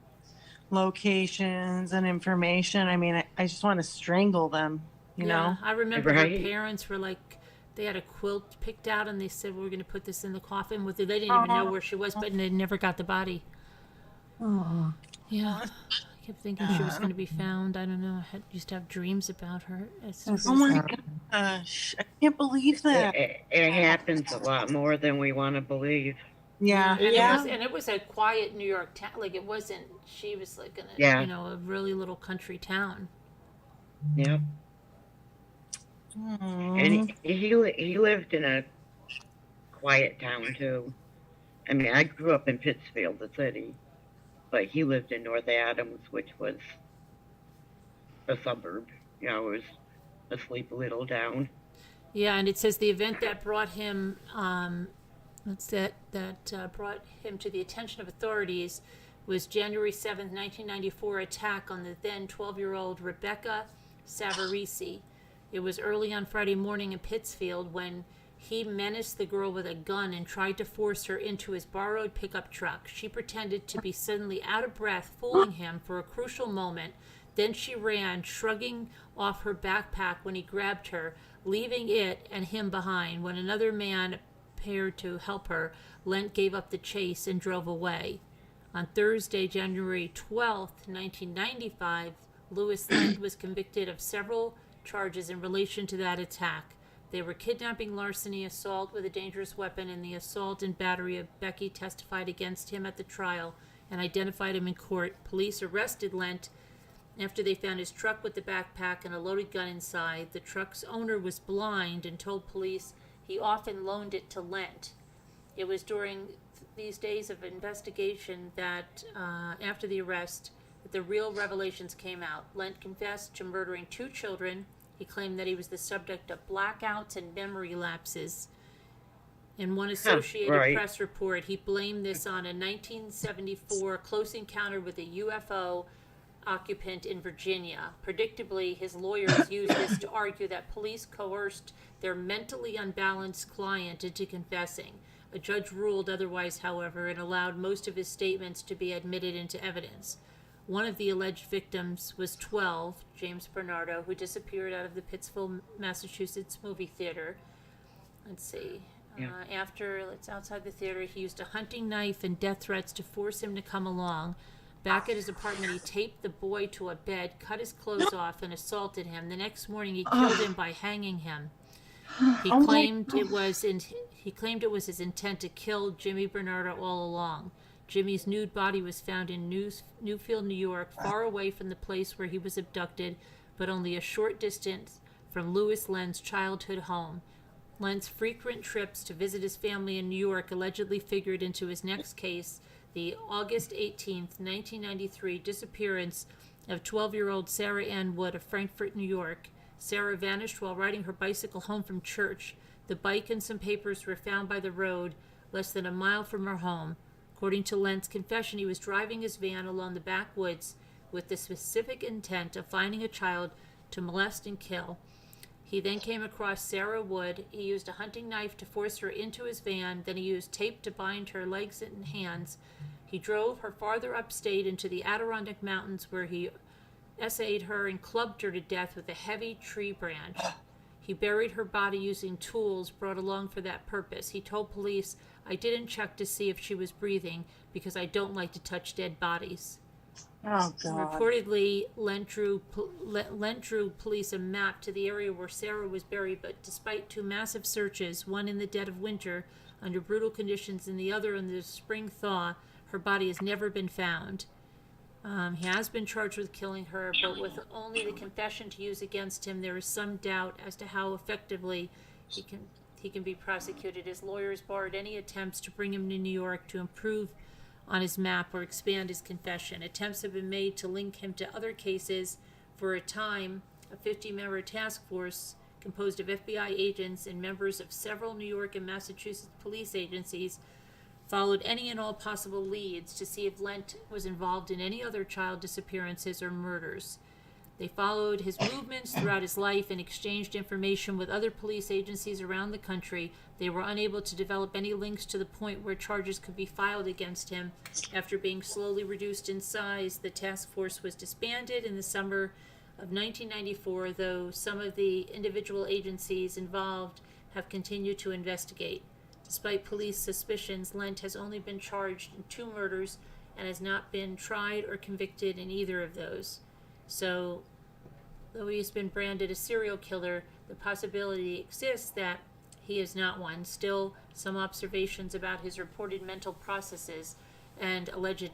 locations and information. I mean, I just want to strangle them, you know? I remember Right. her parents were like, they had a quilt picked out and they said, we're going to put this in the coffin with her. They didn't even know where she was, but they never got the body. Oh. Yeah. I kept thinking she was going to be found. I don't know. I used to have dreams about her. It's That's Oh really my sad. gosh. I can't believe that. It happens a lot more than we want to believe. Yeah. And it was a quiet New York town. Like, it wasn't, she was like in a, Yeah. a really little country town. Yep. And he lived in a quiet town too. I mean, I grew up in Pittsfield, the city, but he lived in North Adams, which was a suburb. You know, it was a sleepy little town. Yeah, and it says the event that brought him, brought him to the attention of authorities was January 7th, 1994 attack on the then 12-year-old Rebecca Savarese. It was early on Friday morning in Pittsfield when he menaced the girl with a gun and tried to force her into his borrowed pickup truck. She pretended to be suddenly out of breath, fooling him for a crucial moment. Then she ran, shrugging off her backpack when he grabbed her, leaving it and him behind. When another man appeared to help her, Lent gave up the chase and drove away. On Thursday, January 12th, 1995, Louis Lent was convicted of several charges in relation to that attack. They were kidnapping, larceny, assault with a dangerous weapon, and the assault and battery of Becky testified against him at the trial and identified him in court. Police arrested Lent after they found his truck with the backpack and a loaded gun inside. The truck's owner was blind and told police he often loaned it to Lent. It was during these days of investigation that, after the arrest, that the real revelations came out. Lent confessed to murdering 2 children. He claimed that he was the subject of blackouts and memory lapses. In one Associated Press report, he blamed this on a 1974 close encounter with a UFO occupant in Virginia. Predictably, his lawyers used this to argue that police coerced their mentally unbalanced client into confessing. A judge ruled otherwise, however, and allowed most of his statements to be admitted into evidence. One of the alleged victims was 12, James Bernardo, who disappeared out of the Pittsfield, Massachusetts movie theater. Let's see. It's outside the theater, he used a hunting knife and death threats to force him to come along. Back at his apartment, he taped the boy to a bed, cut his clothes off, and assaulted him. The next morning, he killed him by hanging him. He claimed it was his intent to kill Jimmy Bernardo all along. Jimmy's nude body was found in Newfield, New York, far away from the place where he was abducted, but only a short distance from Louis Lent's childhood home. Lent's frequent trips to visit his family in New York allegedly figured into his next case, the August 18th, 1993 disappearance of 12-year-old Sarah Ann Wood of Frankfort, New York. Sarah vanished while riding her bicycle home from church. The bike and some papers were found by the road less than a mile from her home. According to Lent's confession, he was driving his van along the backwoods with the specific intent of finding a child to molest and kill. He then came across Sarah Wood. He used a hunting knife to force her into his van. Then he used tape to bind her legs and hands. He drove her farther upstate into the Adirondack Mountains, where he essayed her and clubbed her to death with a heavy tree branch. He buried her body using tools brought along for that purpose. He told police, "I didn't check to see if she was breathing because I don't like to touch dead bodies." Oh, God. Reportedly, Lent drew police a map to the area where Sarah was buried, but despite two massive searches, one in the dead of winter under brutal conditions and the other in the spring thaw, her body has never been found. He has been charged with killing her, but with only the confession to use against him, there is some doubt as to how effectively he can be prosecuted. His lawyers barred any attempts to bring him to New York to improve on his map or expand his confession. Attempts have been made to link him to other cases. For a time, a 50-member task force composed of FBI agents and members of several New York and Massachusetts police agencies followed any and all possible leads to see if Lent was involved in any other child disappearances or murders. They followed his movements throughout his life and exchanged information with other police agencies around the country. They were unable to develop any links to the point where charges could be filed against him. After being slowly reduced in size, the task force was disbanded in the summer of 1994, though some of the individual agencies involved have continued to investigate. Despite police suspicions, Lent has only been charged in 2 murders and has not been tried or convicted in either of those. So, though he has been branded a serial killer, the possibility exists that he is not one. Still, some observations about his reported mental processes and alleged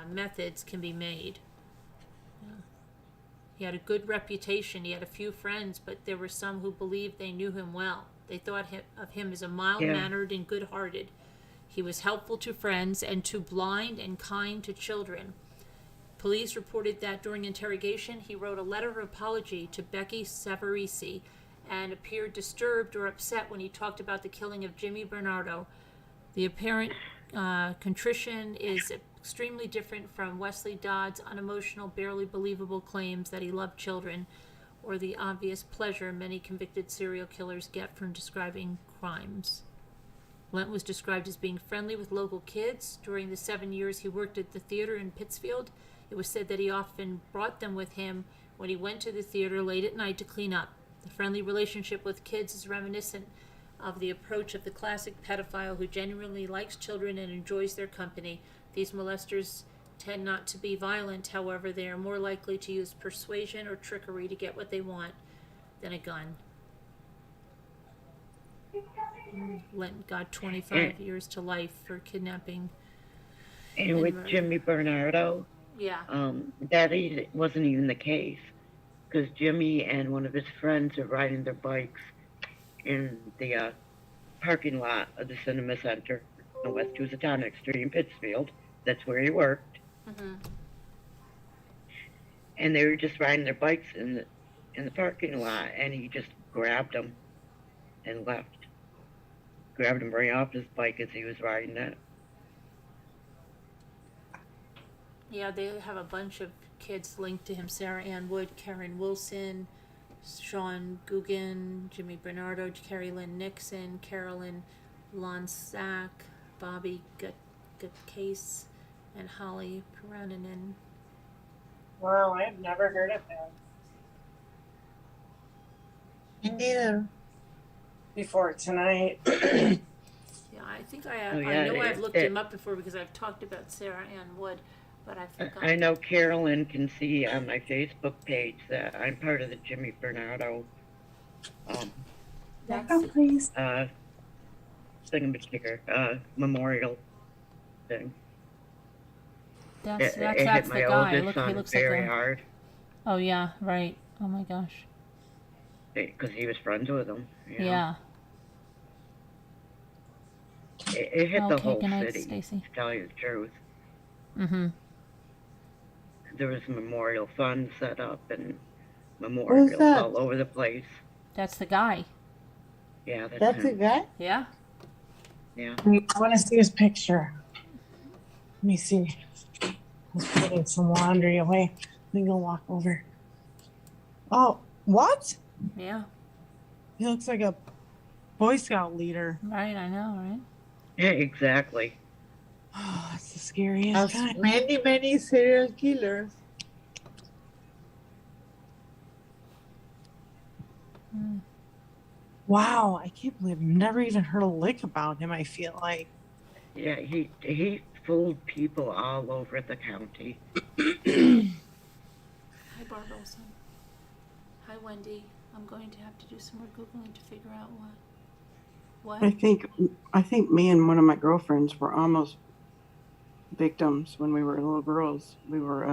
methods can be made. Yeah. He had a good reputation. He had a few friends, but there were some who believed they knew him well. They thought of him as a mild-mannered and good-hearted. He was helpful to friends and too blind and kind to children. Police reported that during interrogation, he wrote a letter of apology to Becky Savarese and appeared disturbed or upset when he talked about the killing of Jimmy Bernardo. The apparent contrition is extremely different from Wesley Dodd's unemotional, barely believable claims that he loved children, or the obvious pleasure many convicted serial killers get from describing crimes. Lent was described as being friendly with local kids. During the 7 years he worked at the theater in Pittsfield, it was said that he often brought them with him when he went to the theater late at night to clean up. The friendly relationship with kids is reminiscent of the approach of the classic pedophile who genuinely likes children and enjoys their company. These molesters tend not to be violent, however, they are more likely to use persuasion or trickery to get what they want than a gun. Lent got 25 years to life for kidnapping. And with murder. Jimmy Bernardo, Yeah. that wasn't even the case, because Jimmy and one of his friends are riding their bikes in the parking lot of the Cinema Center in West Housatonic Street in Pittsfield. That's where he worked. Mm-hmm. And they were just riding their bikes in the parking lot, and he just grabbed them and left. Grabbed him right off his bike as he was riding it. Yeah, they have a bunch of kids linked to him. Sarah Ann Wood, Karen Wilson, Sean Guggen, Jimmy Bernardo, Carrie Lynn Nixon, Carolyn Lonsack, Bobby Case, and Holly Peraninen. Wow, I've never heard of him Me neither. before tonight. Yeah, I think I Oh, I yeah, know I've looked it- him up before because I've talked about Sarah Ann Wood, but I forgot. I know Carolyn can see on my Facebook page that I'm part of the Jimmy Bernardo Back up, please. thingamajigger, memorial thing. That's It hit that's my the guy. oldest Look, he son looks like very a. hard. Oh yeah, right. Oh my gosh. because he was friends with them. You know? Yeah. It hit the Okay, whole good night, city, Stacy. to tell you the truth. Mm-hmm. There was memorial funds set up and Who's memorials that? all over the place. That's the guy. Yeah, that's That's the him. guy? Yeah. Yeah. Wait, I want to see his picture. Let me see. He's putting some laundry away. Let me go walk over. Oh, what? Yeah. He looks like a Boy Scout leader. Right, I know, right? Yeah, exactly. Oh, that's the scariest As kind. many serial killers. Mm. Wow, I can't believe I've never even heard a lick about him, I feel like. Yeah, he fooled people all over the county. Hi, Barb Olson. Hi, Wendy. I'm going to have to do some more Googling to figure out what. I think me and one of my girlfriends were almost victims when we were little girls. We were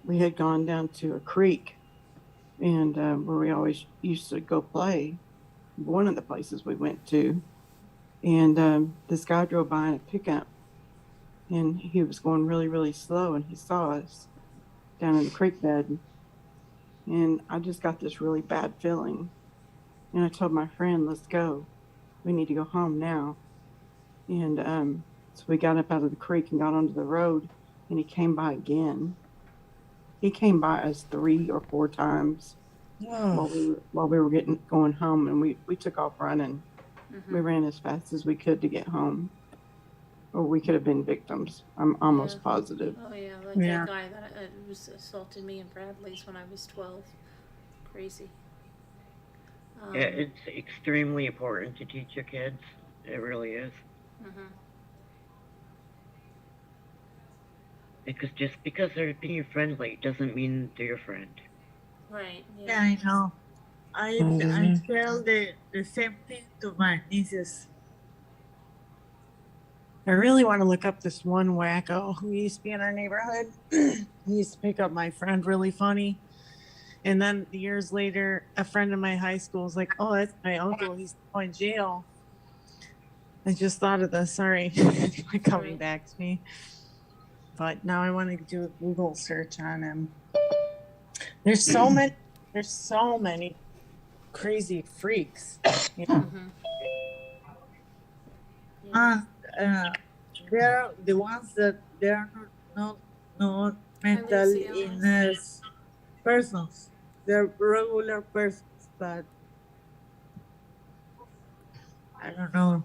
we had gone down to a creek, and where we always used to go play. One of the places we went to, and this guy drove by in a pickup, and he was going really, really slow, and he saw us down in the creek bed, and I just got this really bad feeling, and I told my friend, "Let's go. We need to go home now." And so we got up out of the creek and got onto the road, and he came by again. He came by us 3 or 4 times while we were going home, and we took off running. Mm-hmm. We ran as fast as we could to get home, or we could have been victims. I'm almost positive. Oh, yeah, like that guy that was assaulted me in Bradley's when I was 12. Crazy. Yeah, it's extremely important to teach your kids. It really is. Mm-hmm. Because just because they're being friendly doesn't mean they're your friend. Right. Yeah, I know. I tell the same thing to my nieces. I really want to look up this one wacko who used to be in our neighborhood. He used to pick up my friend really funny. And then years later, a friend in my high school was like, "Oh, that's my uncle. He's going to jail." I just thought of this. Sorry. Coming back to me. But now I want to do a Google search on him. There's so many crazy freaks. You know? Mm-hmm. They're the ones that they are not mental Alicia. illness persons. They're regular persons, but I don't know.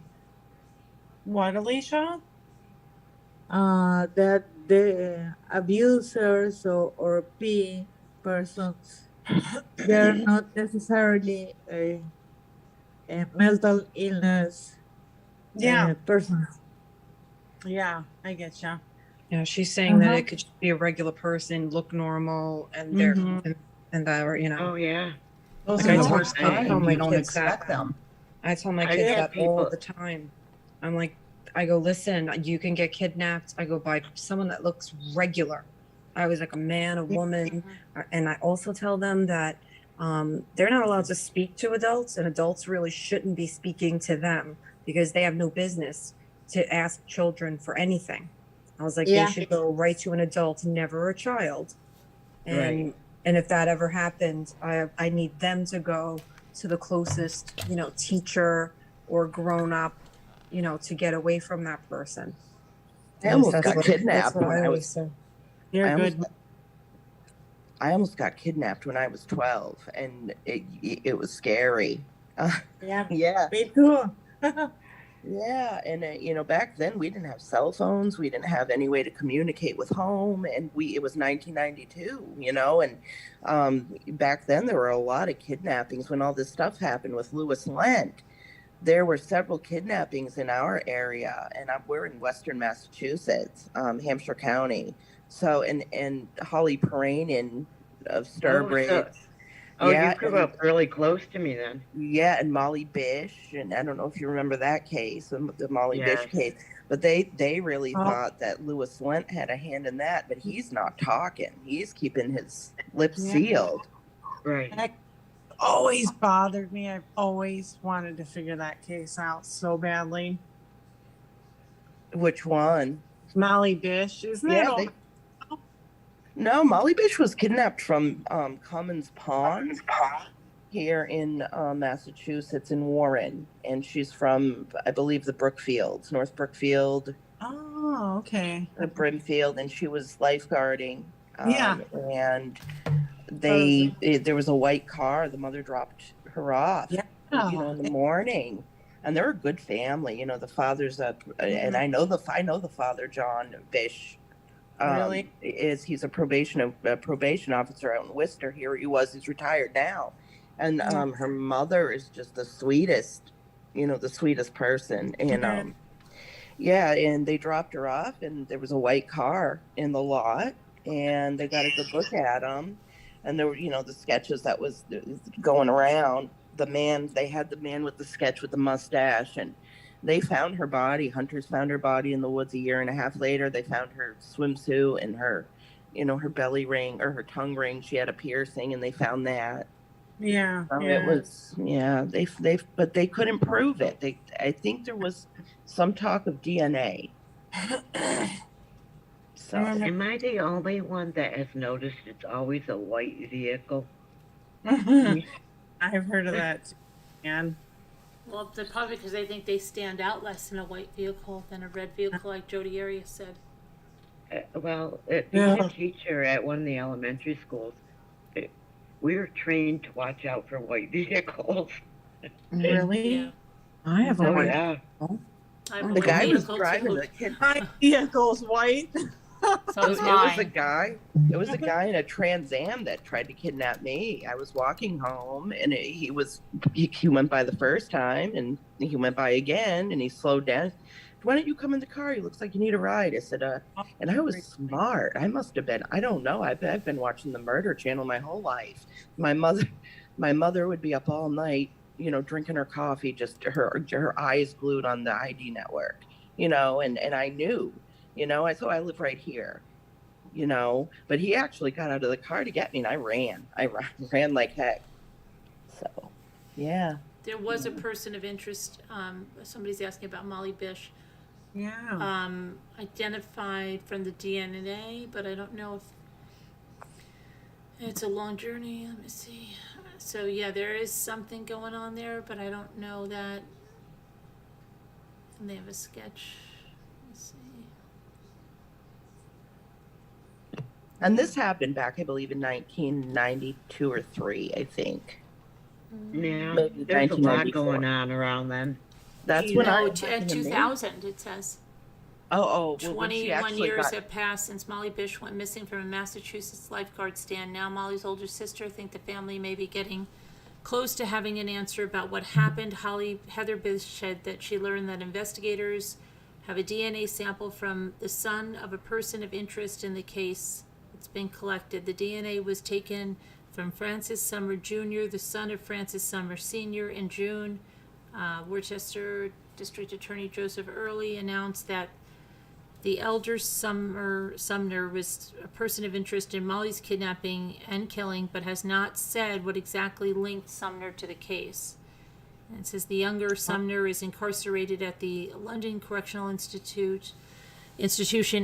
What, Alicia? That the abusers or P persons, they're not necessarily a mental illness persons. Yeah, I get you. Yeah, she's saying that it could just be a regular person, look normal, and they're and that, you know. Oh, yeah. Those Like are I the told- worst I kind. told my You don't kids expect that. them. I tell my I kids have that all people- the time. I'm like, I go, listen, you can get kidnapped. I go by someone that looks regular. I was like a man, a woman. And I also tell them that they're not allowed to speak to adults, and adults really shouldn't be speaking to them because they have no business to ask children for anything. I was like, they should go right to an adult, never a child. And and if that ever happened, I need them to go to the closest, teacher or grown up, to get away from that person. I almost That's got what- kidnapped that's what when I I always was. say. You're I good. almost, I almost got kidnapped when I was 12, and it was scary. Yeah, Yeah, me too. yeah, and back then we didn't have cell phones, we didn't have any way to communicate with home, and it was 1992, and back then there were a lot of kidnappings when all this stuff happened with Lewis Lent. There were several kidnappings in our area, and we're in Western Massachusetts, Hampshire County. So, and Holly Perrine of Sturbridge. You grew up really close to me then. Yeah, and Molly Bish, and I don't know if you remember that case, the Molly Yes. Bish case, but they really thought that Lewis Lent had a hand in that, but he's not talking. He's keeping his lips sealed. Right. always bothered me. I've always wanted to figure that case out so badly. Which one? Molly Bish, isn't it? Yeah, no, Molly Bish was kidnapped from Cummins Pond here in Massachusetts in Warren, and she's from, I believe, the Brookfields, North Brookfield. Oh, okay. Or Brimfield, and she was lifeguarding. Yeah. And there was a white car. The mother dropped her off, in the morning. And they're a good family. The father's and I know the father, John Bish. Really? He's a probation officer out in Worcester. He's retired now. And her mother is just the sweetest, the sweetest person. And yeah, and they dropped her off, and there was a white car in the lot, and they got a good look at him. And there were, the sketches that was going around. They had the man with the sketch with the mustache, and they found her body. Hunters found her body in the woods a year and a half later. They found her swimsuit and her, her belly ring or her tongue ring. She had a piercing, and they found that. Yeah. It was, but they couldn't prove it. I think there was some talk of DNA. So, am I the only one that has noticed it's always a white vehicle? I've heard of that, man. Well, they're probably because they think they stand out less in a white vehicle than a red vehicle, like Jody Arias said. Being a teacher at one of the elementary schools, we were trained to watch out for white vehicles. Really? Yeah. I have a white. Yeah. the guy was driving the kid. My vehicle's white. So It was a guy in a Trans Am that tried to kidnap me. I was walking home, and he went by the first time, and he went by again, and he slowed down. Why don't you come in the car? He looks like you need a ride. I said, and I was smart. I must have been. I don't know. I've been watching the Murder Channel my whole life. My mother would be up all night, drinking her coffee, just her eyes glued on the ID network, and I knew, so I live right here, but he actually got out of the car to get me, and I ran like heck. So, yeah. There was a person of interest, somebody's asking about Molly Bish. Yeah. Identified from the DNA, but I don't know if it's a long journey. Let me see. So yeah, there is something going on there, but I don't know that. And they have a sketch. Let's see. And this happened back, I believe, in 1992 or 3, I think. Yeah, Maybe there's a lot 1994. going on around then. That's when I. 2000 it says. Well, when she 21 actually years got- have passed since Molly Bish went missing from a Massachusetts lifeguard stand. Now Molly's older sister think the family may be getting close to having an answer about what happened. Heather Bish said that she learned that investigators have a DNA sample from the son of a person of interest in the case. It's been collected. The DNA was taken from Francis Summer Jr., the son of Francis Summer Sr. In June. Worcester District Attorney Joseph Early announced that the elder Sumner was a person of interest in Molly's kidnapping and killing, but has not said what exactly linked Sumner to the case. And it says the younger Sumner is incarcerated at the London Correctional Institution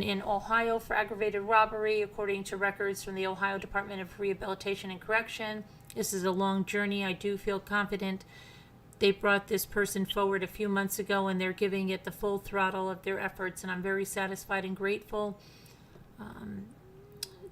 in Ohio for aggravated robbery, according to records from the Ohio Department of Rehabilitation and Correction. This is a long journey. I do feel confident they brought this person forward a few months ago, and they're giving it the full throttle of their efforts, and I'm very satisfied and grateful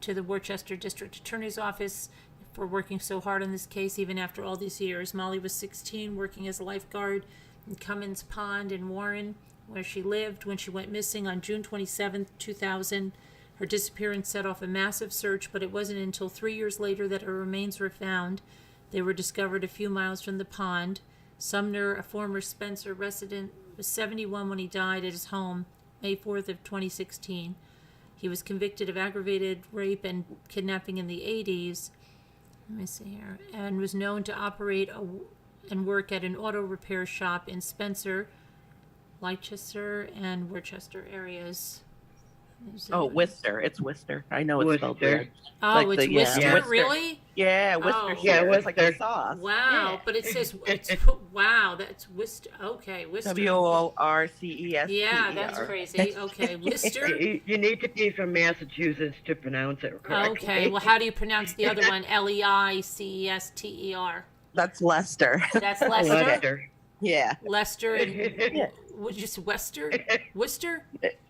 to the Worcester District Attorney's Office for working so hard on this case, even after all these years. Molly was 16, working as a lifeguard in Cummins Pond in Warren, where she lived when she went missing on June 27, 2000. Her disappearance set off a massive search, but it wasn't until 3 years later that her remains were found. They were discovered a few miles from the pond. Sumner, a former Spencer resident, was 71 when he died at his home, May 4th of 2016. He was convicted of aggravated rape and kidnapping in the 80s. Let me see here. And was known to operate and work at an auto repair shop in Spencer, Leicester, and Worcester areas. Oh, Worcester. It's Worcester. I know it's spelled Worcester. weird. Oh, Like it's the, yeah, Worcester, Worcester. really? Yeah, Oh. Worcestershire. Yeah, It's like a Worcester. sauce. Wow, Yeah. but it says it's wow. That's Worcester. Okay, Worcester. Worcester. Yeah, that's crazy. Okay, Worcester. You need to be from Massachusetts to pronounce it correctly. Okay, well, how do you pronounce the other one? Leicester. That's Leicester. That's Leicester. Leicester. Yeah. Leicester and Yeah. would you say Worcester? Worcester?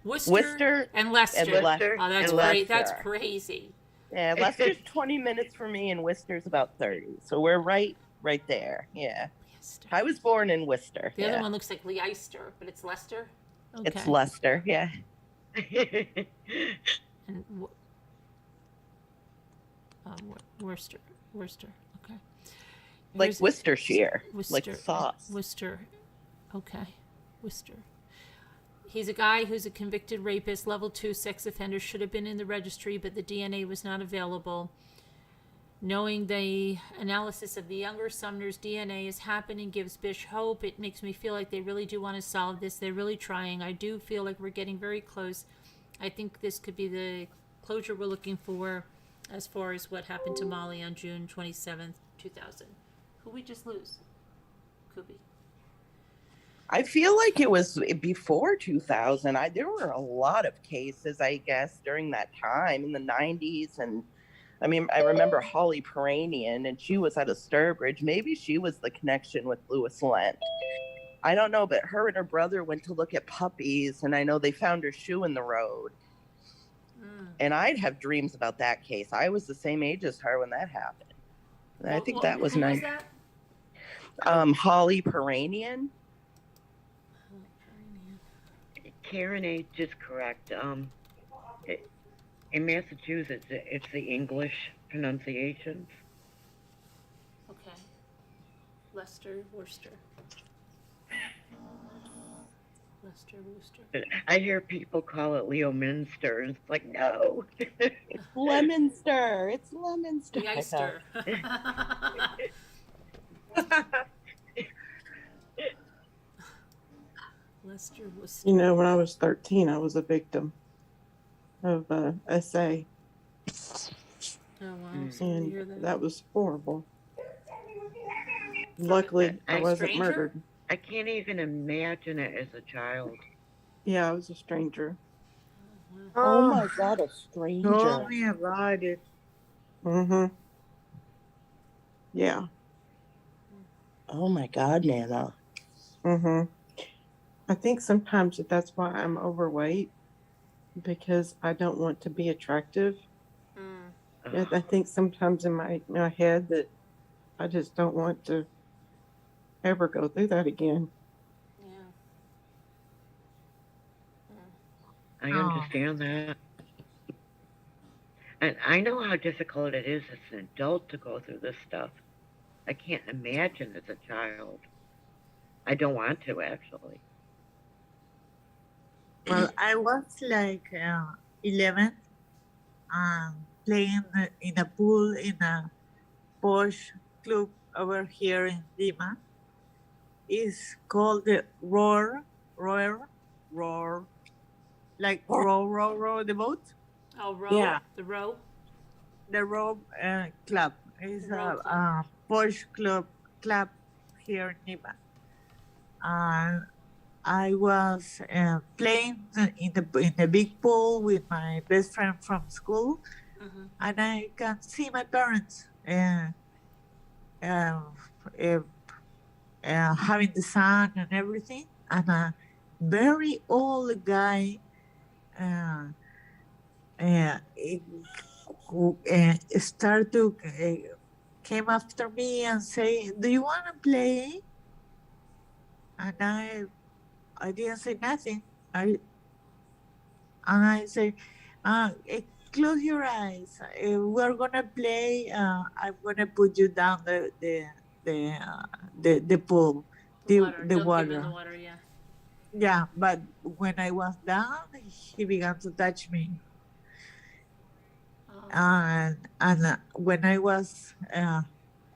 Worcester and Leicester. and Leicester. Oh, that's and great. That's Leicester. crazy. Yeah, Leicester's 20 minutes for me, and Worcester's about 30. So we're right there. Yeah. Leicester. I was born in Worcester. The yeah. other one looks like Leicester, but it's Leicester. Okay. It's Leicester. Yeah. And Worcester. Okay. Like Here's- Worcestershire. Like Worcester. sauce. Worcester. Okay. Worcester. He's a guy who's a convicted rapist, level 2 sex offender, should have been in the registry, but the DNA was not available. Knowing the analysis of the younger Sumner's DNA is happening gives Bish hope. It makes me feel like they really do want to solve this. They're really trying. I do feel like we're getting very close. I think this could be the closure we're looking for as far as what happened to Molly on June 27th, 2000. Who we just lose? Kubi. I feel like it was before 2000. There were a lot of cases, I guess, during that time in the 90s. And I mean, I remember Holly Peranian, and she was at a Sturbridge. Maybe she was the connection with Louis Lent. I don't know, but her and her brother went to look at puppies, and I know they found her shoe in the road. And I'd have dreams about that case. I was the same age as her when that happened. And I think that was nice. Holly Peranian. Karen H. is correct. In Massachusetts, it's the English pronunciations. Okay. Leicester, Worcester. Leicester, Worcester. I hear people call it Leominster, and it's like, no. It's Leominster. It's Leominster. Leicester. Leicester, Worcester. You know, when I was 13, I was a victim of SA, Oh, wow. Sorry to hear and that. that was horrible. Luckily, I wasn't stranger? murdered. I can't even imagine it as a child. Yeah, I was a stranger. Oh my God, a stranger. Told me about it. Mm-hmm. Yeah. Oh my God, Nana. Mm-hmm. I think sometimes that's why I'm overweight, because I don't want to be attractive. I think sometimes in my head that I just don't want to ever go through that again. I understand that. And I know how difficult it is as an adult to go through this stuff. I can't imagine as a child. I don't want to, actually. Well, I was like 11, playing in a pool in a posh club over here in Lima. It's called the Roar, like row the boat. Oh, row? Yeah. The row? The Row Club. It's Row a posh club here in Lima. And I was playing in the big pool with my best friend from school, and I can see my parents having the sun and everything, and a very old guy started to came after me and say, "Do you want to play?" And I didn't say nothing. I say, close your eyes. We're gonna play. I'm gonna put you down the pool, the They'll give him water. the water, yeah. Yeah, but when I was down, he began to touch me. And when I was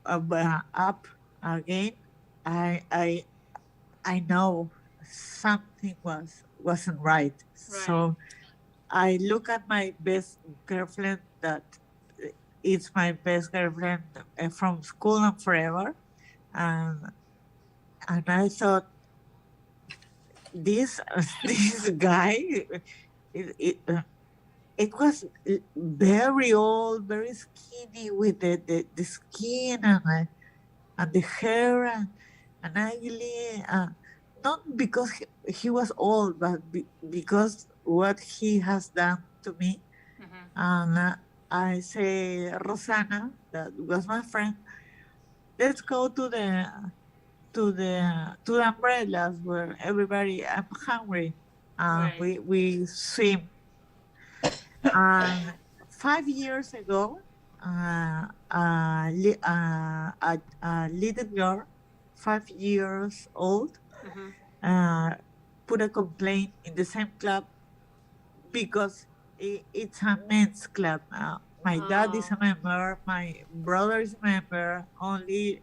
up again, I know something wasn't right. So I look at my best girlfriend that is my best girlfriend from school and forever, and I thought this this guy, it, it, uh, it was very old, very skinny with the skin and the hair and ugly. Not because he was old, but because what he has done to me. And I say, Rosana, that was my friend, let's go to the umbrellas where everybody, I'm hungry. Right. We swim. And 5 years ago, a little girl, 5 years old, uh, put a complaint in the same club because it's a men's club now. My dad is a member, my brother is a member, only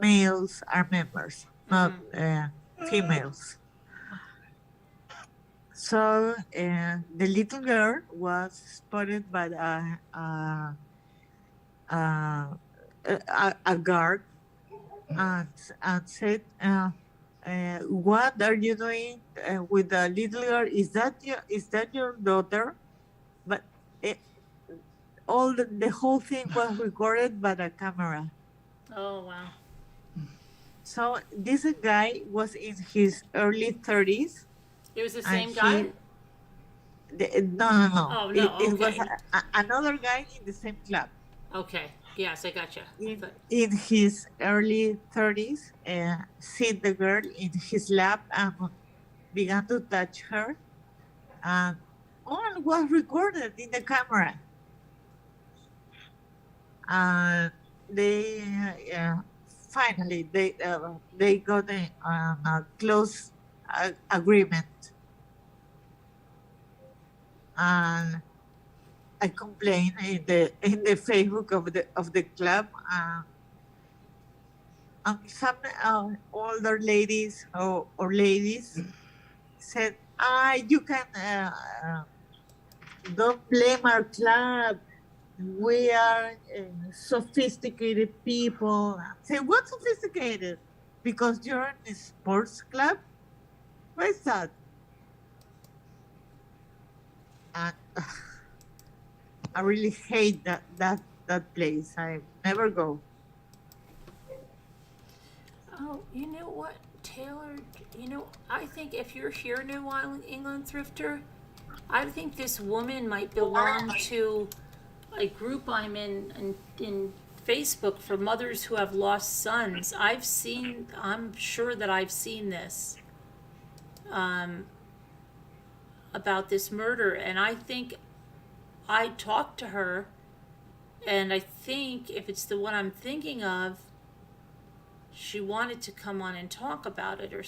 males are members, not females. So the little girl was spotted by a guard and said, "What are you doing with the little girl? Is that your daughter?" But it, the whole thing was recorded by the camera. Oh, wow. So this guy was in his early 30s. It was the and same guy? No. Oh, It no, was okay. another guy in the same club. Okay, yes, I gotcha. In his early 30s, sit the girl in his lap and began to touch her. And all was recorded in the camera. And they finally they got a close agreement. And I complained in the Facebook of the club. Some older ladies or ladies said, you can don't blame our club. We are sophisticated people. I say, what sophisticated? Because you're in a sports club? What is that? And I really hate that place. I never go. Oh, you know what, Taylor? I think if you're here, New England Thrifter, I think this woman might belong to a group I'm in Facebook for mothers who have lost sons. I'm sure that I've seen this about this murder, and I think I talked to her, and I think if it's the one I'm thinking of, she wanted to come on and talk about it, or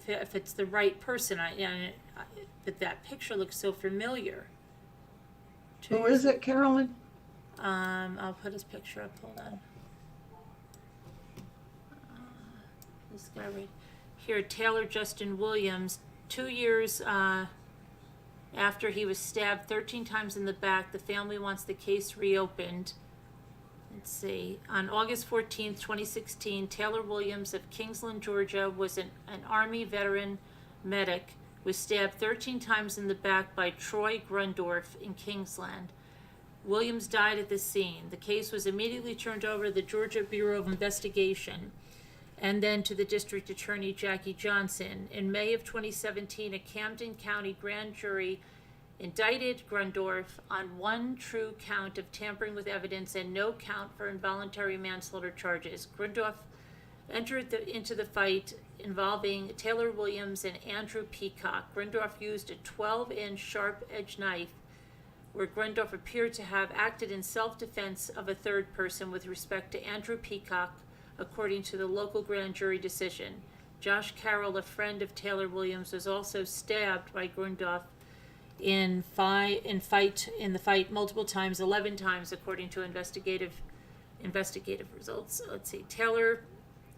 if it's the right person. But that picture looks so familiar. Who is it, Carolyn? I'll put his picture up. Hold on. This guy right here, Taylor Justin Williams. 2 years after he was stabbed 13 times in the back, the family wants the case reopened. Let's see. On August 14th, 2016, Taylor Williams of Kingsland, Georgia, was an Army veteran medic, was stabbed 13 times in the back by Troy Grundorf in Kingsland. Williams died at the scene. The case was immediately turned over to the Georgia Bureau of Investigation and then to the District Attorney Jackie Johnson. In May of 2017, a Camden County grand jury indicted Grundorf on one true count of tampering with evidence and no count for involuntary manslaughter charges. Grundorf entered into the fight involving Taylor Williams and Andrew Peacock. Grundorf used a 12-inch sharp-edged knife where Grundorf appeared to have acted in self-defense of a third person with respect to Andrew Peacock, according to the local grand jury decision. Josh Carroll, a friend of Taylor Williams, was also stabbed by Grundorf in the fight multiple times, 11 times, according to investigative results. Let's see. Taylor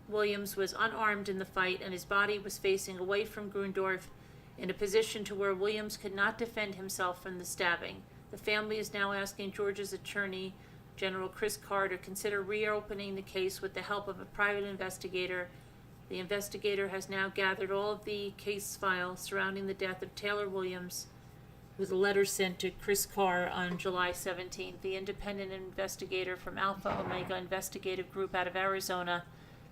Williams was unarmed in the fight, and his body was facing away from Grundorf in a position to where Williams could not defend himself from the stabbing. The family is now asking Georgia's Attorney General Chris Carr to consider reopening the case with the help of a private investigator. The investigator has now gathered all of the case files surrounding the death of Taylor Williams, with a letter sent to Chris Carr on July 17th. The independent investigator from Alpha Omega Investigative Group out of Arizona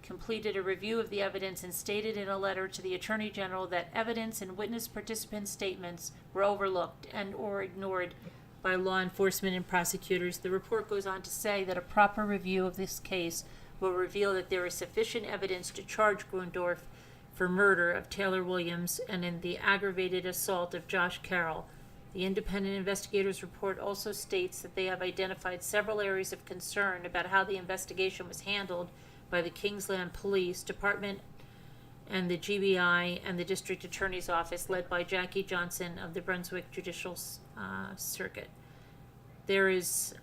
completed a review of the evidence and stated in a letter to the Attorney General that evidence and witness participant statements were overlooked and or ignored by law enforcement and prosecutors. The report goes on to say that a proper review of this case will reveal that there is sufficient evidence to charge Grundorf for murder of Taylor Williams and in the aggravated assault of Josh Carroll. The independent investigators' report also states that they have identified several areas of concern about how the investigation was handled by the Kingsland Police Department and the GBI and the District Attorney's Office, led by Jackie Johnson of the Brunswick Judicial Circuit. There is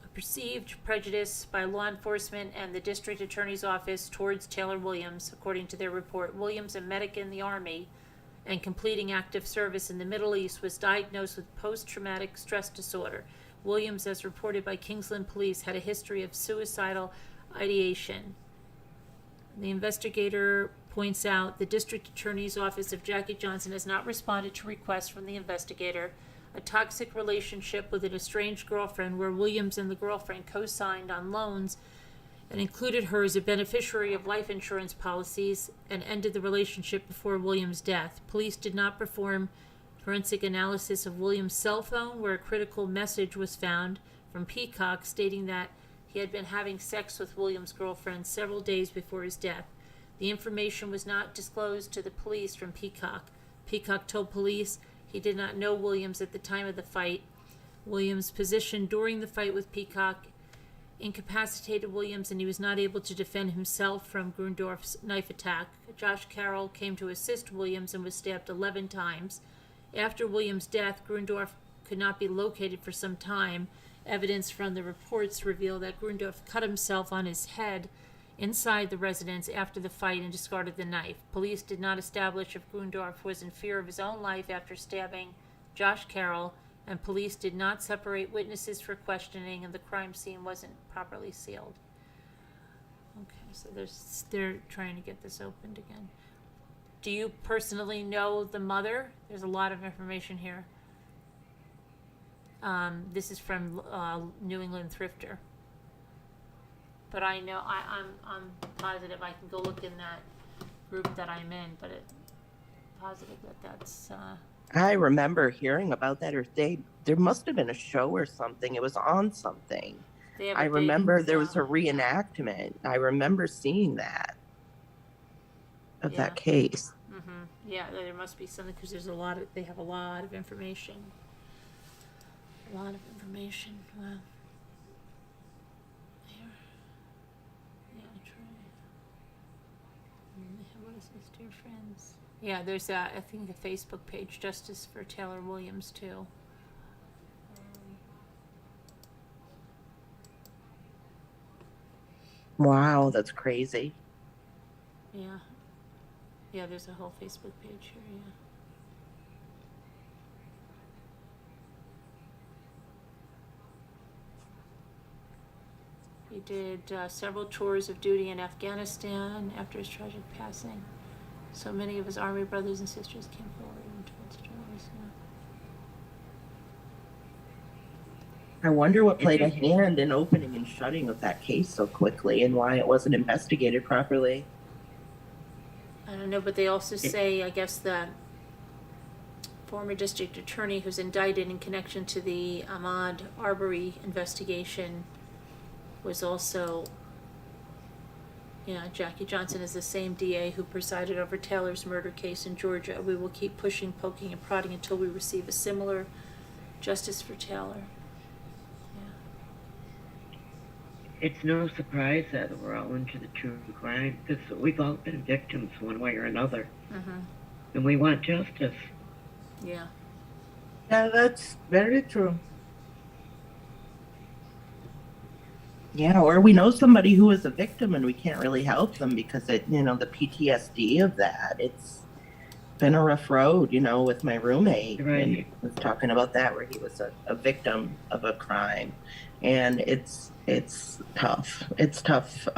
a perceived prejudice by law enforcement and the District Attorney's Office towards Taylor Williams. According to their report, Williams, a medic in the Army and completing active service in the Middle East, was diagnosed with post-traumatic stress disorder. Williams, as reported by Kingsland Police, had a history of suicidal ideation. The investigator points out the District Attorney's Office of Jackie Johnson has not responded to requests from the investigator. A toxic relationship with an estranged girlfriend, where Williams and the girlfriend co-signed on loans and included her as a beneficiary of life insurance policies, and ended the relationship before Williams' death. Police did not perform forensic analysis of Williams' cell phone, where a critical message was found from Peacock stating that he had been having sex with Williams' girlfriend several days before his death. The information was not disclosed to the police from Peacock. Peacock told police he did not know Williams at the time of the fight. Williams' position during the fight with Peacock incapacitated Williams, and he was not able to defend himself from Grundorf's knife attack. Josh Carroll came to assist Williams and was stabbed 11 times. After Williams' death, Grundorf could not be located for some time. Evidence from the reports reveal that Grundorf cut himself on his head inside the residence after the fight and discarded the knife. Police did not establish if Grundorf was in fear of his own life after stabbing Josh Carroll, and police did not separate witnesses for questioning, and the crime scene wasn't properly sealed. Okay, so they're trying to get this opened again. Do you personally know the mother? There's a lot of information here. This is from New England Thrifter. But I know I'm positive I can go look in that group that I'm in, but it's positive that's I remember hearing about that, or there must have been a show or something. It was on something. I remember there was a reenactment. I remember seeing that of that case. Mm-hmm. Yeah, there must be something, because they have a lot of information. A lot of information. Wow. Here. Yeah, try. What is this, dear friends? Yeah, there's I think a Facebook page, Justice for Taylor Williams, too. Wow, that's crazy. Yeah. Yeah, there's a whole Facebook page here, yeah. He did several tours of duty in Afghanistan after his tragic passing. So many of his Army brothers and sisters came forward and told stories. I wonder what played a hand in opening and shutting of that case so quickly, and why it wasn't investigated properly. I don't know, but they also say, I guess, the former district attorney who's indicted in connection to the Ahmaud Arbery investigation was also, Jackie Johnson is the same DA who presided over Taylor's murder case in Georgia. We will keep pushing, poking, and prodding until we receive a similar justice for Taylor. It's no surprise that we're all into the true crime, because we've all been victims one way or another. Mm-hmm. And we want justice. Yeah. Yeah, that's very true. Yeah, or we know somebody who is a victim and we can't really help them because the PTSD of that, been a rough road, with my roommate. Right. And he was talking about that, where he was a victim of a crime. And it's tough. It's tough,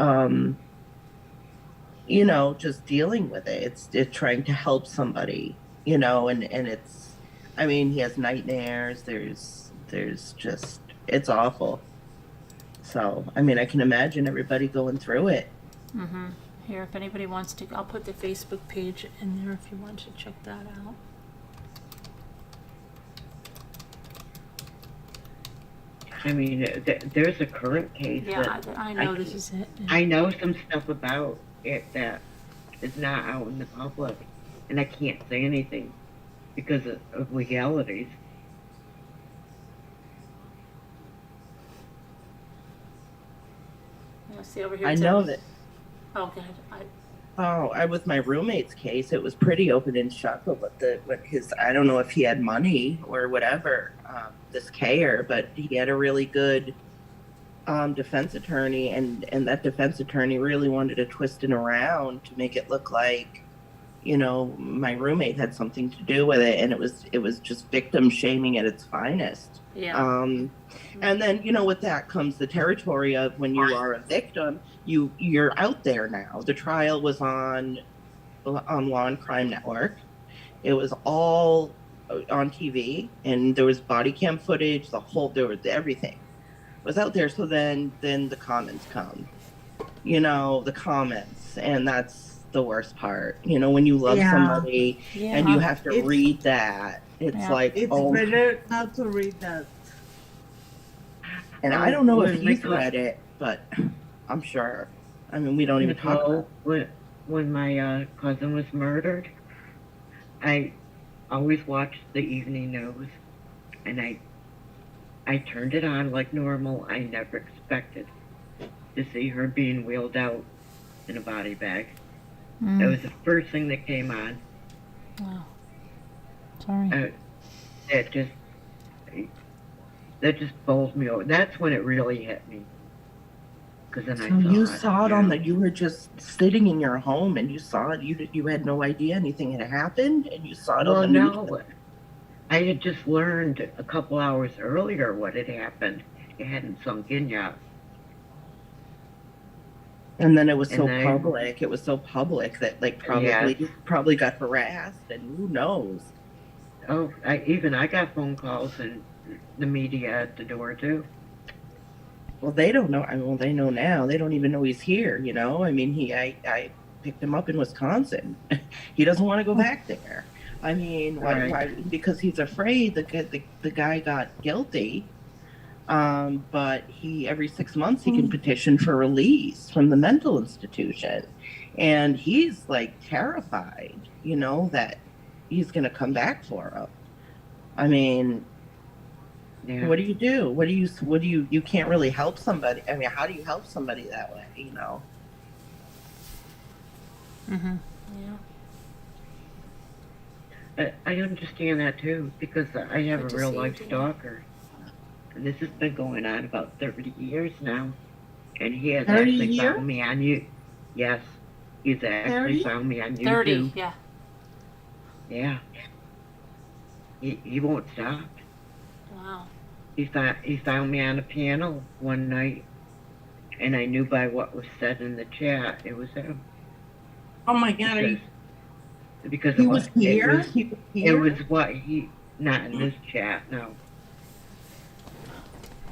just dealing with it. It's trying to help somebody, and he has nightmares. There's just, it's awful. So, I can imagine everybody going through it. Mm-hmm. Here, if anybody wants to, I'll put the Facebook page in there if you want to check that out. There's a current case Yeah, that I know this is it. I know some stuff about it that is not out in the public, and I can't say anything because of legalities. Yeah, see over here. I it know says- that. Oh, go ahead. With my roommate's case, it was pretty open and shut. But I don't know if he had money or whatever, this Kayer, but he had a really good defense attorney, and that defense attorney really wanted to twist it around to make it look like, my roommate had something to do with it, and it was just victim shaming at its finest. Yeah. And then, with that comes the territory of when you are a victim, you're out there now. The trial was on Law and Crime Network. It was all on TV, and there was body cam footage. There was everything was out there. So then the comments come, the comments, and that's the worst part. When you love somebody and you have to read that, it's like, It's better not to read that. And I don't know if he's read it, but I'm sure. We don't even talk about it. When my cousin was murdered, I always watched the evening news, and I turned it on like normal. I never expected to see her being wheeled out in a body bag. That was the first thing that came on. Wow. Sorry. That just bowled me over. That's when it really hit me. Because then you saw it on you were just sitting in your home and you saw it. You had no idea anything had happened, and you saw it on the news. No. I had just learned a couple hours earlier what had happened. It hadn't sunk in yet. And then it was public. It was so public that probably got harassed, and who knows? Oh, I got phone calls and the media at the door too. Well, they don't know. They know now. They don't even know he's here. I picked him up in Wisconsin. He doesn't want to go back there. Why? Because he's afraid the guy got guilty. But every 6 months he can petition for release from the mental institution, and he's like terrified, that he's going to come back for him. Yeah. What do you do? You can't really help somebody. How do you help somebody that way, Mm-hmm. Yeah. I understand that too, because I have a real life stalker. And this has been going on about 30 years now. And he has actually found me on you. Yes. He's actually found me on YouTube. 30, yeah. Yeah. He won't stop. Wow. He found me on a piano one night, and I knew by what was said in the chat it was him. Oh my God! Because he was here. It was what he, not in this chat, no.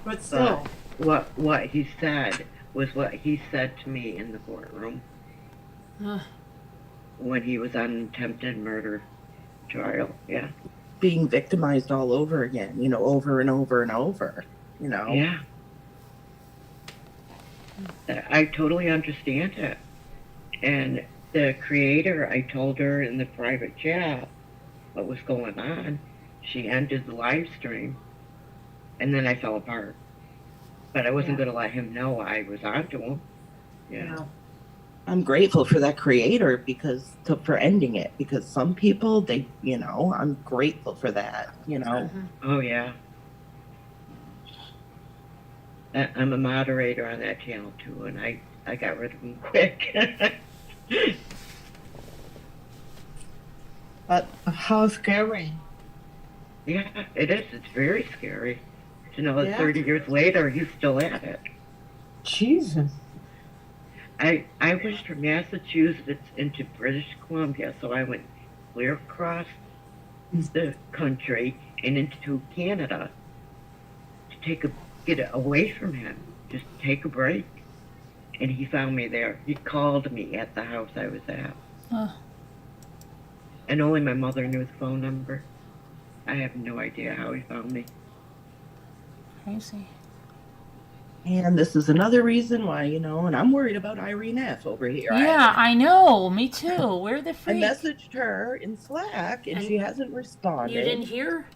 But still, what he said was what he said to me in the courtroom when he was on an attempted murder trial. Yeah. Being victimized all over again, over and over and over, Yeah. I totally understand it. And the creator, I told her in the private chat what was going on. She ended the live stream, and then I fell apart. But I wasn't going to let him know I was onto him. Yeah. I'm grateful for that creator for ending it, because some people, I'm grateful for that, Oh, yeah. I'm a moderator on that channel too, and I got rid of him quick. But how scary. Yeah, it is. It's very scary to know that Yeah. 30 years later he's still at it. Jesus. I was from Massachusetts into British Columbia, so I went clear across the country and into Canada to get away from him, just take a break. And he found me there. He called me at the house I was at. Oh. And only my mother knew the phone number. I have no idea how he found me. Crazy. And this is another reason why, and I'm worried about Irene F. over here. Yeah, I know. Me too. Where the I freak? messaged her in Slack and she hasn't responded. You didn't hear?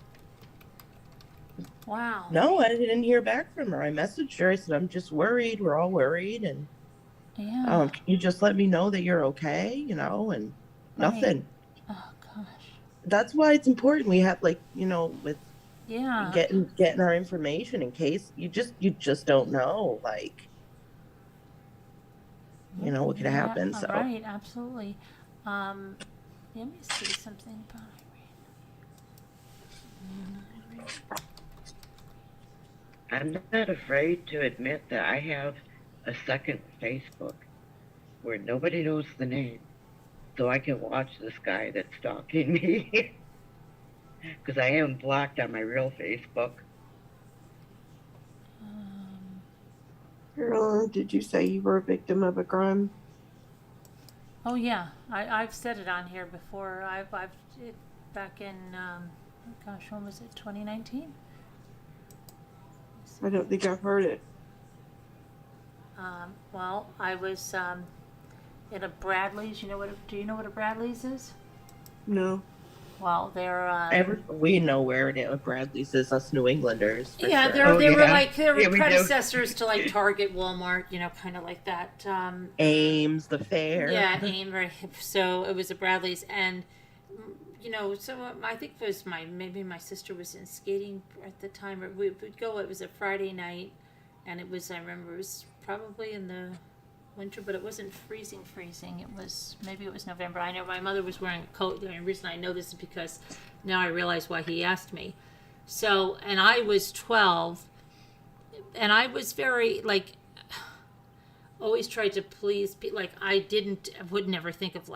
Wow. No, I didn't hear back from her. I messaged her. I said, I'm just worried. We're all worried. And Yeah. can you just let me know that you're okay, and nothing. Oh gosh. That's why it's important. We have with Yeah. getting our information in case you just don't know, what could happen. So Right. Absolutely. Let me see something about Irene. I'm not afraid to admit that I have a second Facebook where nobody knows the name, so I can watch this guy that's stalking me. Because I am blocked on my real Facebook. Carolyn, did you say you were a victim of a crime? Oh yeah, I've said it on here before. I've it back in when was it? 2019. I don't think I've heard it. Well, I was in a Bradley's. Do you know what a Bradley's is? No. Well, they're we know where it is. Bradley's is us New Englanders. For yeah, sure. they were Yeah, we predecessors to like Target, Walmart, kind of like that. Ames, the fair. Yeah, Ames, right. So it was a Bradley's, and so I think it was maybe my sister was in skating at the time, or we would go. It was a Friday night, and I remember it was probably in the winter, but it wasn't freezing. Maybe it was November. I know my mother was wearing a coat. The only reason I know this is because now I realize why he asked me. So, and I was 12, and I was very always tried to please people. I would never think of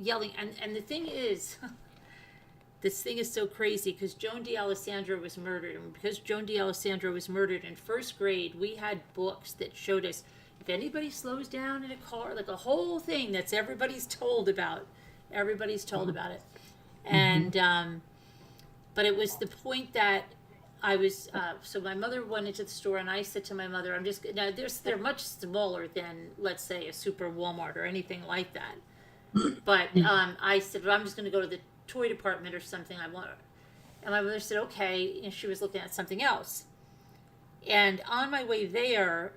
yelling. And the thing is, this thing is so crazy because Joan D'Alessandro was murdered. And because Joan D'Alessandro was murdered in first grade, we had books that showed us if anybody slows down in a car, a whole thing that's everybody's told about it. And, but it was the point that I was, so my mother went into the store and I said to my mother, they're much smaller than, let's say, a super Walmart or anything like that. But I said, well, I'm just going to go to the toy department or something. And my mother said, okay. And she was looking at something else. And on my way there,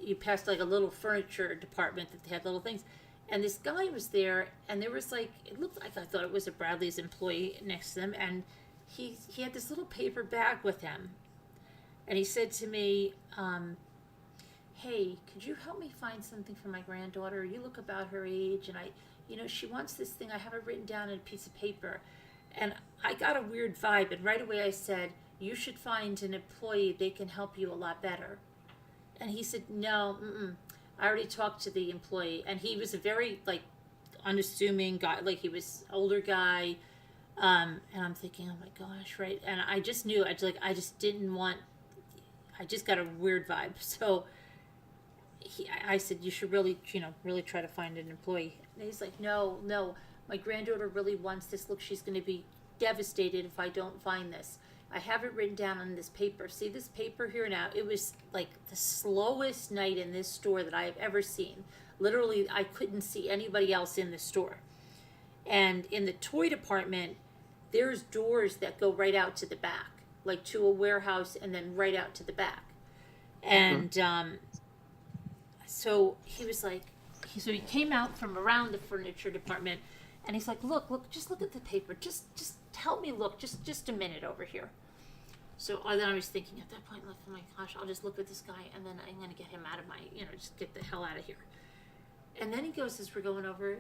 you passed a little furniture department that had little things. And this guy was there, and there was it looked like I thought it was a Bradley's employee next to them. And he had this little paper bag with him. And he said to me, hey, could you help me find something for my granddaughter? You look about her age, and she wants this thing. I have it written down on a piece of paper. And I got a weird vibe, and right away I said, you should find an employee. They can help you a lot better. And he said, no, I already talked to the employee. And he was a very, unassuming guy. He was older guy. And I'm thinking, oh my gosh, right? And I just knew, I just got a weird vibe. So I said, you should really, really try to find an employee. And he's like, no, my granddaughter really wants this. Look, she's going to be devastated if I don't find this. I have it written down on this paper. See this paper here now? It was the slowest night in this store that I have ever seen. Literally, I couldn't see anybody else in the store. And in the toy department, there's doors that go right out to the back, to a warehouse and then right out to the back. And so he was so he came out from around the furniture department, and he's like, look, just look at the paper. Just help me look, just a minute over here. So then I was thinking at that point, oh my gosh, I'll just look at this guy, and then I'm going to get him out of my, just get the hell out of here. And then he goes, as we're going over,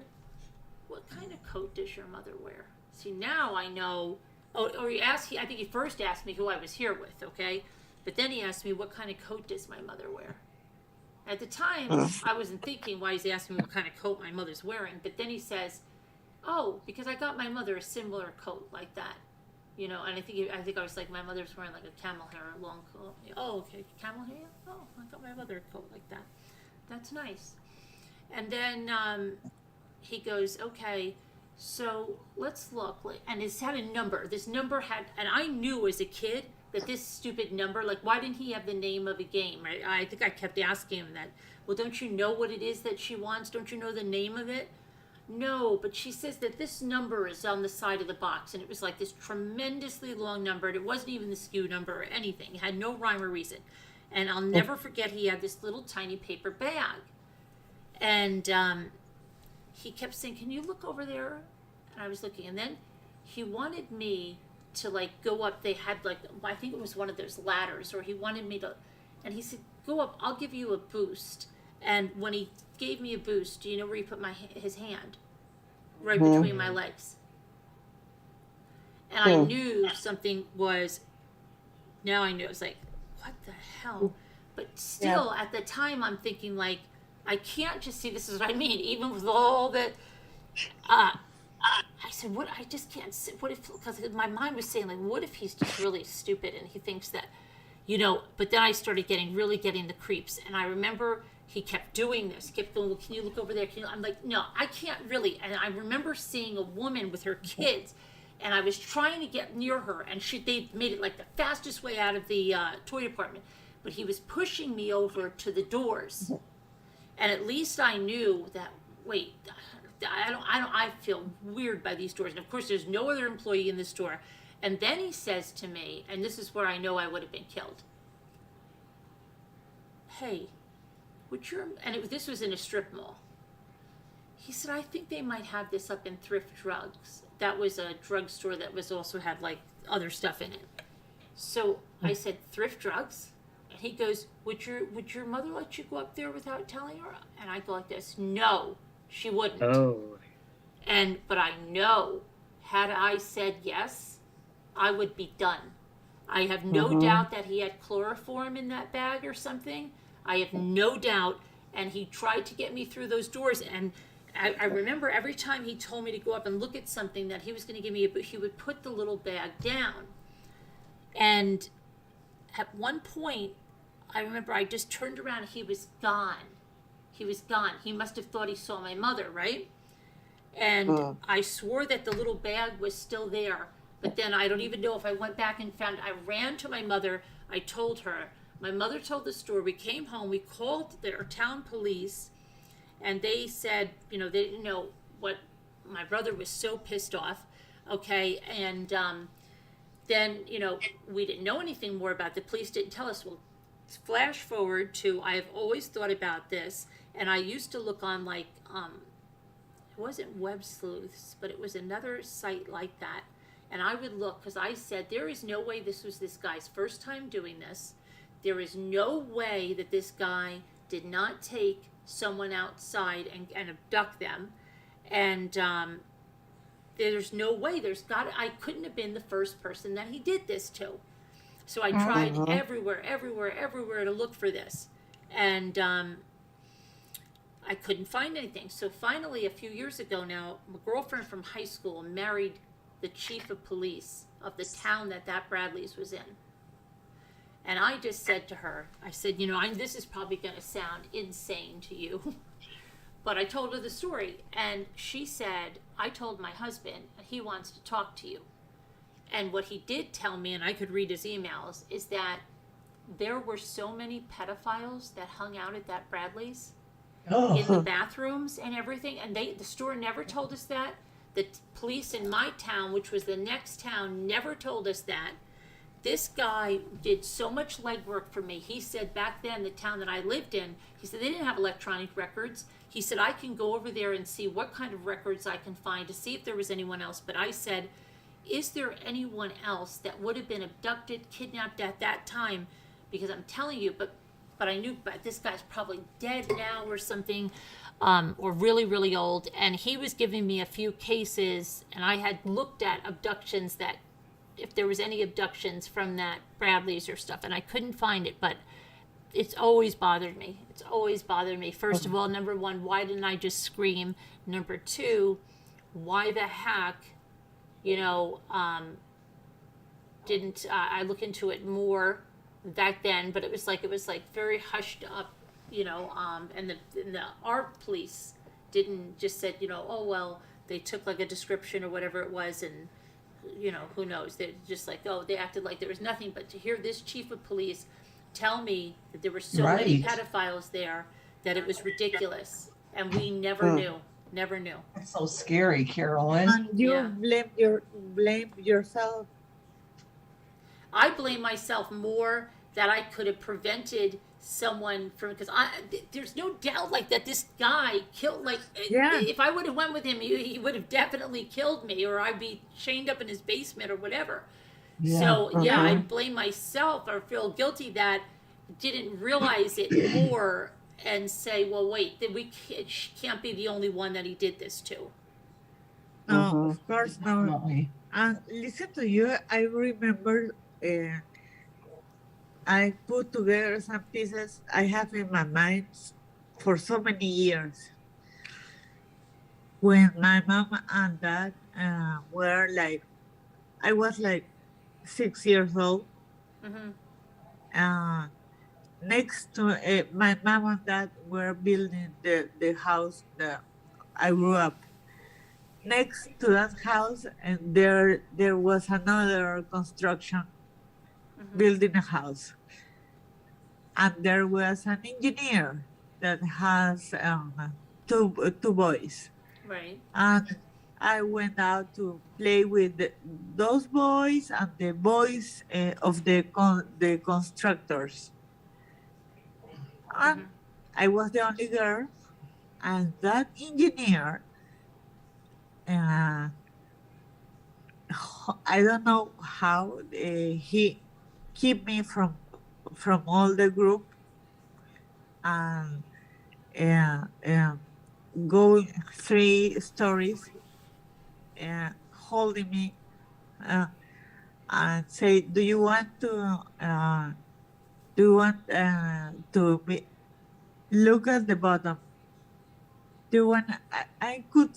what kind of coat does your mother wear? See, now I know. Oh, or I think he first asked me who I was here with, okay? But then he asked me, what kind of coat does my mother wear? At the time, I wasn't thinking why he's asking me what kind of coat my mother's wearing. But then he says, oh, because I got my mother a similar coat like that. You know, and I think I was like, my mother's wearing like a camel hair long coat. Oh, okay, camel hair? Oh, I got my mother a coat like that. That's nice. And then he goes, okay, so let's look. And it's had a number. This number had, and I knew as a kid that this stupid number, like, why didn't he have the name of a game, right? I think I kept asking him that. Well, don't you know what it is that she wants? Don't you know the name of it? No, but she says that this number is on the side of the box, and it was like this tremendously long number, and it wasn't even the SKU number or anything. It had no rhyme or reason. And I'll never forget, he had this little tiny paper bag. And he kept saying, can you look over there? And I was looking, and then he wanted me to, like, go up. They had, like, I think it was one of those ladders, or he wanted me to, and he said, go up, I'll give you a boost. And when he gave me a boost, do you know where he put his hand? Right between my legs. And I knew something was, now I knew, it was like, what the hell? But still, at the time, I'm thinking, like, I can't just see, this is what I mean, even with all that, I said, what, I just can't sit, what if, because my mind was saying, like, what if he's just really stupid and he thinks that, you know, but then I started getting the creeps. And I remember he kept doing this, kept going, well, can you look over there? I'm like, no, I can't really. And I remember seeing a woman with her kids, and I was trying to get near her, and they made it like the fastest way out of the toy department. But he was pushing me over to the doors. And at least I knew that, wait, I feel weird by these doors. And of course, there's no other employee in this store. And then he says to me, and this is where I know I would have been killed. Hey, this was in a strip mall. He said, I think they might have this up in Thrift Drugs. That was a drugstore that was also had like other stuff in it. So I said, Thrift Drugs? And he goes, would your mother let you go up there without telling her? And I go like this, no, she wouldn't. Oh. But I know, had I said yes, I would be done. I have no doubt that he had chloroform in that bag or something. I have no doubt. And he tried to get me through those doors. And I remember every time he told me to go up and look at something that he was going to give me, he would put the little bag down. And at one point, I remember I just turned around and he was gone. He was gone. He must have thought he saw my mother, right? And I swore that the little bag was still there. But then I don't even know if I went back and found, I ran to my mother. I told her. My mother told the store. We came home. We called their town police. And they said, you know, they didn't know what, my brother was so pissed off. Okay. And then, you know, we didn't know anything more about it. The police didn't tell us. Well, flash forward to, I have always thought about this. And I used to look on like, it wasn't Web Sleuths, but it was another site like that. And I would look, because I said, there is no way this was this guy's first time doing this. There is no way that this guy did not take someone outside and abduct them. And there's no way. I couldn't have been the first person that he did this to. So I tried everywhere to look for this. And I couldn't find anything. So finally, a few years ago now, my girlfriend from high school married the chief of police of the town that Bradley's was in. And I just said to her, I said, you know, this is probably going to sound insane to you. But I told her the story. And she said, I told my husband, he wants to talk to you. And what he did tell me, and I could read his emails, is that there were so many pedophiles that hung out at that Bradley's in the bathrooms and everything. And the store never told us that. The police in my town, which was the next town, never told us that. This guy did so much legwork for me. He said back then, the town that I lived in, he said they didn't have electronic records. He said, I can go over there and see what kind of records I can find to see if there was anyone else. But I said, is there anyone else that would have been abducted, kidnapped at that time? Because I'm telling you, but I knew, but this guy's probably dead now or something. or really, really old. And he was giving me a few cases, and I had looked at abductions that, if there was any abductions from that Bradley's or stuff, and I couldn't find it, but it's always bothered me. It's always bothered me. First of all, number one, why didn't I just scream? Number two, why the heck, didn't I look into it more back then? But it was like very hushed up, and the art police didn't just said, oh well, they took like a description or whatever it was, and who knows? They're just like, oh, they acted like there was nothing. But to hear this chief of police tell me that there were so many pedophiles there that it was ridiculous, and we never knew. That's so scary, Carolyn. And you blame yourself. I blame myself more that I could have prevented someone from, because there's no doubt like that this guy killed, like, if I would have went with him, he would have definitely killed me, or I'd be chained up in his basement or whatever. So I blame myself or feel guilty that didn't realize it more and say, well, wait, then we can't be the only one that he did this to. No, of course not. And listen to you, I remember I put together some pieces I have in my mind for so many years. When my mom and dad were like, I was like 6 years old. Next to my mom and dad were building the house that I grew up. Next to that house, and there was another construction building a house. And there was an engineer that has two boys. Right. And I went out to play with those boys and the boys of the constructors. And I was the only girl, and that engineer, I don't know how he keep me from all the group and go 3 stories, holding me and say, do you want to look at the bottom? Do you want? I could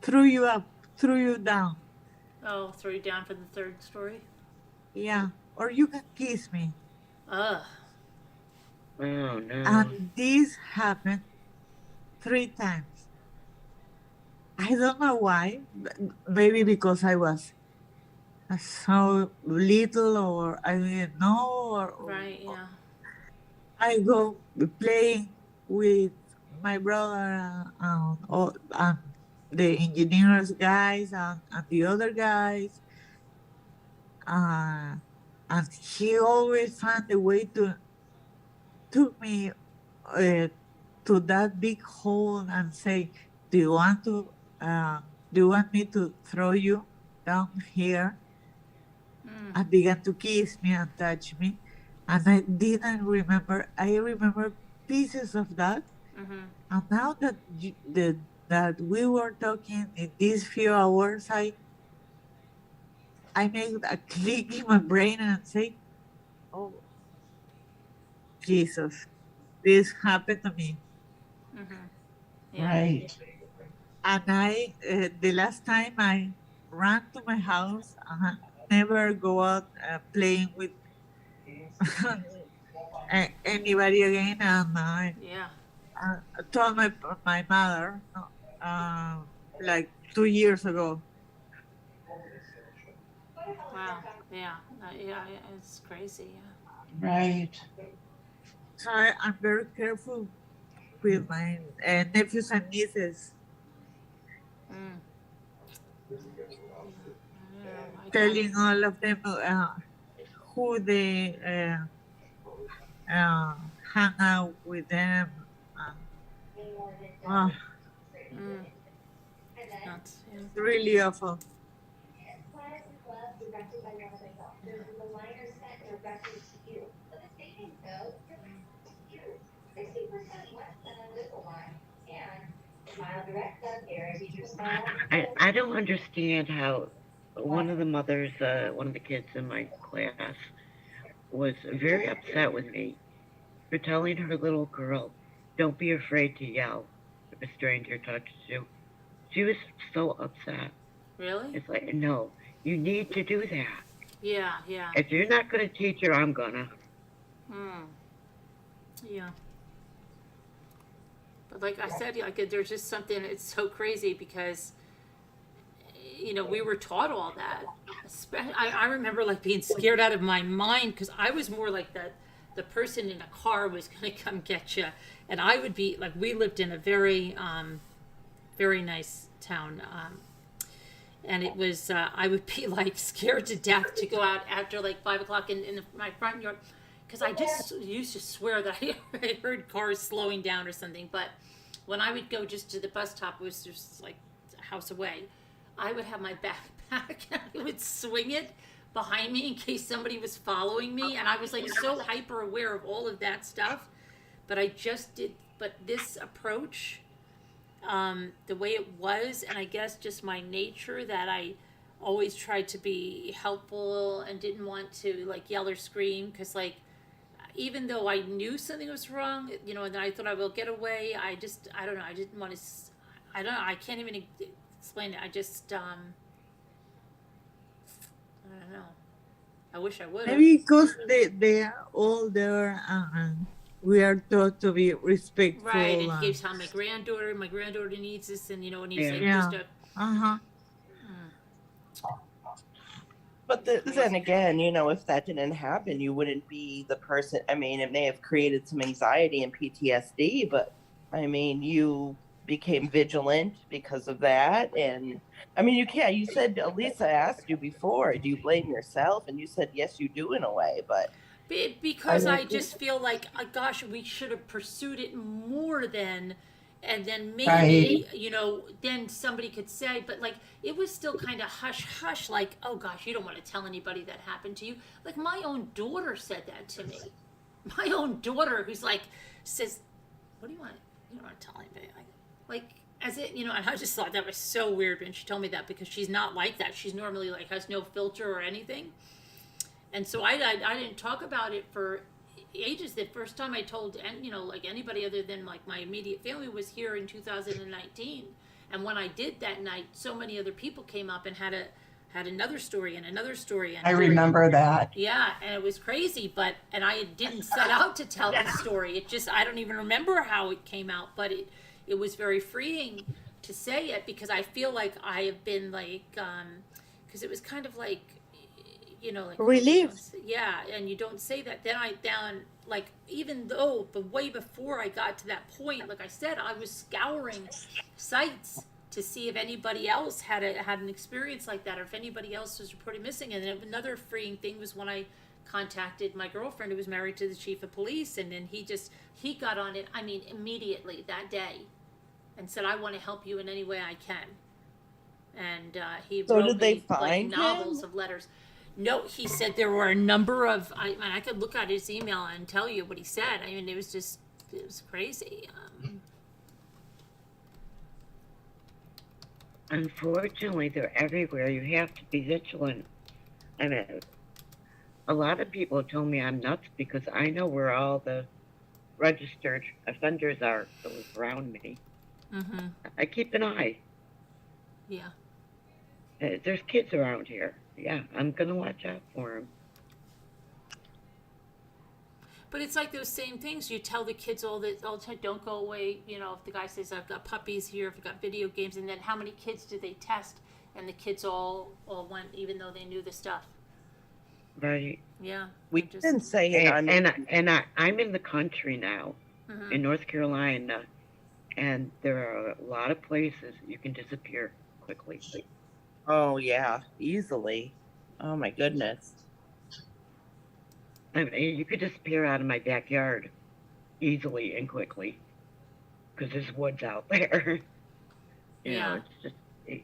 throw you up, throw you down. Oh, throw you down from the 3rd story? Yeah, or you can kiss me. Ugh. Oh, no. And this happened 3 times. I don't know why. Maybe because I was so little, or I didn't know, or Right, yeah. I go playing with my brother and the engineers guys and the other guys. And he always found a way to took me to that big hole and say, do you want me to throw you down here? And began to kiss me and touch me. And I didn't remember. I remember pieces of that. And now that that we were talking in these few hours, I made a click in my brain and say, oh, Jesus, this happened to me. Yeah. Right. And I, the last time I ran to my house, never go out playing with anybody again. And I told my mother like 2 years ago. Wow. Yeah. It's crazy. Yeah. Right. So I'm very careful with my nephews and nieces. Telling all of them who they hang out with them. It's really awful. I don't understand how one of the mothers, one of the kids in my class, was very upset with me for telling her little girl, "Don't be afraid to yell if a stranger touches you." She was so upset. Really? It's like, no, you need to do that. Yeah, yeah. If you're not going to teach her, I'm gonna. Yeah. But like I said, like there's just something, it's so crazy because, you know, we were taught all that. I remember like being scared out of my mind because I was more like that. The person in a car was going to come get you. And I would be like, we lived in a very, very nice town. And it was, I would be like scared to death to go out after like 5 o'clock in my front yard. Because I just used to swear that I heard cars slowing down or something. But when I would go just to the bus stop, it was just like a house away. I would have my backpack and I would swing it behind me in case somebody was following me. And I was like so hyper aware of all of that stuff. But I just did, but this approach, the way it was, and I guess just my nature that I always tried to be helpful and didn't want to like yell or scream. Because like, even though I knew something was wrong, you know, and I thought I will get away, I don't know, I didn't want to, I don't know, I can't even explain it. I just, I don't know. I wish I would have. Maybe because they are older and we are taught to be respectful. Right, and he keeps telling my granddaughter needs this, and you know, and he's like, just a, But then again, you know, if that didn't happen, you wouldn't be the person. I mean, it may have created some anxiety and PTSD, but I mean, you became vigilant because of that. And I mean, you said, Elisa asked you before, do you blame yourself? And you said, yes, you do in a way, but. Because I just feel like, gosh, we should have pursued it more than, and then maybe, you know, then somebody could say, but like, it was still kind of hush, like, oh gosh, you don't want to tell anybody that happened to you. Like my own daughter said that to me. My own daughter who's like, says, what do you want? You don't want to tell anybody. Like, as it, you know, and I just thought that was so weird when she told me that because she's not like that. She's normally like, has no filter or anything. And so I didn't talk about it for ages. The first time I told, and you know, like anybody other than like my immediate family was here in 2019. And when I did that night, so many other people came up and had another story and another story. And I remember that. Yeah, and it was crazy, and I didn't set out to tell the story. It just, I don't even remember how it came out, but it was very freeing to say it because I feel like I have been like, because it was kind of like, you know, like relief. Yeah, and you don't say that. Then like, even though the way before I got to that point, like I said, I was scouring sites to see if anybody else had an experience like that, or if anybody else was reported missing. And then another freeing thing was when I contacted my girlfriend who was married to the chief of police, and then he got on it, I mean, immediately that day, and said, I want to help you in any way I can. And he wrote me like novels of letters. No, he said there were a number of, I could look at his email and tell you what he said. I mean, it was crazy. Unfortunately, they're everywhere. You have to be vigilant. I mean, a lot of people tell me I'm nuts because I know where all the registered offenders are that live around me. Mm-hmm. I keep an eye. Yeah. There's kids around here. Yeah, I'm going to watch out for them. But it's like those same things. You tell the kids all the time, don't go away. You know, if the guy says, I've got puppies here, if I've got video games, and then how many kids did they test? And the kids all went, even though they knew the stuff. Right. Yeah. We didn't say it. I'm in the country now, mm-hmm. in North Carolina, and there are a lot of places you can disappear quickly. Oh, yeah, easily. Oh, my goodness. I mean, you could disappear out of my backyard easily and quickly because there's woods out there. You know, it's just,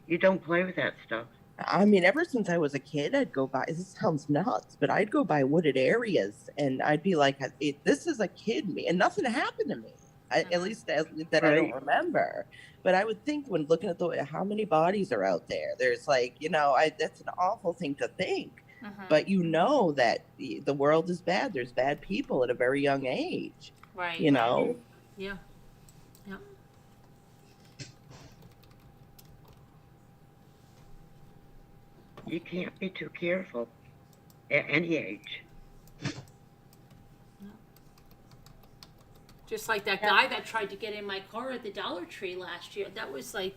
you don't play with that stuff. I mean, ever since I was a kid, I'd go by, this sounds nuts, but I'd go by wooded areas and I'd be like, this is a kid me, and nothing happened to me. at least that I don't remember. But I would think when looking at how many bodies are out there, there's like, that's an awful thing to think. But that the world is bad. There's bad people at a very young age. Right. Yeah. Yeah. You can't be too careful at any age. Just like that guy that tried to get in my car at the Dollar Tree last year. That was like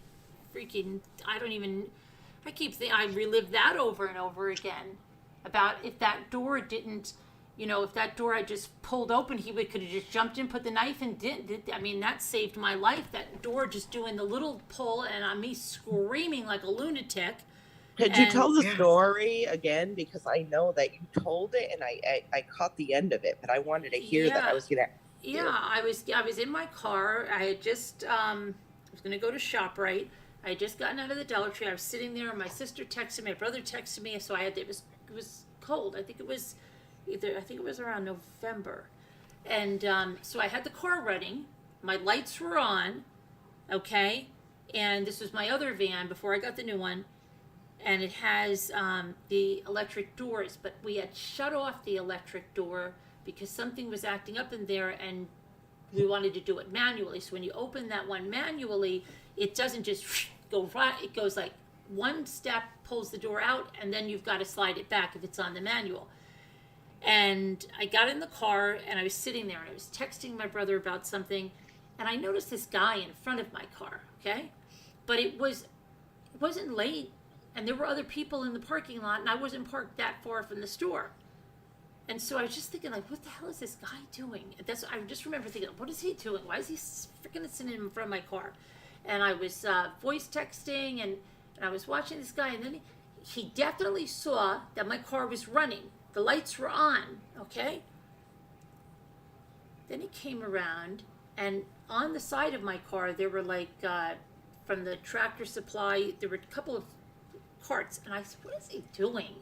freaking, I relive that over and over again. About if that door didn't, if that door had just pulled open, he could have just jumped in, put the knife in, that saved my life. That door just doing the little pull and me screaming like a lunatic. Could you tell the story again? Because I know that you told it and I caught the end of it, but I wanted to hear that. I was going to. Yeah, I was in my car. I had just was going to go to ShopRite. I had just gotten out of the Dollar Tree. I was sitting there, and my sister texted me, my brother texted me. So it was cold. I think it was around November, and so I had the car running. My lights were on, okay, and this was my other van before I got the new one, and it has the electric doors, but we had shut off the electric door because something was acting up in there, and we wanted to do it manually. So when you open that one manually, it doesn't just go right. It goes like one step, pulls the door out, and then you've got to slide it back if it's on the manual. And I got in the car, and I was sitting there, and I was texting my brother about something, and I noticed this guy in front of my car, okay? But it wasn't late, and there were other people in the parking lot, and I wasn't parked that far from the store. And so I was just thinking, like, what the hell is this guy doing? I just remember thinking, what is he doing? Why is he freaking sitting in front of my car? And I was voice texting, and I was watching this guy, and then he definitely saw that my car was running. The lights were on, okay? Then he came around, and on the side of my car, there were like, from the Tractor Supply, there were a couple of carts, and I said, what is he doing?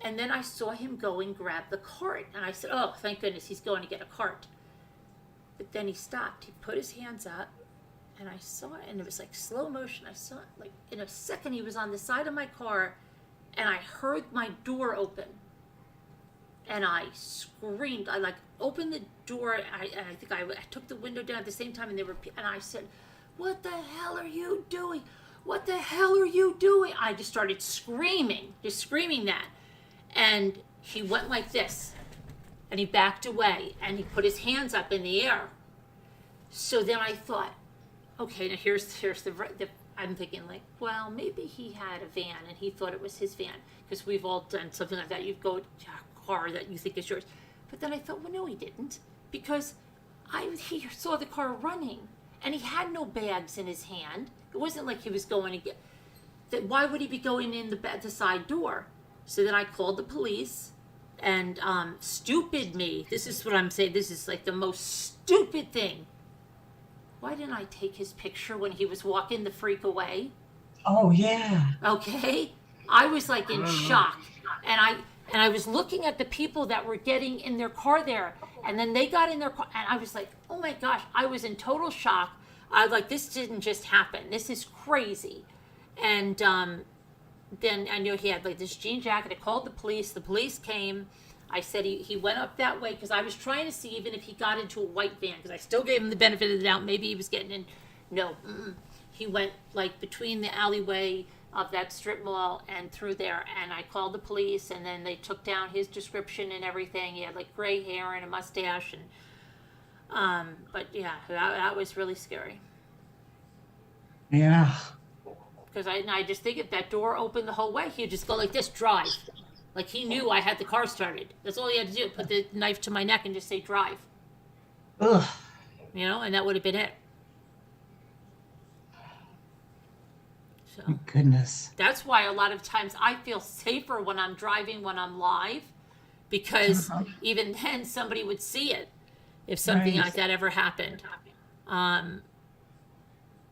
And then I saw him go and grab the cart, and I said, oh, thank goodness he's going to get a cart. But then he stopped. He put his hands up, and I saw it, and it was like slow motion. I saw it, like in a second he was on the side of my car, and I heard my door open. And I screamed. I like opened the door, and I think I took the window down at the same time, and I said, what the hell are you doing? What the hell are you doing? I just started screaming that. And he went like this, and he backed away, and he put his hands up in the air. So then I thought, okay, now here's the I'm thinking like, well, maybe he had a van, and he thought it was his van, because we've all done something like that. You go to a car that you think is yours. But then I thought, well, no, he didn't, because he saw the car running, and he had no bags in his hand. It wasn't like he was going to get, why would he be going in the side door? So then I called the police, and stupid me. This is what I'm saying. This is like the most stupid thing. Why didn't I take his picture when he was walking the freak away? Oh, yeah. Okay. I was like in shock. And I was looking at the people that were getting in their car there. And then they got in their car, and I was like, oh my gosh, I was in total shock. I was like, this didn't just happen. This is crazy. And then I knew he had like this jean jacket. I called the police. The police came. I said he went up that way, because I was trying to see even if he got into a white van, because I still gave him the benefit of the doubt. Maybe he was getting in. No, he went like between the alleyway of that strip mall and through there. And I called the police, and then they took down his description and everything. He had like gray hair and a mustache, and but yeah, that was really scary. Yeah. Because I just think if that door opened the whole way, he'd just go like this, drive. Like he knew I had the car started. That's all he had to do, put the knife to my neck and just say drive. Ugh. And that would have been it. So Goodness. that's why a lot of times I feel safer when I'm driving, when I'm live, because even then somebody would see it if something Right. like that ever happened.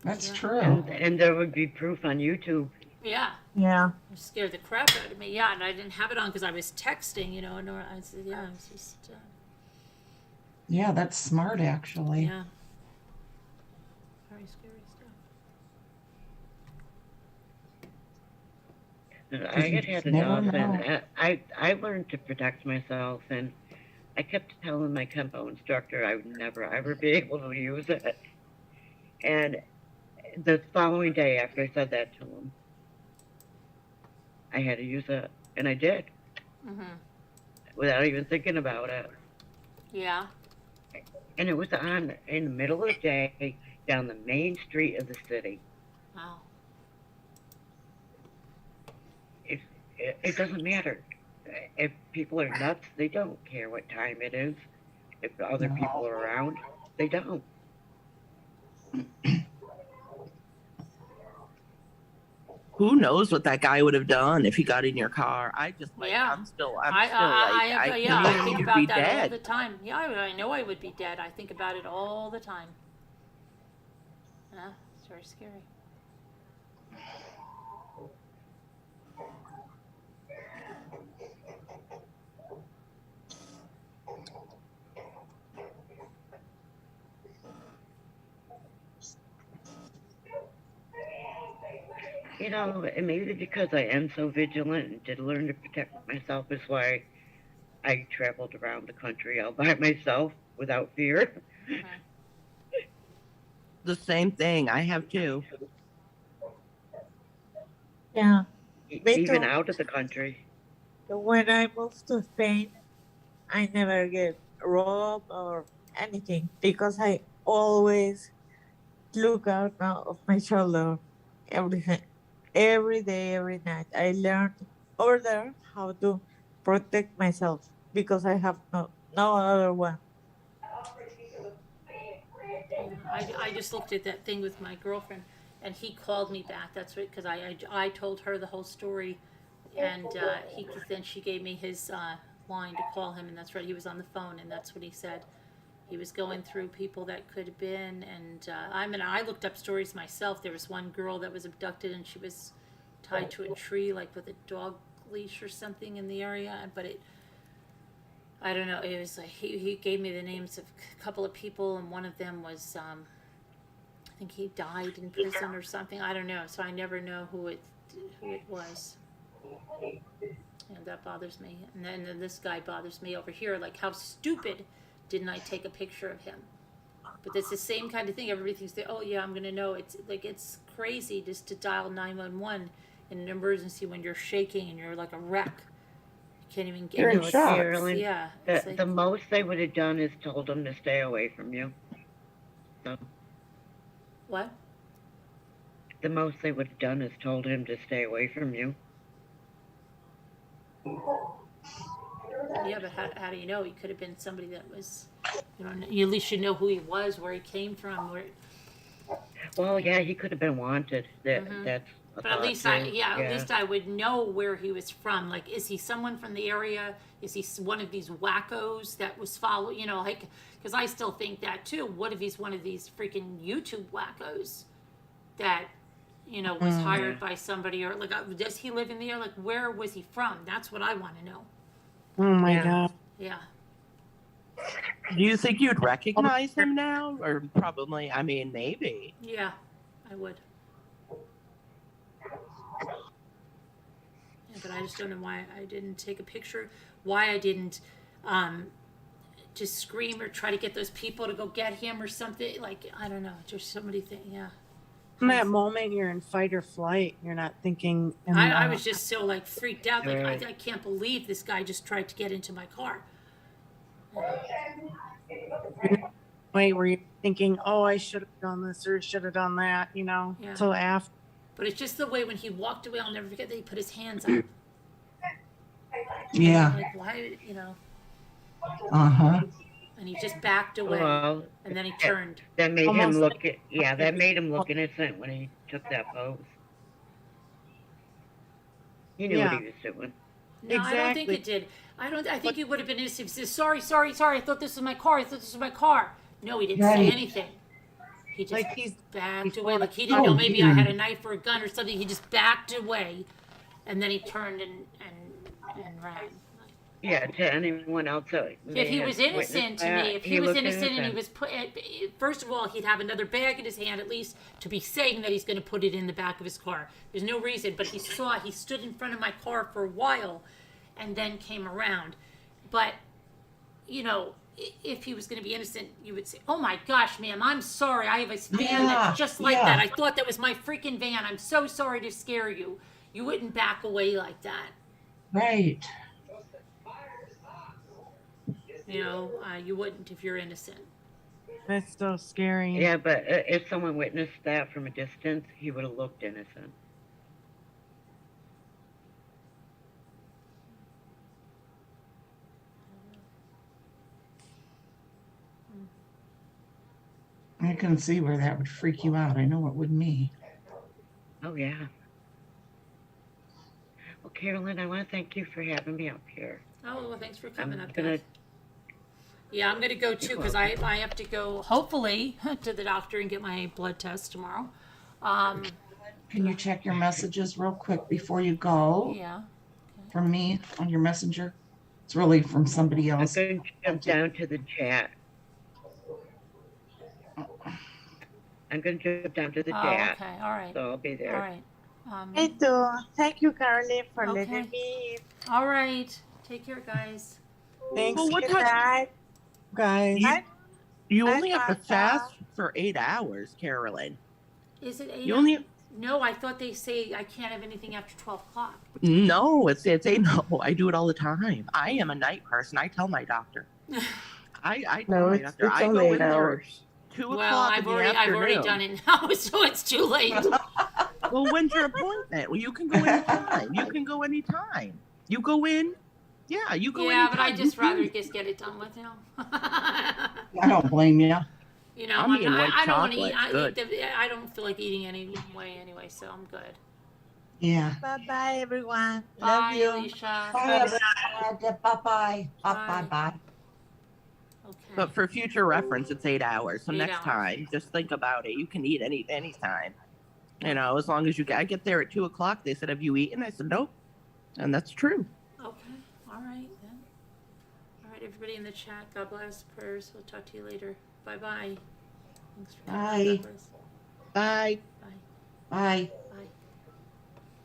That's Yeah. true. And there would be proof on YouTube. Yeah. Yeah. It scared the crap out of me. Yeah, and I didn't have it on because I was texting, and I said, yeah, it's just, Yeah, that's smart, actually. yeah. very scary stuff. I had never enough, know. and I learned to protect myself, and I kept telling my Kempo instructor I would never ever be able to use it. And the following day after I said that to him, I had to use it, and I did without even thinking about it. Yeah. And it was on in the middle of the day down the main street of the city. Wow. It doesn't matter. If people are nuts, they don't care what time it is. If other people are around, they don't. Who knows what that guy would have done if he got in your car? I just like, Yeah. I'm still I think you'd about be that all dead. the time. Yeah, I know I would be dead. I think about it all the time. Yeah, it's very scary. You know, and maybe because I am so vigilant and did learn to protect myself is why I traveled around the country all by myself without fear. The same thing. I have too. Yeah. Me Even too. out of the country. When I moved to Spain, I never get robbed or anything because I always look out now of my shoulder everything. Every day, every night. I learned over there how to protect myself because I have no other one. Yeah, I just looked at that thing with my girlfriend, and he called me back. That's right, because I told her the whole story, and then she gave me his line to call him, and that's right. He was on the phone, and that's what he said. He was going through people that could have been, and I looked up stories myself. There was one girl that was abducted, and she was tied to a tree, like with a dog leash or something in the area. But I don't know. It was like he gave me the names of a couple of people, and one of them was I think he died in prison or something. I don't know. So I never know who it was. And that bothers me. And then this guy bothers me over here. Like, how stupid didn't I take a picture of him? But it's the same kind of thing. Everybody thinks that, oh yeah, I'm gonna know. It's like, it's crazy just to dial 911 in an emergency when you're shaking and you're like a wreck. You can't even get You're in no shock. Carolyn, Yeah. It's the most they would have done is told him to stay away from you. So what? the most they would have done is told him to stay away from you. Yeah, but how do you know? He could have been somebody that was, you at least should know who he was, where he came from, where. Well, yeah, he could have been wanted. That's a But at thought, least too. at least I would know where he was from. Like, is he someone from the area? Is he one of these wackos that was followed? Like, because I still think that too. What if he's one of these freaking YouTube wackos that, was hired by somebody, or like, does he live in the area? Like, where was he from? That's what I want to know. Oh my God. Yeah. Do you think you'd recognize him now? Or probably, I mean, maybe. Yeah, I would. Yeah, but I just don't know why I didn't take a picture. Why I didn't just scream or try to get those people to go get him or something. Like, I don't know. Just so many things. Yeah. In that moment, you're in fight or flight. You're not thinking. I was just so like freaked out. Like, Right. I can't believe this guy just tried to get into my car. Wait, were you thinking, oh, I should have done this or should have done that, Yeah. So after. But it's just the way when he walked away. I'll never forget that he put his hands up. Yeah. Like, why, Uh-huh. and he just backed away. Well, And then he turned. that made him Almost look. That made him look innocent when he took that pose. He knew what he was doing. No, I don't think it did. I think he would have been innocent. He says, sorry. I thought this was my car. No, he didn't say Right. anything. He just Like he's backed he's away. going- Like he didn't know Oh, maybe I yeah. had a knife or a gun or something. He just backed away. And then he turned and ran. Yeah, to anyone else. If he was innocent to me, if he was innocent and he was put, first of all, he'd have another bag in his hand at least to be saying that he's going to put it in the back of his car. There's no reason, but he stood in front of my car for a while and then came around. But, you know, if he was going to be innocent, you would say, oh my gosh, ma'am, I'm sorry. I have a van that's just like that. I thought that was my freaking van. I'm so sorry to scare you. You wouldn't back away like that. Right. You know, you wouldn't if you're innocent. That's so scary. Yeah, but if someone witnessed that from a distance, he would have looked innocent. I can see where that would freak you out. I know it would me. Oh, yeah. Well, Carolyn, I want to thank you for having me up here. Oh, well, thanks for coming up, gonna- Beth. Yeah, I'm going to go too because I have to go, hopefully, to the doctor and get my blood test tomorrow. Can you check your messages real quick before you go? Yeah. From me on your messenger? It's really from somebody I'm else. going to jump down to the chat. I'm going to jump down to the Oh, chat. okay, all right. So I'll be there. All right. Me too. Thank you, Caroline, for Okay. letting me. All right. Take care, guys. Thanks, Well, what Good time? night. guys. You Hi, only have to Tata. fast for 8 hours, Carolyn. Is it 8? You only No, I thought they say I can't have anything after 12 o'clock. no, it's a no. I do it all the time. I am a night person. I tell my doctor. I tell No, my it's doctor. I only go 8 in there hours. 2 Well, o'clock I've in the already afternoon. done it now, so it's too late. Well, when's your appointment? Well, you can go anytime. You can go anytime. You go in. Yeah, you go Yeah, anytime. but I just You rather choose. just get it done with, you know. I don't blame you. You know, I'm eating white I don't want to eat. chocolate. Good. I don't feel like eating anyway, so I'm good. Yeah. Bye-bye, everyone. Bye, Love you. Alicia. Bye, everyone. Bye-bye. Bye. Bye-bye. Okay. But for future reference, it's 8 hours. So 8 next hours. time, just think about it. You can eat anytime. You know, as long as you get. I get there at 2 o'clock. They said, "Have you eaten?" I said, "Nope," and that's true. Okay. All right then. All right, everybody in the chat. God bless. Prayers. We'll talk to you later. Bye-bye. Thanks for coming. Bye. God bless. Bye. Bye. Bye. Bye.